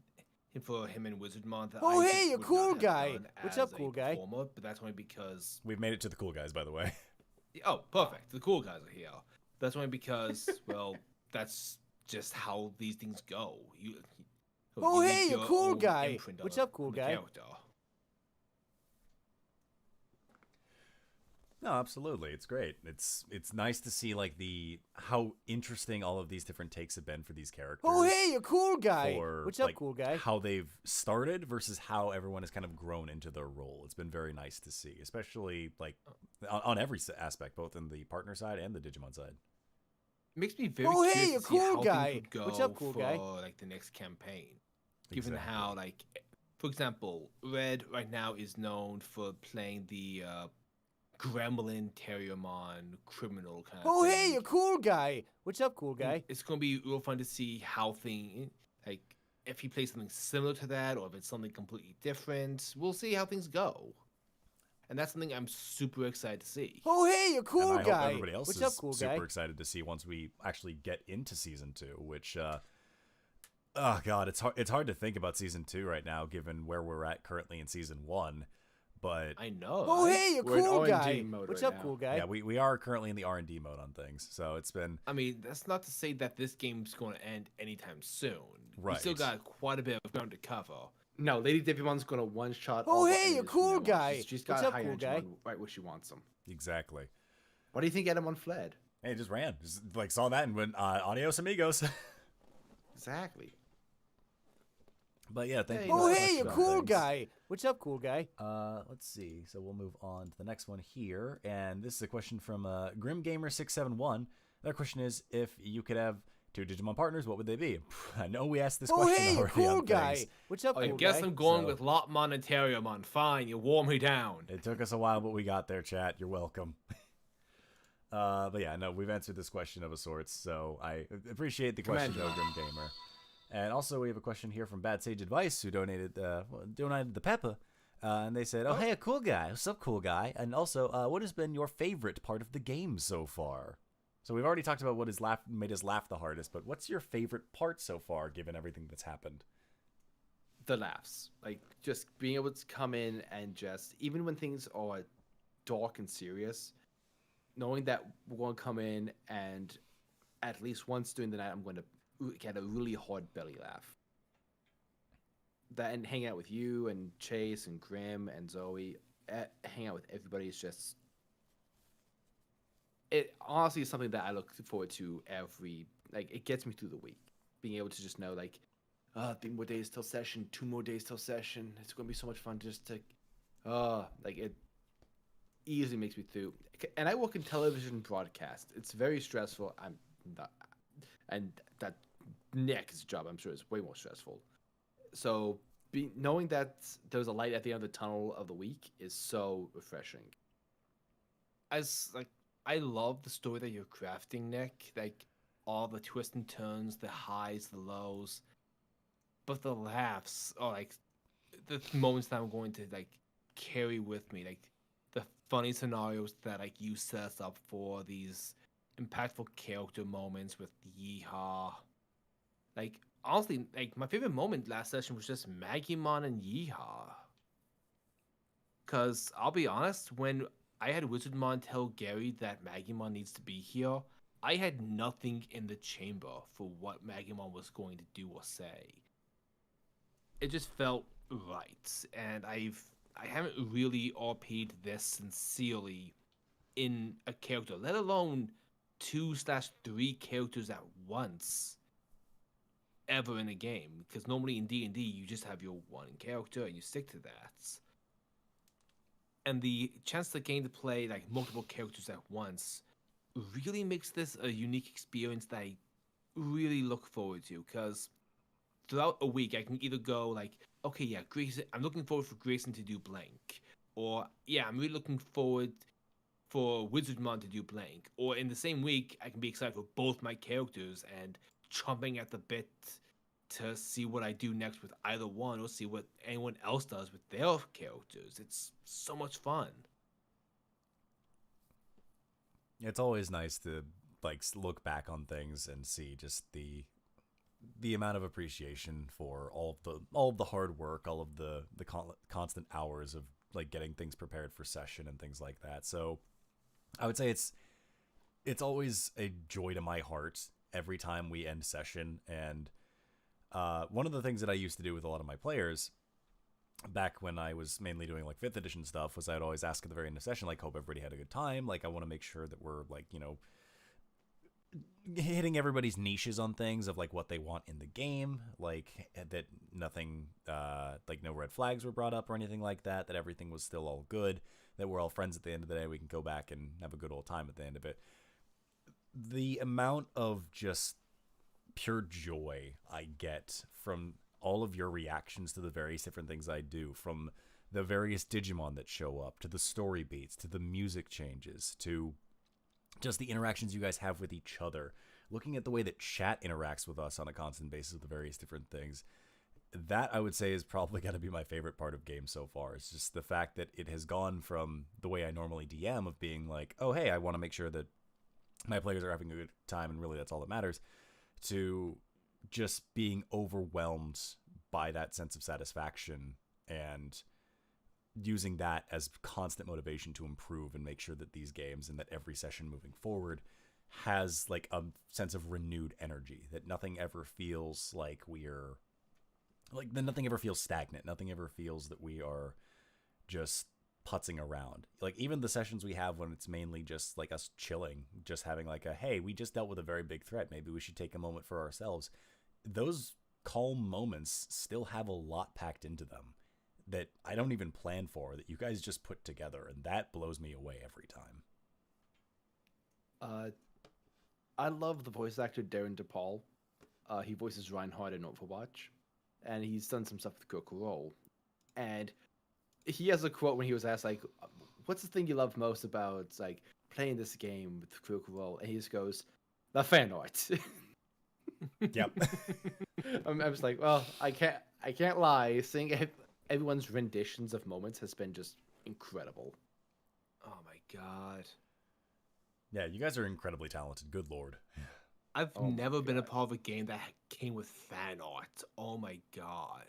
for him and Wizardmon that Oh, I hey, just you would cool not have guy. done What's as up, a cool guy? performer, but that's only because... We've made it to the cool guys, by the way. Oh, perfect. The cool guys are here. That's only because, well, that's just how these things go. Oh, make hey, you your cool own guy. imprint What's on up, cool the guy? character. No, absolutely. It's great. It's nice to see like how interesting all of these different takes have been for these characters. Oh, hey, you cool guy. For, What's up, like, cool guy? how they've started versus how everyone has kind of grown into their role. It's been very nice to see, especially like on every aspect, both in the partner side and the Digimon side. Makes me very Oh, hey, curious you to see cool how guy. things would go What's up, cool for guy? like the next campaign. Given Exactly. how, like, for example, Red right now is known for playing the Gremlin, Terriermon, criminal kind of Oh, thing. hey, you cool guy. What's up, cool guy? It's gonna be real fun to see how like, if he plays something similar to that or if it's something completely different. We'll see how things go. and that's something I'm super excited to see. Oh, hey, you And cool I hope guy. everybody else What's is up, cool super guy? excited to see once we actually get into season 2, which oh god, it's hard to think about season 2 right now given where we're at currently in season 1. But I know. Oh, right? hey, you We're in cool R&D guy. mode What's right up, now. cool guy? yeah, we are currently in the R&D mode on things. So it's been I mean, that's not to say that this game's going to end anytime soon. We still Right. got quite a bit of ground to cover. No, Lady Divimon's gonna one-shot. Oh, all the hey, you enemies from cool now on. guy. She's What's got up, high cool energy guy? on right where she wants them. exactly. Why do you think Edamon fled? Hey, it just ran. Just like saw that and went adios amigos. Exactly. But yeah, thank Hey, you. Oh, for the hey, you question on cool things. guy. What's up, cool guy? Let's see. So we'll move on to the next one here, and this is a question from Grim Gamer 671. Their question is, if you could have 2 Digimon partners, what would they be? I know we asked this Oh, question hey, you already cool on guy. things. What's up, I cool guess guy? I'm going So- with Lotmon and Terriermon. Fine, you wore me down. It took us a while, but we got there, chat. You're welcome. But yeah, no, we've answered this question of a sorts, so I appreciate the question, Command though, Grim Gamer. And also, we have a question here from Bad Sage Advice, who donated the pepper. And they said, "Oh, hey, a cool guy. What's up, cool guy? And also, what has been your favorite part of the game so far?" So we've already talked about what has made us laugh the hardest, but what's your favorite part so far, given everything that's happened? The laughs, like just being able to come in and just, even when things are dark and serious, knowing that we're going to come in and at least once during the night I'm going to get a really hard belly laugh. That and hang out with you and Chase and Grim and Zoe, hang out with everybody is just. It honestly is something that I look forward to every, like, it gets me through the week. Being able to just know, like, 3 more days till session, 2 more days till session. It's going to be so much fun just to, like, it easily makes me through. And I work in television broadcast. It's very stressful. I'm not, and that Nick is a job, I'm sure, is way more stressful. So knowing that there's a light at the end of the tunnel of the week is so refreshing. I love the story that you're crafting, Nick. Like all the twists and turns, the highs, the lows, but the laughs are like the moments that I'm going to like carry with me. Like the funny scenarios that like you set us up for, these impactful character moments with Yeehaw. Like honestly, like my favorite moment last session was just Magimon and Yeehaw. Cause I'll be honest, when I had Wizardmon tell Gary that Magimon needs to be here, I had nothing in the chamber for what Magimon was going to do or say. It just felt right, and I haven't really RP'd this sincerely in a character, let alone 2/3 characters at once ever in a game. Because normally in D&D you just have your one character and you stick to that. And the chance to gain to play like multiple characters at once really makes this a unique experience that I really look forward to. Because throughout a week, I can either go like, okay, yeah, Grayson, I'm looking forward for Grayson to do blank, or yeah, I'm really looking forward for Wizardmon to do blank. Or in the same week, I can be excited for both my characters and chomping at the bit to see what I do next with either one, or see what anyone else does with their characters. It's so much fun. It's always nice to like look back on things and see just the amount of appreciation for all of the hard work, all of the constant hours of like getting things prepared for session and things like that. So I would say it's always a joy to my heart every time we end session. And one of the things that I used to do with a lot of my players back when I was mainly doing like 5th edition stuff was I'd always ask at the very end of session, like, hope everybody had a good time. Like, I want to make sure that we're like, you know, hitting everybody's niches on things of like what they want in the game, like that nothing like no red flags were brought up or anything like that, that everything was still all good, that we're all friends at the end of the day, we can go back and have a good old time at the end of it. The amount of just pure joy I get from all of your reactions to the various different things I do, from the various Digimon that show up, to the story beats, to the music changes, to just the interactions you guys have with each other, looking at the way that chat interacts with us on a constant basis with the various different things. that I would say is probably going to be my favorite part of games so far. It's just the fact that it has gone from the way I normally DM of being like, oh, hey, I want to make sure that my players are having a good time, and really that's all that matters, to just being overwhelmed by that sense of satisfaction and using that as constant motivation to improve and make sure that these games and that every session moving forward has like a sense of renewed energy, that nothing ever feels like we're like, then nothing ever feels stagnant. Nothing ever feels that we are just putzing around. Like, even the sessions we have when it's mainly just like us chilling, just having like a, hey, we just dealt with a very big threat, maybe we should take a moment for ourselves. Those calm moments still have a lot packed into them that I don't even plan for, that you guys just put together, and that blows me away every time. I love the voice actor Darren DePaul. He voices Reinhardt in Overwatch, and he's done some stuff with Critical Role. And he has a quote when he was asked, like, what's the thing you love most about like playing this game with Critical Role? And he just goes, the fan art. Yep. I'm just like, well, I can't lie. Seeing everyone's renditions of moments has been just incredible. Oh my god. Yeah, you guys are incredibly talented. Good lord. I've Oh my never been a God. part of a game that came with fan art. Oh my god.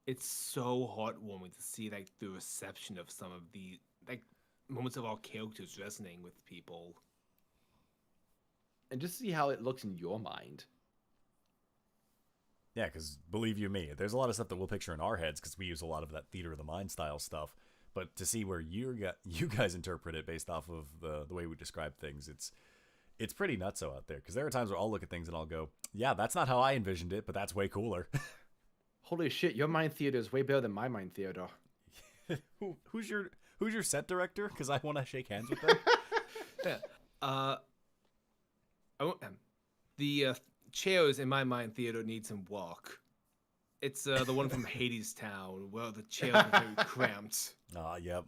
It's so heartwarming to see like the reception of some of the like moments of our characters resonating with people. And just see how it looks in your mind. Yeah, because believe you me, there's a lot of stuff that we'll picture in our heads because we use a lot of that theater of the mind style stuff. But to see where you guys interpret it based off of the way we describe things, it's pretty nutso out there. Because there are times where I'll look at things and I'll go, yeah, that's not how I envisioned it, but that's way cooler. Holy shit, your mind theater is way better than my mind theater. Who's your set director? Because I want to shake hands with them. Yeah. The chairs in my mind theater need some work. It's the one from Hades Town where the chairs are very cramped. Yep.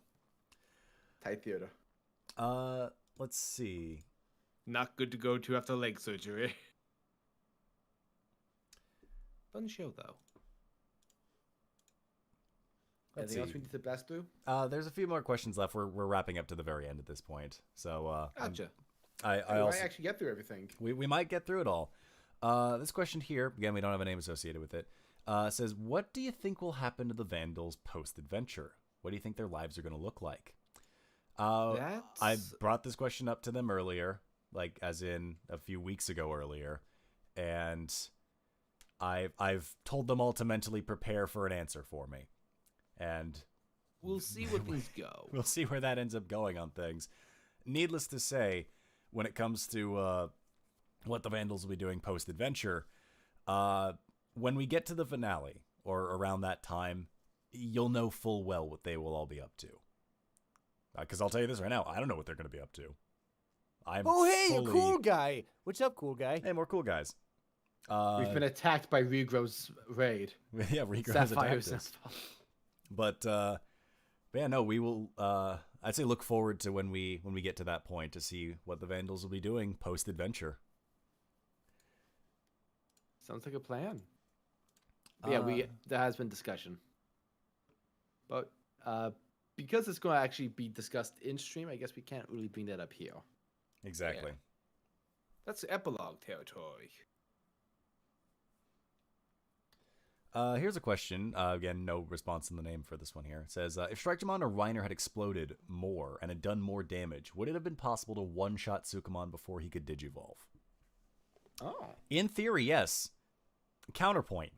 Tight theater. Let's see. Not good to go to after leg surgery. Fun show though. Let's Anything else see. we need to blast through? There's a few more questions left. We're wrapping up to the very end at this point. So Gotcha. I We also might actually get through everything. we might get through it all. This question here, again, we don't have a name associated with it, says, what do you think will happen to the Vandals post-adventure? What do you think their lives are going to look like? I brought this question up to them earlier, like as in a few weeks ago earlier, and I've told them all to mentally prepare for an answer for me. And We'll see where things go. we'll see where that ends up going on things. Needless to say, when it comes to what the Vandals will be doing post-adventure, when we get to the finale, or around that time, you'll know full well what they will all be up to. Because I'll tell you this right now, I don't know what they're going to be up to. Oh, hey, a cool guy. What's up, cool guy? Hey, more cool guys. We've been attacked by Regro's raid. Yeah, Rico has attacked Sapphire's us. But yeah, no, we will. I'd say look forward to when we get to that point to see what the Vandals will be doing post adventure. Sounds like a plan. But yeah, there has been discussion. But because it's going to actually be discussed in stream, I guess we can't really bring that up here. Exactly. That's epilogue territory. Here's a question. Again, no response in the name for this one here. It says, if Strikemon or Reiner had exploded more and had done more damage, would it have been possible to one-shot Sukamon before he could Digivolve? Oh. In theory, yes. Counterpoint.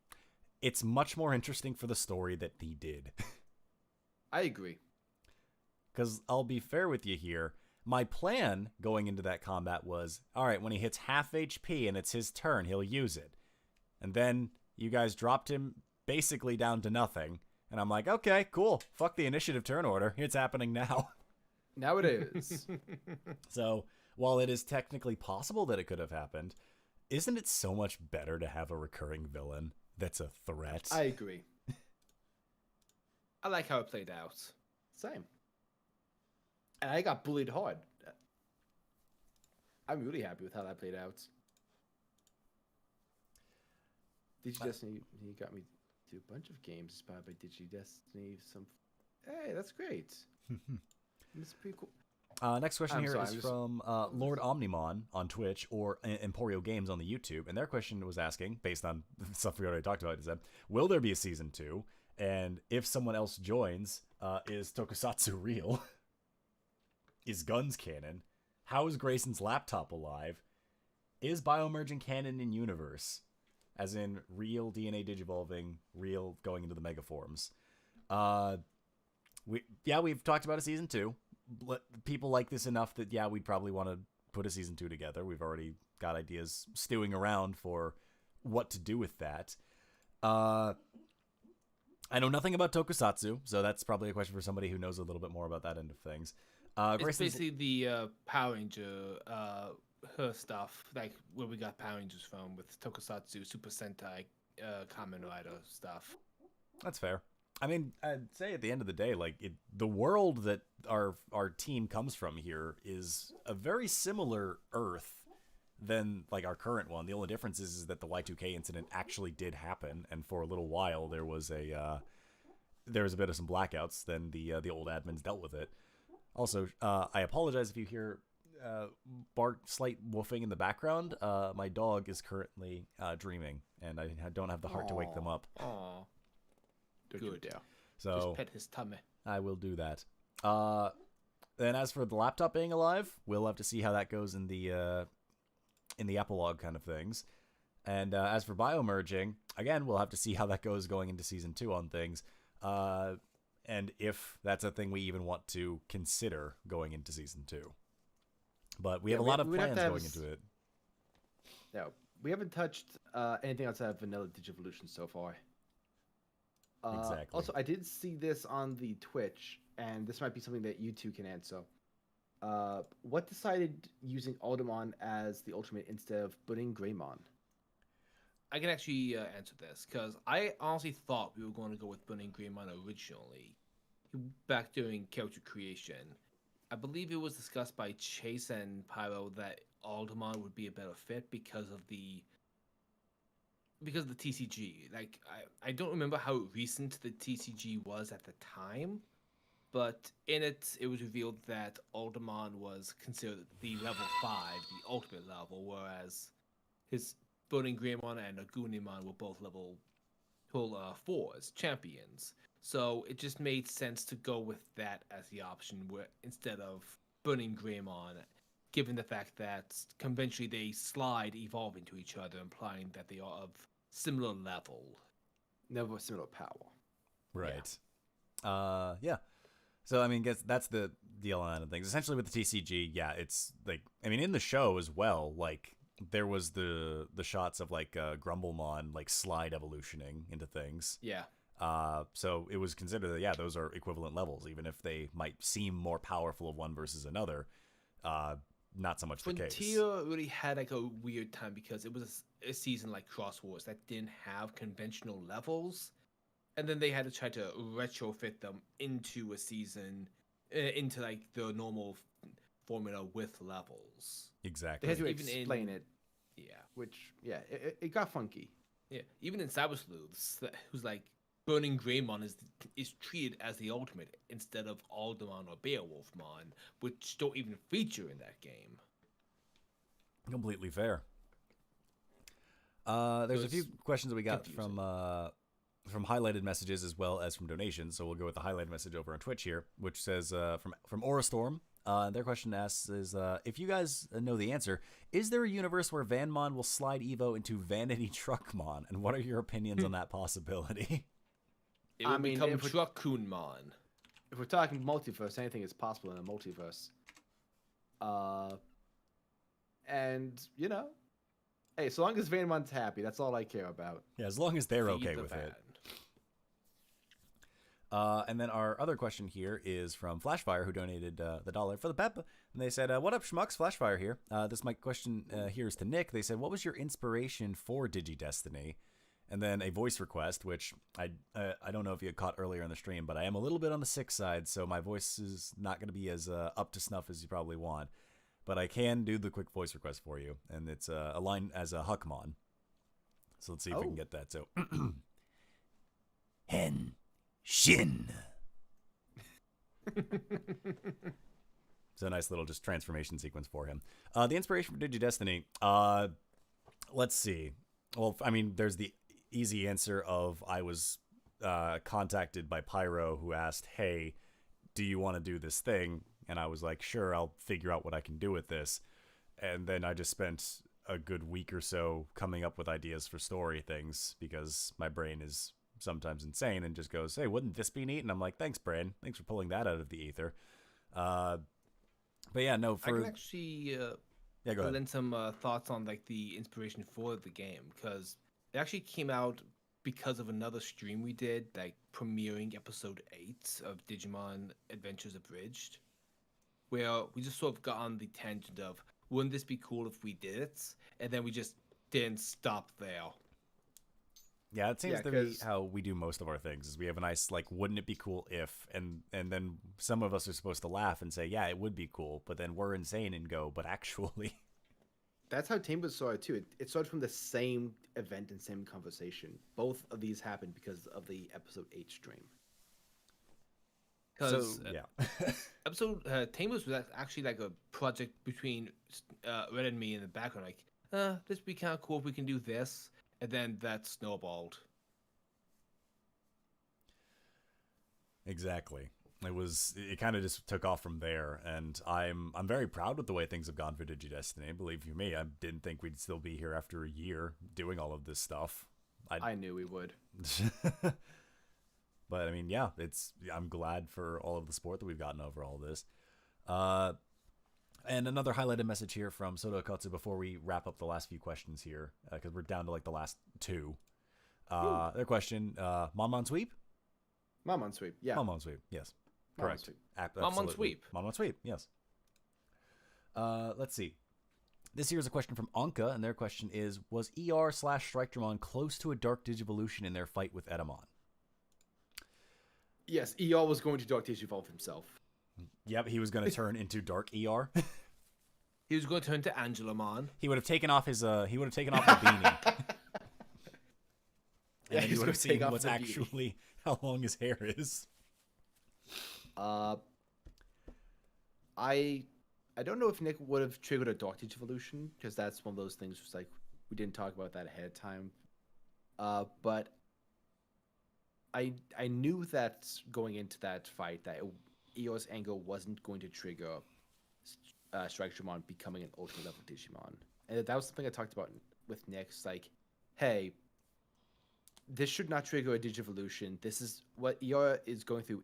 It's much more interesting for the story that he did. I agree. Because I'll be fair with you here. My plan going into that combat was, all right, when he hits half HP and it's his turn, he'll use it. And then you guys dropped him basically down to nothing. And I'm like, okay, cool. Fuck the initiative turn order. It's happening now. Now it is. So while it is technically possible that it could have happened, isn't it so much better to have a recurring villain that's a threat? I agree. I like how it played out. Same. And I got bullied hard. I'm really happy with how that played out. Digi-Destiny, he got me through a bunch of games inspired by Digi-Destiny. Hey, that's great. That's pretty cool. Next question I'm here sorry, is I'm just- from Lord Omnimon on Twitch or Emporio Games on the YouTube, and their question was asking, based on the stuff we already talked about, is that will there be a season 2? And if someone else joins, is Tokusatsu real? Is Guns canon? How is Grayson's laptop alive? Is biomerging canon in universe? As in real DNA digivolving, real going into the megaforms. We've talked about a season 2. People like this enough that we'd probably want to put a season 2 together. We've already got ideas stewing around for what to do with that. I know nothing about Tokusatsu, so that's probably a question for somebody who knows a little bit more about that end of things. It's basically the Power Ranger, her stuff, like where we got Power Rangers from with Tokusatsu, Super Sentai, Kamen Rider stuff. That's fair. I mean, I'd say at the end of the day, like the world that our team comes from here is a very similar Earth than like our current one. The only difference is that the Y2K incident actually did happen, and for a little while there was a bit of some blackouts. Then the old admins dealt with it. Also, I apologize if you hear slight woofing in the background. My dog is currently dreaming, and I don't have the heart to wake them up. Aww. Good. So Just pet his tummy. I will do that. Then as for the laptop being alive, we'll have to see how that goes in the epilogue kind of things. And as for biomerging, again, we'll have to see how that goes going into season 2 on things. And if that's a thing we even want to consider going into season 2. But we have a lot of plans going into it. No, we haven't touched anything outside of vanilla Digivolution so far. Exactly. Also, I did see this on the Twitch, and this might be something that you two can answer. What decided using Alderman as the ultimate instead of putting Greymon? I can actually answer this, because I honestly thought we were going to go with Burning Greymon originally, back during character creation. I believe it was discussed by Chase and Pyro that Alderman would be a better fit because of the TCG. Like, I don't remember how recent the TCG was at the time, but in it was revealed that Alderman was considered the level 5, the ultimate level, whereas his Burning Greymon and Agunimon were both level 4s, champions. So it just made sense to go with that as the option instead of Burning Greymon, given the fact that conventionally they evolve into each other, implying that they are of similar level. Never similar power. Right. Yeah. So, I mean, guess that's the deal on things. Essentially with the TCG, it's like, I mean, in the show as well, like, there was the shots of, like, Grumblemon, like, slide evolutioning into things. Yeah. So it was considered that, those are equivalent levels, even if they might seem more powerful of one versus another. Not so much the case. Frontier really had like a weird time because it was a season like Cross Wars that didn't have conventional levels, and then they had to try to retrofit them into a season, into like the normal formula with levels. Exactly. They had to Even explain it, Yeah. which, it got funky. Yeah. Even in Cyber Sleuths, who's like Burning Greymon is treated as the ultimate instead of Alderman or Beowulfmon, which don't even feature in that game. Completely fair. There's a few questions that we got confusing. from highlighted messages as well as from donations. So we'll go with the highlighted message over on Twitch here, which says from Aurastorm. Their question asks is if you guys know the answer, is there a universe where Vanmon will slide Evo into Vanity Truckmon, and what are your opinions on that possibility? It will become if we- Truckunmon. If we're talking multiverse, anything is possible in a multiverse. And, hey, so long as Vanmon's happy, that's all I care about. Yeah, as long as they're Feed okay the with van. it. And then our other question here is from Flashfire, who donated the $1 for the pep. And they said, what up, schmucks? Flashfire here. My question here is to Nick. They said, what was your inspiration for Digi-Destiny? And then a voice request, which I don't know if you had caught earlier in the stream, but I am a little bit on the sick side, so my voice is not going to be as up to snuff as you probably want. But I can do the quick voice request for you, and it's a line as a Huckmon. So let's see if we can get that. So, Hen Shin. It's a nice little just transformation sequence for him. The inspiration for Digi-Destiny, let's see. Well, I mean, there's the easy answer of I was contacted by Pyro, who asked, hey, do you want to do this thing? And I was like, sure, I'll figure out what I can do with this. And then I just spent a good week or so coming up with ideas for story things, because my brain is sometimes insane and just goes, hey, wouldn't this be neat? And I'm like, thanks, brain. Thanks for pulling that out of the ether. But yeah, no, I can actually yeah, go ahead. lend some thoughts on like the inspiration for the game, because it actually came out because of another stream we did, like premiering episode 8 of Digimon Adventures Abridged, where we just sort of got on the tangent of, wouldn't this be cool if we did it? And then we just didn't stop there. Yeah, it seems Yeah, to be 'cause- how we do most of our things, is we have a nice, like, wouldn't it be cool if, and then some of us are supposed to laugh and say, yeah, it would be cool, but then we're insane and go, but actually. That's how Tamers saw it too. It started from the same event and same conversation. Both of these happened because of the episode 8 stream. Because Yeah. episode Tamers was actually like a project between Red and me in the background, like, this would be kind of cool if we can do this. And then that snowballed. Exactly. It kind of just took off from there, and I'm very proud with the way things have gone for Digi-Destiny. Believe you me, I didn't think we'd still be here after a year doing all of this stuff. I knew we would. But I mean, yeah, I'm glad for all of the support that we've gotten over all this. And another highlighted message here from Soto Akatsu before we wrap up the last few questions here, because we're down to like the last 2. Their question, Mon Sweep? Mon Sweep, yeah. Mon Sweep, yes. Mon Correct. Sweep. Absolutely. Sweep. Mon Sweep, yes. Let's see. This here is a question from Anka, and their question is, was ER/Strike-Dramon close to a Dark Digivolution in their fight with Edamon? Yes, ER was going to Dark Digivolve himself. Yep, he was going to turn into Dark ER. He was going to turn to Angelamon. He would have taken off the beanie. And then he's you would gonna have seen take off what's the beanie. actually how long his hair is. I don't know if Nick would have triggered a Dark Digivolution, because that's one of those things just like we didn't talk about that ahead of time. But I knew that going into that fight that EO's anger wasn't going to trigger Strike-Dramon becoming an ultimate level Digimon. And that was something I talked about with Nick. It's like, hey, this should not trigger a Digivolution. This is what ER is going through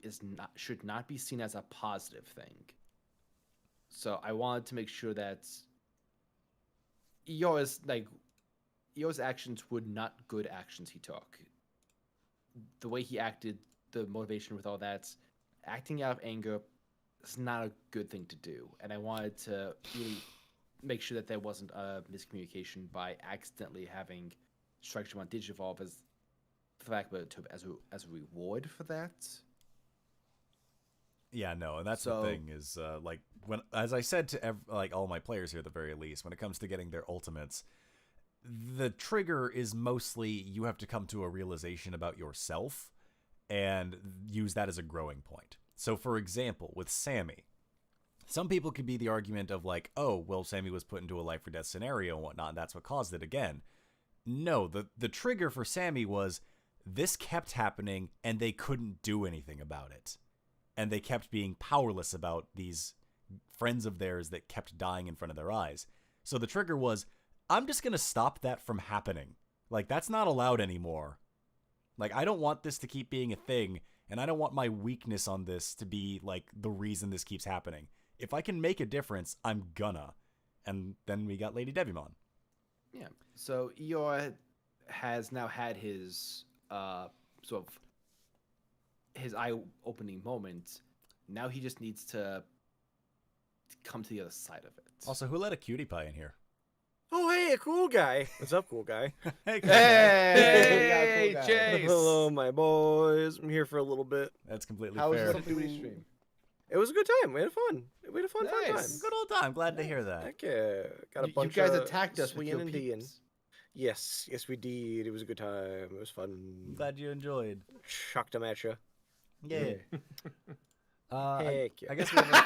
should not be seen as a positive thing. So I wanted to make sure that ER's actions were not good actions he took. The way he acted, the motivation with all that, acting out of anger is not a good thing to do. And I wanted to really make sure that there wasn't a miscommunication by accidentally having Strike-Dramon Digivolve as, for lack of a term, as a reward for that. Yeah, no, and that's the thing is, like, when, as I said to all my players here at the very least, when it comes to getting their ultimates, the trigger is mostly you have to come to a realization about yourself and use that as a growing point. So, for example, with Sammy, some people could be the argument of like, oh, well, Sammy was put into a life or death scenario and whatnot, and that's what caused it again. No, the trigger for Sammy was this kept happening and they couldn't do anything about it. And they kept being powerless about these friends of theirs that kept dying in front of their eyes. So the trigger was, I'm just going to stop that from happening. Like, that's not allowed anymore. Like, I don't want this to keep being a thing, and I don't want my weakness on this to be, like, the reason this keeps happening. If I can make a difference, I'm gonna. And then we got Lady Devimon. Yeah. So ER has now had his sort of his eye-opening moment. Now he just needs to come to the other side of it. Also, who let a cutie pie in here? Oh, hey, a cool guy. What's up, cool guy? Hey, Hey, Chase! Hello, my boys. I'm here for a little bit. That's completely How was fair. the duty stream? It was a good time. We had fun. We had a fun time. Nice. Good old time. Glad to hear that. Heck yeah. Got a You bunch guys of attacked us with swinging your and D'ing. peeps. Yes, we did. It was a good time. It was fun. Glad you enjoyed. Chucked them at you. Yeah. Heck yeah. I guess we have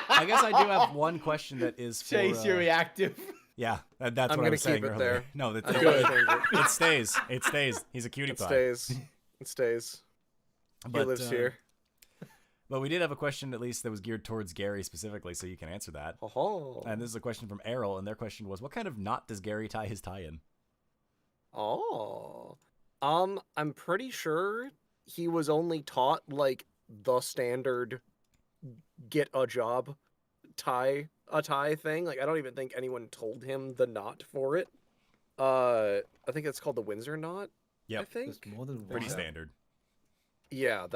I guess I do have one question that is for. Chase, you're reactive. Yeah, that's I'm what I gonna was saying keep it earlier. there. No, I'm gonna change it. it stays. It stays. He's a cutie It pie. stays. It stays. He But, lives here. But we did have a question at least that was geared towards Gary specifically, so you can answer that. Oh. And this is a question from Errol, and their question was, what kind of knot does Gary tie his tie in? Oh. I'm pretty sure he was only taught like the standard get a job a tie thing. Like I don't even think anyone told him the knot for it. I think it's called the Windsor knot. Yep. I think. There's more than Pretty one. standard. Yeah,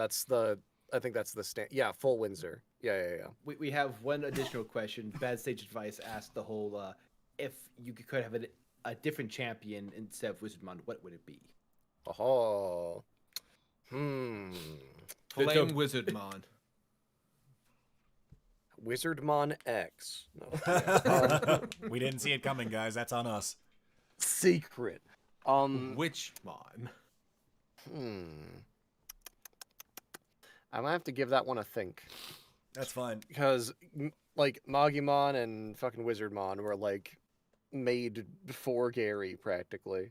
I think that's the yeah, full Windsor. Yeah. We have one additional question. Bad Stage Advice asked the whole, if you could have a different champion instead of Wizardmon, what would it be? Oh. Plain The- Wizardmon. Wizardmon X. No. We didn't see it coming, guys. That's on us. Secret. Witchmon. I might have to give that one a think. That's fine. Because, like, Magimon and fucking Wizardmon were, like, made before Gary, practically.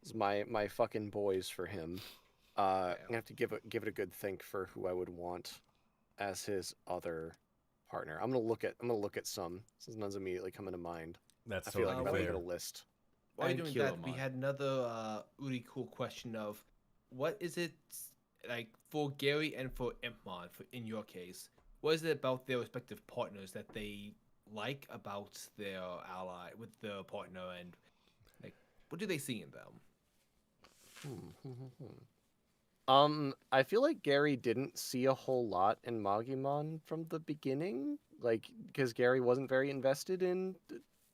It's my fucking boys for him. I'm gonna have to give it a good think for who I would want as his other partner. I'm gonna look at some, since none's immediately coming to mind. That's I feel like totally I'm gonna fair. get a list. While you're And doing that, we Kilomon. had another really cool question of what is it like for Gary and for Impmon, in your case? What is it about their respective partners that they like about their ally with their partner, and like what do they see in them? I feel like Gary didn't see a whole lot in Magimon from the beginning, like because Gary wasn't very invested in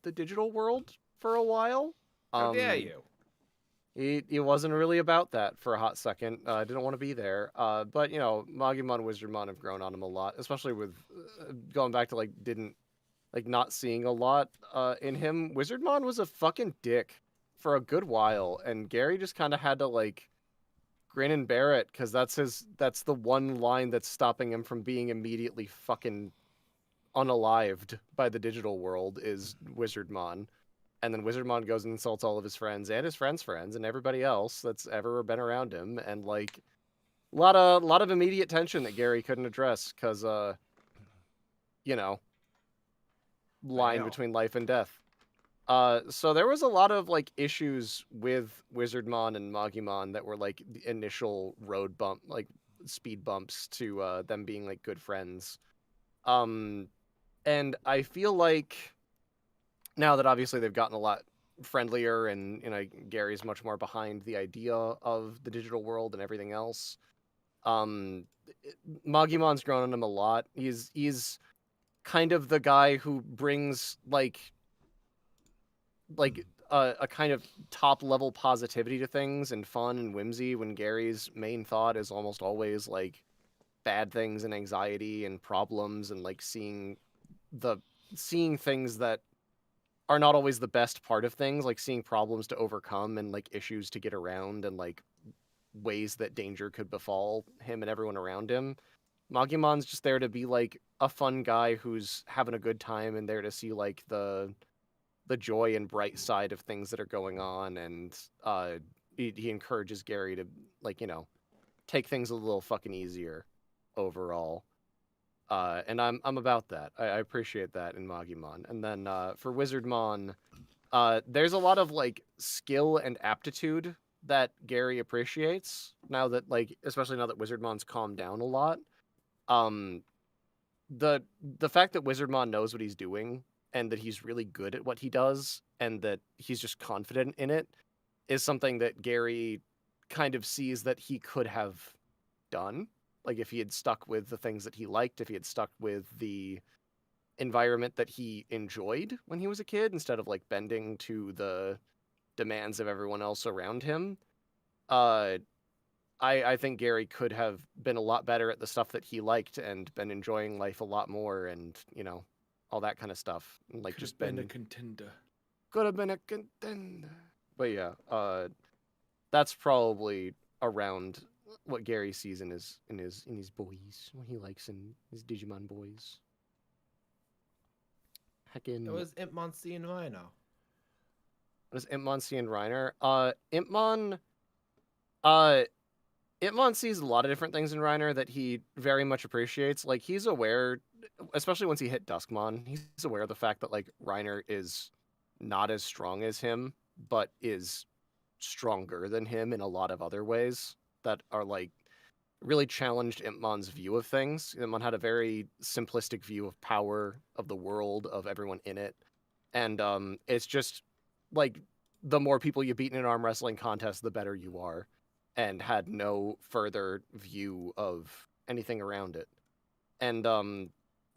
the digital world for a while. How dare you? He wasn't really about that for a hot second. Didn't want to be there. But you know, Magimon, Wizardmon have grown on him a lot, especially with going back to not seeing a lot in him. Wizardmon was a fucking dick for a good while, and Gary just kind of had to like grin and bear it because that's the one line that's stopping him from being immediately fucking unalived by the digital world is Wizardmon. And then Wizardmon goes and insults all of his friends and his friends' friends and everybody else that's ever been around him, and like a lot of immediate tension that Gary couldn't address because you know, line between life and death. So there was a lot of like issues with Wizardmon and Magimon that were like the initial road bump, like speed bumps to them being like good friends. And I feel like now that obviously they've gotten a lot friendlier and you know Gary's much more behind the idea of the digital world and everything else. Magimon's grown on him a lot. He's kind of the guy who brings like a kind of top level positivity to things and fun and whimsy when Gary's main thought is almost always like bad things and anxiety and problems and like seeing things that are not always the best part of things, like seeing problems to overcome and like issues to get around and like ways that danger could befall him and everyone around him. Magimon's just there to be like a fun guy who's having a good time and there to see like the joy and bright side of things that are going on, and he encourages Gary to like, you know, take things a little fucking easier overall. And I'm about that. I appreciate that in Magimon. And then for Wizardmon, there's a lot of like skill and aptitude that Gary appreciates now that like, especially now that Wizardmon's calmed down a lot. The fact that Wizardmon knows what he's doing and that he's really good at what he does and that he's just confident in it is something that Gary kind of sees that he could have done. Like if he had stuck with the things that he liked, if he had stuck with the environment that he enjoyed when he was a kid instead of like bending to the demands of everyone else around him, I think Gary could have been a lot better at the stuff that he liked and been enjoying life a lot more and, you know, all that kind of stuff. And like Could just have been been a contender. could have been a contender. But yeah, that's probably around what Gary sees in his boys, what he likes in his Digimon boys. Heckin'. It was Impmon and Rhino. What is Impmon see in Reiner? Impmon sees a lot of different things in Reiner that he very much appreciates. Like, he's aware, especially once he hit Duskmon, he's aware of the fact that, like, Reiner is not as strong as him, but is stronger than him in a lot of other ways that are, like, really challenged Impmon's view of things. Impmon had a very simplistic view of power, of the world, of everyone in it. And it's just, like, the more people you beat in an arm wrestling contest, the better you are. And had no further view of anything around it. And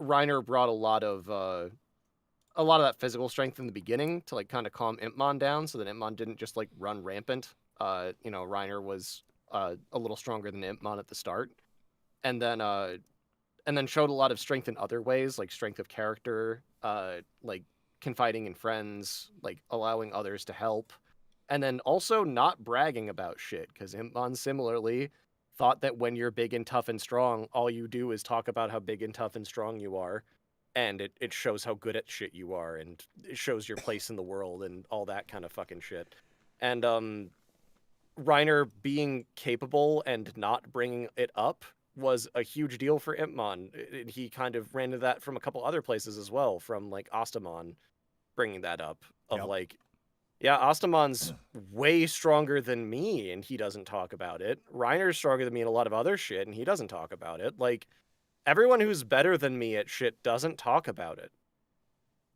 Reiner brought a lot of that physical strength in the beginning to, like, kind of calm Impmon down, so that Impmon didn't just, like, run rampant. Reiner was a little stronger than Impmon at the start, and then showed a lot of strength in other ways, like strength of character, like confiding in friends, like allowing others to help. And then also not bragging about shit, because Impmon similarly thought that when you're big and tough and strong, all you do is talk about how big and tough and strong you are, and it shows how good at shit you are, and it shows your place in the world, and all that kind of fucking shit. And Reiner being capable and not bringing it up was a huge deal for Impmon. He kind of ran into that from a couple other places as well, from, like, Ostamon bringing that up, of like, yeah, Ostamon's way stronger than me, and he doesn't talk about it. Reiner's stronger than me in a lot of other shit, and he doesn't talk about it. Like, everyone who's better than me at shit doesn't talk about it.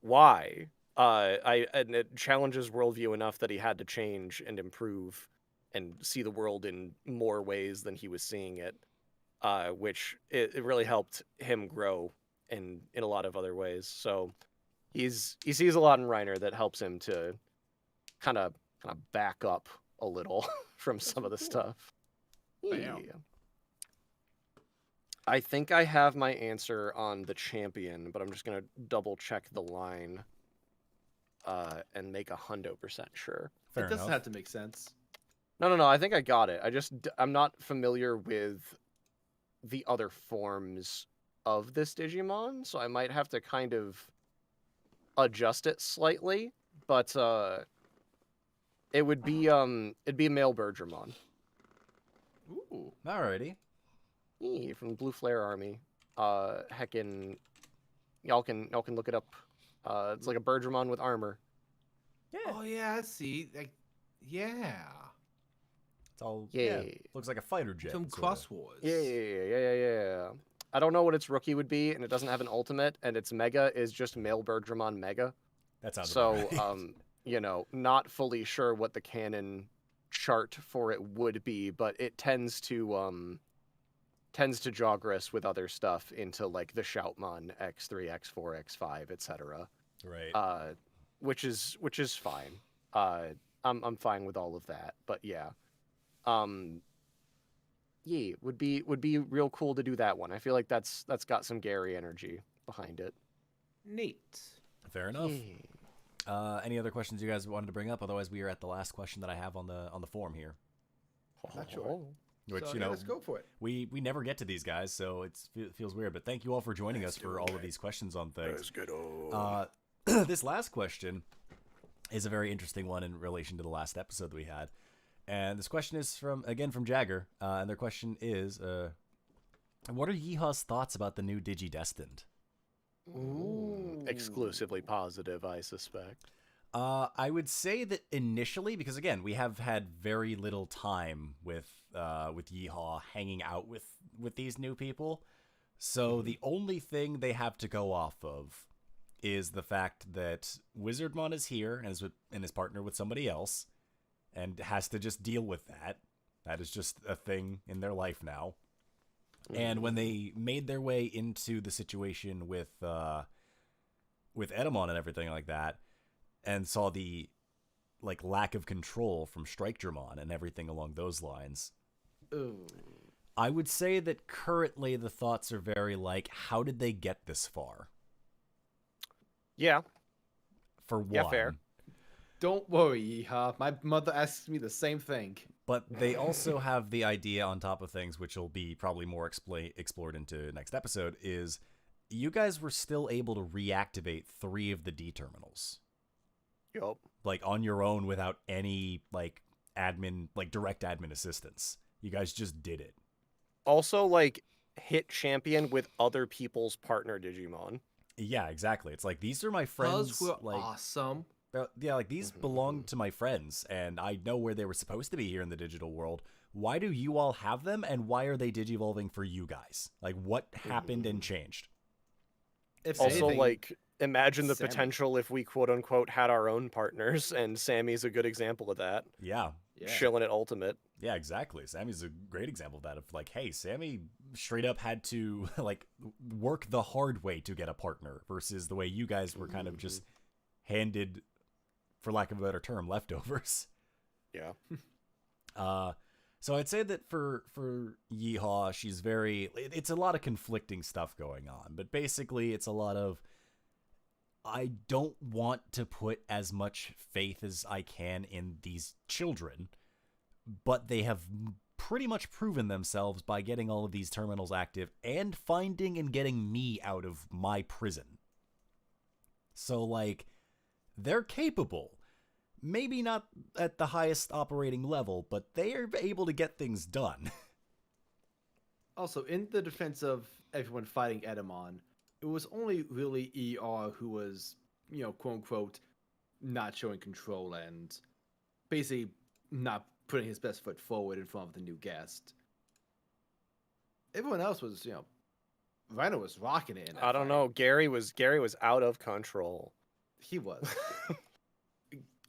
Why? And it challenges worldview enough that he had to change and improve and see the world in more ways than he was seeing it, which it really helped him grow in a lot of other ways. So he sees a lot in Reiner that helps him to kind of back up a little from some of the stuff. Yeah. I think I have my answer on the champion, but I'm just gonna double check the line and make 100% sure. It doesn't have to make sense. No. I think I got it. I'm not familiar with the other forms of this Digimon, so I might have to kind of adjust it slightly. But it'd be a male Bergermon. Ooh. Alrighty. From the Blue Flare Army. Heckin', y'all can look it up. It's like a Bergermon with armor. Yeah. Oh yeah, I see. Like, yeah. It's all looks like a fighter jet. Some Cross Wars. Yeah. I don't know what its rookie would be, and it doesn't have an ultimate, and its mega is just male Bergermon mega. That sounds so. Right. Not fully sure what the canon chart for it would be, but it tends to jogress with other stuff into, like, the Shoutmon X3, X4, X5, etc. Right. Which is fine. I'm fine with all of that. But yeah. Would be real cool to do that one. I feel like that's got some Gary energy behind it. Neat. Fair enough. Any other questions you guys wanted to bring up? Otherwise, we are at the last question that I have on the form here. Not sure. Which, so, let's go for it. We never get to these guys, so it feels weird. But thank you all for joining us for all of these questions on things. This last question is a very interesting one in relation to the last episode that we had. And this question is from Jagger. And their question is, what are Yeehaw's thoughts about the new Digi-Destined? Ooh. Exclusively positive, I suspect. I would say that initially, because again, we have had very little time with Yeehaw hanging out with these new people. So the only thing they have to go off of is the fact that Wizardmon is here and is partnered with somebody else and has to just deal with that. That is just a thing in their life now. And when they made their way into the situation with Edamon and everything like that, and saw the lack of control from Strikegermon and everything along those lines, I would say that currently the thoughts are very how did they get this far? Yeah. For one. Yeah, fair. Don't worry, Yeehaw. My mother asks me the same thing. But they also have the idea on top of things, which will be probably more explored into next episode, is you guys were still able to reactivate 3 of the D terminals. Yup. Like, on your own without any, like, direct admin assistance. You guys just did it. Also, like, hit champion with other people's partner Digimon. Yeah, exactly. It's like, these are my friends. Those were like, awesome. Yeah, like, these belong to my friends, and I know where they were supposed to be here in the digital world. Why do you all have them, and why are they digivolving for you guys? Like, what happened and changed? If Also, anything, like, imagine the Sammy. potential if we quote-unquote had our own partners, and Sammy's a good example of that. Yeah. yeah. Chilling at Ultimate. Yeah, exactly. Sammy's a great example of that. Of like, hey, Sammy straight up had to like work the hard way to get a partner versus the way you guys were kind of just handed, for lack of a better term, leftovers. Yeah. So I'd say that for Yeehaw, she's very. It's a lot of conflicting stuff going on, but basically it's a lot of. I don't want to put as much faith as I can in these children, but they have pretty much proven themselves by getting all of these terminals active and finding and getting me out of my prison. So, like, they're capable. Maybe not at the highest operating level, but they are able to get things done. Also, in the defense of everyone fighting Edamon, it was only really ER who was, quote unquote, not showing control and basically not putting his best foot forward in front of the new guest. Everyone else was, Rhino was rocking it. I don't know. Gary was out of control. He was.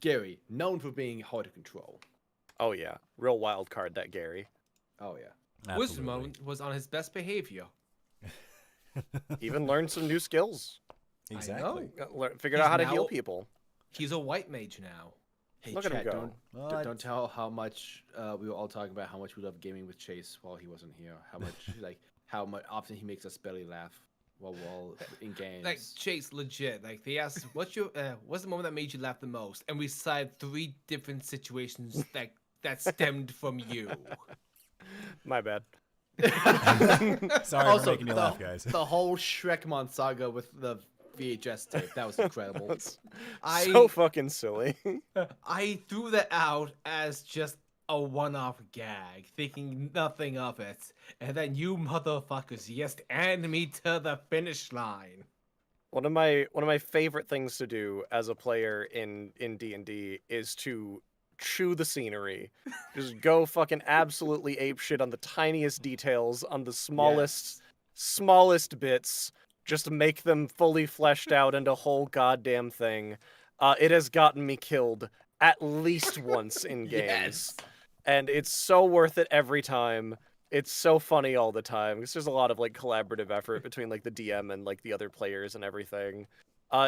Gary, known for being hard to control. Oh yeah, real wild card that Gary. Oh yeah. Absolutely. Wisdom was on his best behavior. Even learned some new skills. Exactly. Figured He's out how to now- heal people. He's a white mage now. Hey, Look at him chat, go. Don't tell how much we were all talking about how much we love gaming with Chase while he wasn't here. How much how much often he makes us belly laugh while we're all in games. Like Chase, legit. Like they asked, "What's the moment that made you laugh the most?" And we cited 3 different situations that stemmed from you. My bad. Sorry also, for making you laugh, guys. The whole Shrekmon saga with the VHS tape, that was incredible. That's I so fucking silly. I threw that out as just a one-off gag, thinking nothing of it, and then you motherfuckers just and me to the finish line. One of my favorite things to do as a player in D&D is to chew the scenery. Just go fucking absolutely apeshit on the tiniest details, on the smallest bits, just make them fully fleshed out into a whole goddamn thing. It has gotten me killed at least once in games. Yes. And it's so worth it every time. It's so funny all the time because there's a lot of like collaborative effort between like the DM and like the other players and everything.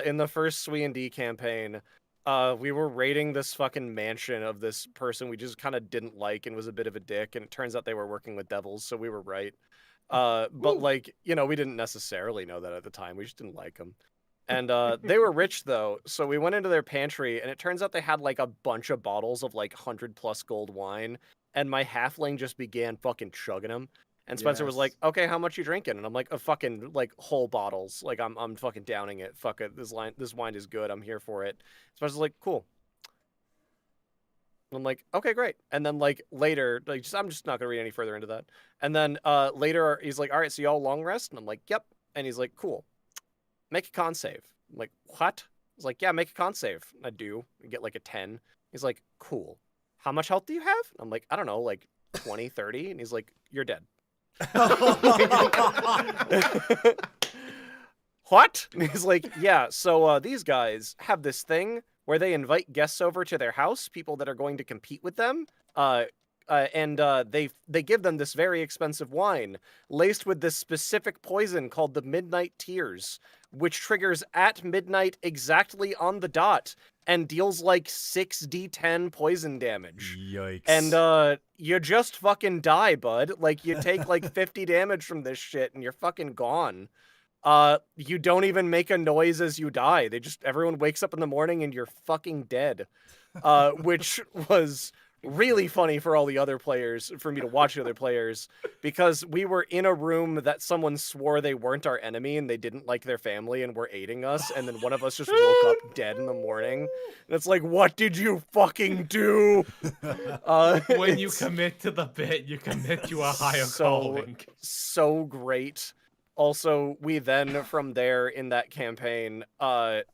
In the first SWE&D campaign, we were raiding this fucking mansion of this person we just kind of didn't like and was a bit of a dick, and it turns out they were working with devils, so we were right. But like, we didn't necessarily know that at the time. We just didn't like them. And they were rich though, so we went into their pantry, and it turns out they had like a bunch of bottles of like 100+ gold wine, and my halfling just began fucking chugging them. And Spencer was like, Yes. "Okay, how much you drinking?" And I'm like, "A fucking like whole bottles. Like I'm fucking downing it. Fuck it. This wine is good. I'm here for it." Spencer's like, "Cool." And I'm like, "Okay, great." And then like later, I'm just not gonna read any further into that. And then later he's like, "All right, so y'all long rest?" And I'm like, "Yep." And he's like, "Cool. Make a con save." I'm like, "What?" I was like, "Yeah, make a con save." I do. I get like a 10. He's like, "Cool. How much health do you have?" I'm like, "I don't know, like 20, 30. And he's like, "You're dead." What? And he's like, "Yeah, so these guys have this thing where they invite guests over to their house, people that are going to compete with them, and they give them this very expensive wine laced with this specific poison called the Midnight Tears, which triggers at midnight exactly on the dot and deals like 6d10 poison damage. Yikes. And you just fucking die, bud. Like you take like 50 damage from this shit and you're fucking gone." You don't even make a noise as you die. Everyone wakes up in the morning and you're fucking dead. Which was really funny for all the other players, for me to watch the other players, because we were in a room that someone swore they weren't our enemy and they didn't like their family and were aiding us, and then one of us just woke up dead in the morning. And it's like, what did you fucking do? When you commit to the bit, you commit to a higher calling. So great. Also, we then, from there in that campaign, I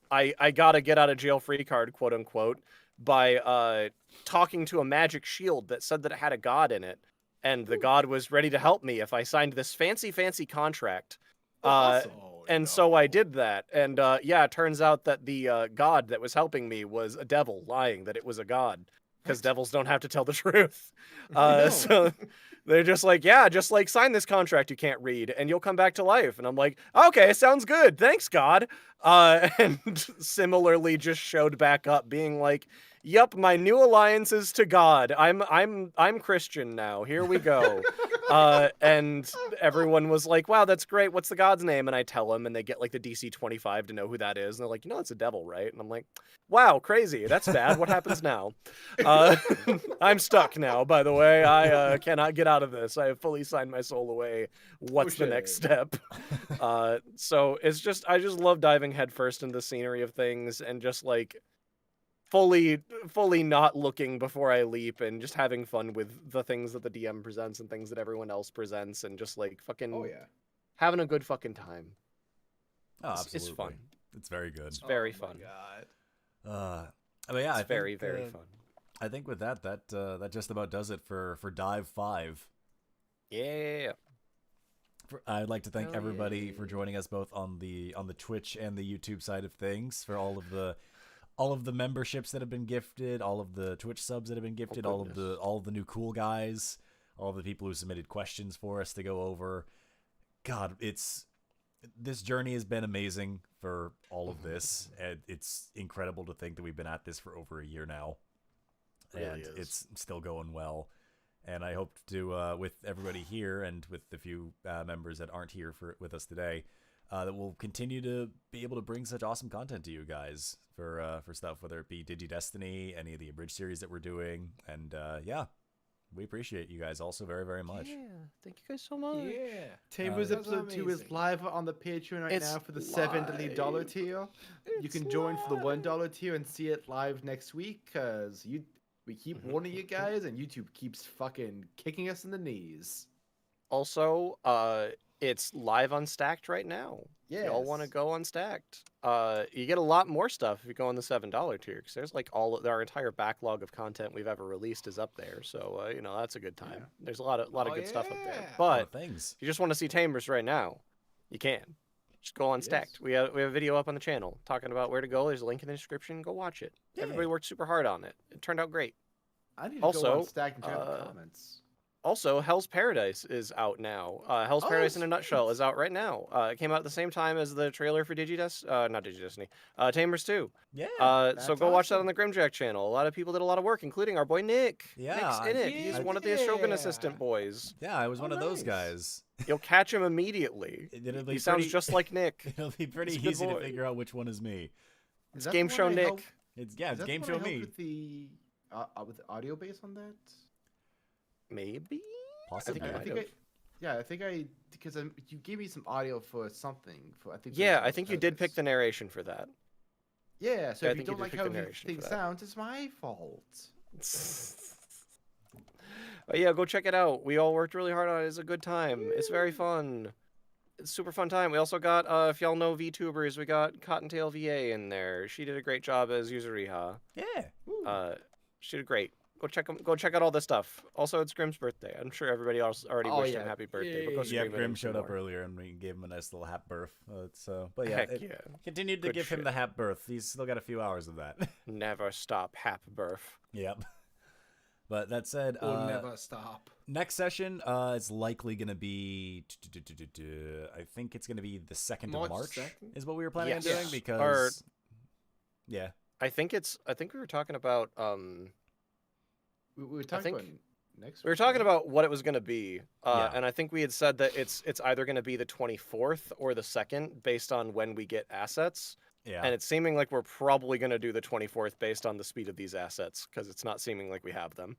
got a get out of jail free card, quote unquote, by talking to a magic shield that said that it had a god in it, and the god was ready to help me if I signed this fancy contract. So I did that, and yeah, it turns out that the god that was helping me was a devil lying that it was a god, because devils don't have to tell the truth. So they're just like, yeah, just like sign this contract you can't read and you'll come back to life. And I'm like, okay, sounds good. Thanks, God. And similarly just showed back up being like, yep, my new alliance is to God. I'm Christian now. Here we go. And everyone was like, wow, that's great. What's the god's name? And I tell them, and they get like the DC 25 to know who that is. And they're like, it's a devil, right? And I'm like, wow, crazy. That's bad. What happens now? I'm stuck now, by the way. I cannot get out of this. I have fully signed my soul away. What's the next step? So I just love diving headfirst into the scenery of things and just like fully not looking before I leap and just having fun with the things that the DM presents and things that everyone else presents and just like fucking having a good fucking time. Oh, absolutely. It's fun. It's very good. It's very fun. God. I mean, yeah, it's very fun. I think with that just about does it for Dive 5. Yeah. I'd like to thank everybody for joining us both on the Twitch and the YouTube side of things, for all of the memberships that have been gifted, all of the Twitch subs that have been gifted, all of the new cool guys, all of the people who submitted questions for us to go over. God, this journey has been amazing for all of this, and it's incredible to think that we've been at this for over a year now, and it's still going well. And I hope to, with everybody here and with the few members that aren't here with us today, that we'll continue to be able to bring such awesome content to you guys for stuff, whether it be Digi-Destiny, any of the Abridged series that we're doing, and yeah, we appreciate you guys also very, very much. Yeah, thank you guys so much. Yeah. Tamers episode 2 is live on the Patreon right now for the $7 tier. You can join for the $1 tier and see it live next week, because we keep warning you guys, and YouTube keeps fucking kicking us in the knees. Also, it's live on Stacked right now. Yeah. Y'all want to go on Stacked. You get a lot more stuff if you go on the $7 tier, because there's like our entire backlog of content we've ever released is up there. So that's a good time. Yeah. There's a lot of good stuff up there. But if you just want to see Tamers right now, you can. Just go on Stacked. We have a video up on the channel talking about where to go. There's a link in the description. Go watch it. Yeah. Everybody worked super hard on it. It turned out great. I need to go on Stacked and check the comments. Also, Hell's Paradise is out now. Hell's Paradise in a nutshell is out right now. It came out at the same time as the trailer for not Digi-Destiny, Tamers 2. Yeah. So go watch that on the Grimjack channel. A lot of people did a lot of work, including our boy Nick. Yeah. Nick's in it. He's one of the Shogun assistant boys. Yeah, I was one of those guys. You'll catch him immediately. He sounds just like Nick. It'll be pretty easy to figure out which one is me. It's Game Show Nick. It's Game Show me. With the audio base on that? Maybe. Possibly. I think because you gave me some audio for something. I think you did pick the narration for that. Yeah, so if you don't like how things sound, it's my fault. But yeah, go check it out. We all worked really hard on it. It's a good time. It's very fun. It's a super fun time. We also got, if y'all know VTubers, we got Cottontail VA in there. She did a great job as Yuzuriha. Yeah. She did great. Go check out all this stuff. Also, it's Grim's birthday. I'm sure everybody else already wished him happy birthday. But go Grim showed up earlier and we gave him a nice little hap birth. But yeah, continued to give him the hap birth. He's still got a few hours of that. Never stop hap birth. Yep. But that said, we'll never stop. Next session is likely going to be, I think it's going to be the 2nd of March 2nd? is what we were planning on doing because, I think we were talking about, we were talking about next. We were talking about what it was going to be, Yeah. and I think we had said that it's either going to be the 24th or the 2nd based on when we get assets. Yeah. And it's seeming like we're probably going to do the 24th based on the speed of these assets because it's not seeming like we have them.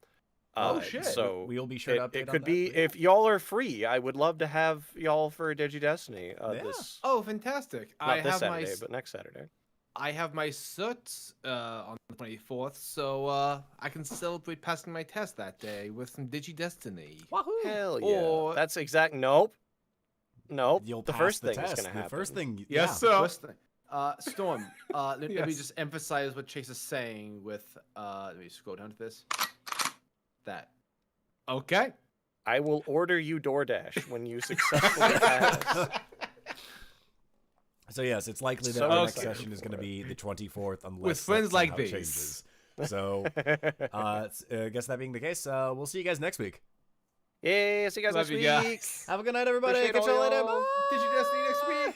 Oh, shit. So We'll be sure to update it on could that, be but yeah. if y'all are free. I would love to have y'all for Digi-Destiny. Yeah. This Oh, fantastic! not I this have Saturday, my but next Saturday. I have my cert on the 24th, so I can celebrate passing my test that day with some Digi-Destiny. Wahoo! Hell yeah! Or- That's exact. Nope. You'll the pass first the thing test. is going to happen. The first thing. Yes, yeah. sir. First thing. Storm, let me Yes. just emphasize what Chase is saying with, let me scroll down to this. That. Okay. I will order you DoorDash when you successfully pass. So yes, it's likely that So our next excited session is going to for it. be the 24th, unless With friends that like somehow these. changes. So, I guess that being the case, we'll see you guys next week. Yay! See you guys Love next you week. guys. Have a good night, everybody. Appreciate Catch you all later. y'all. Bye. Digi-Destiny next week.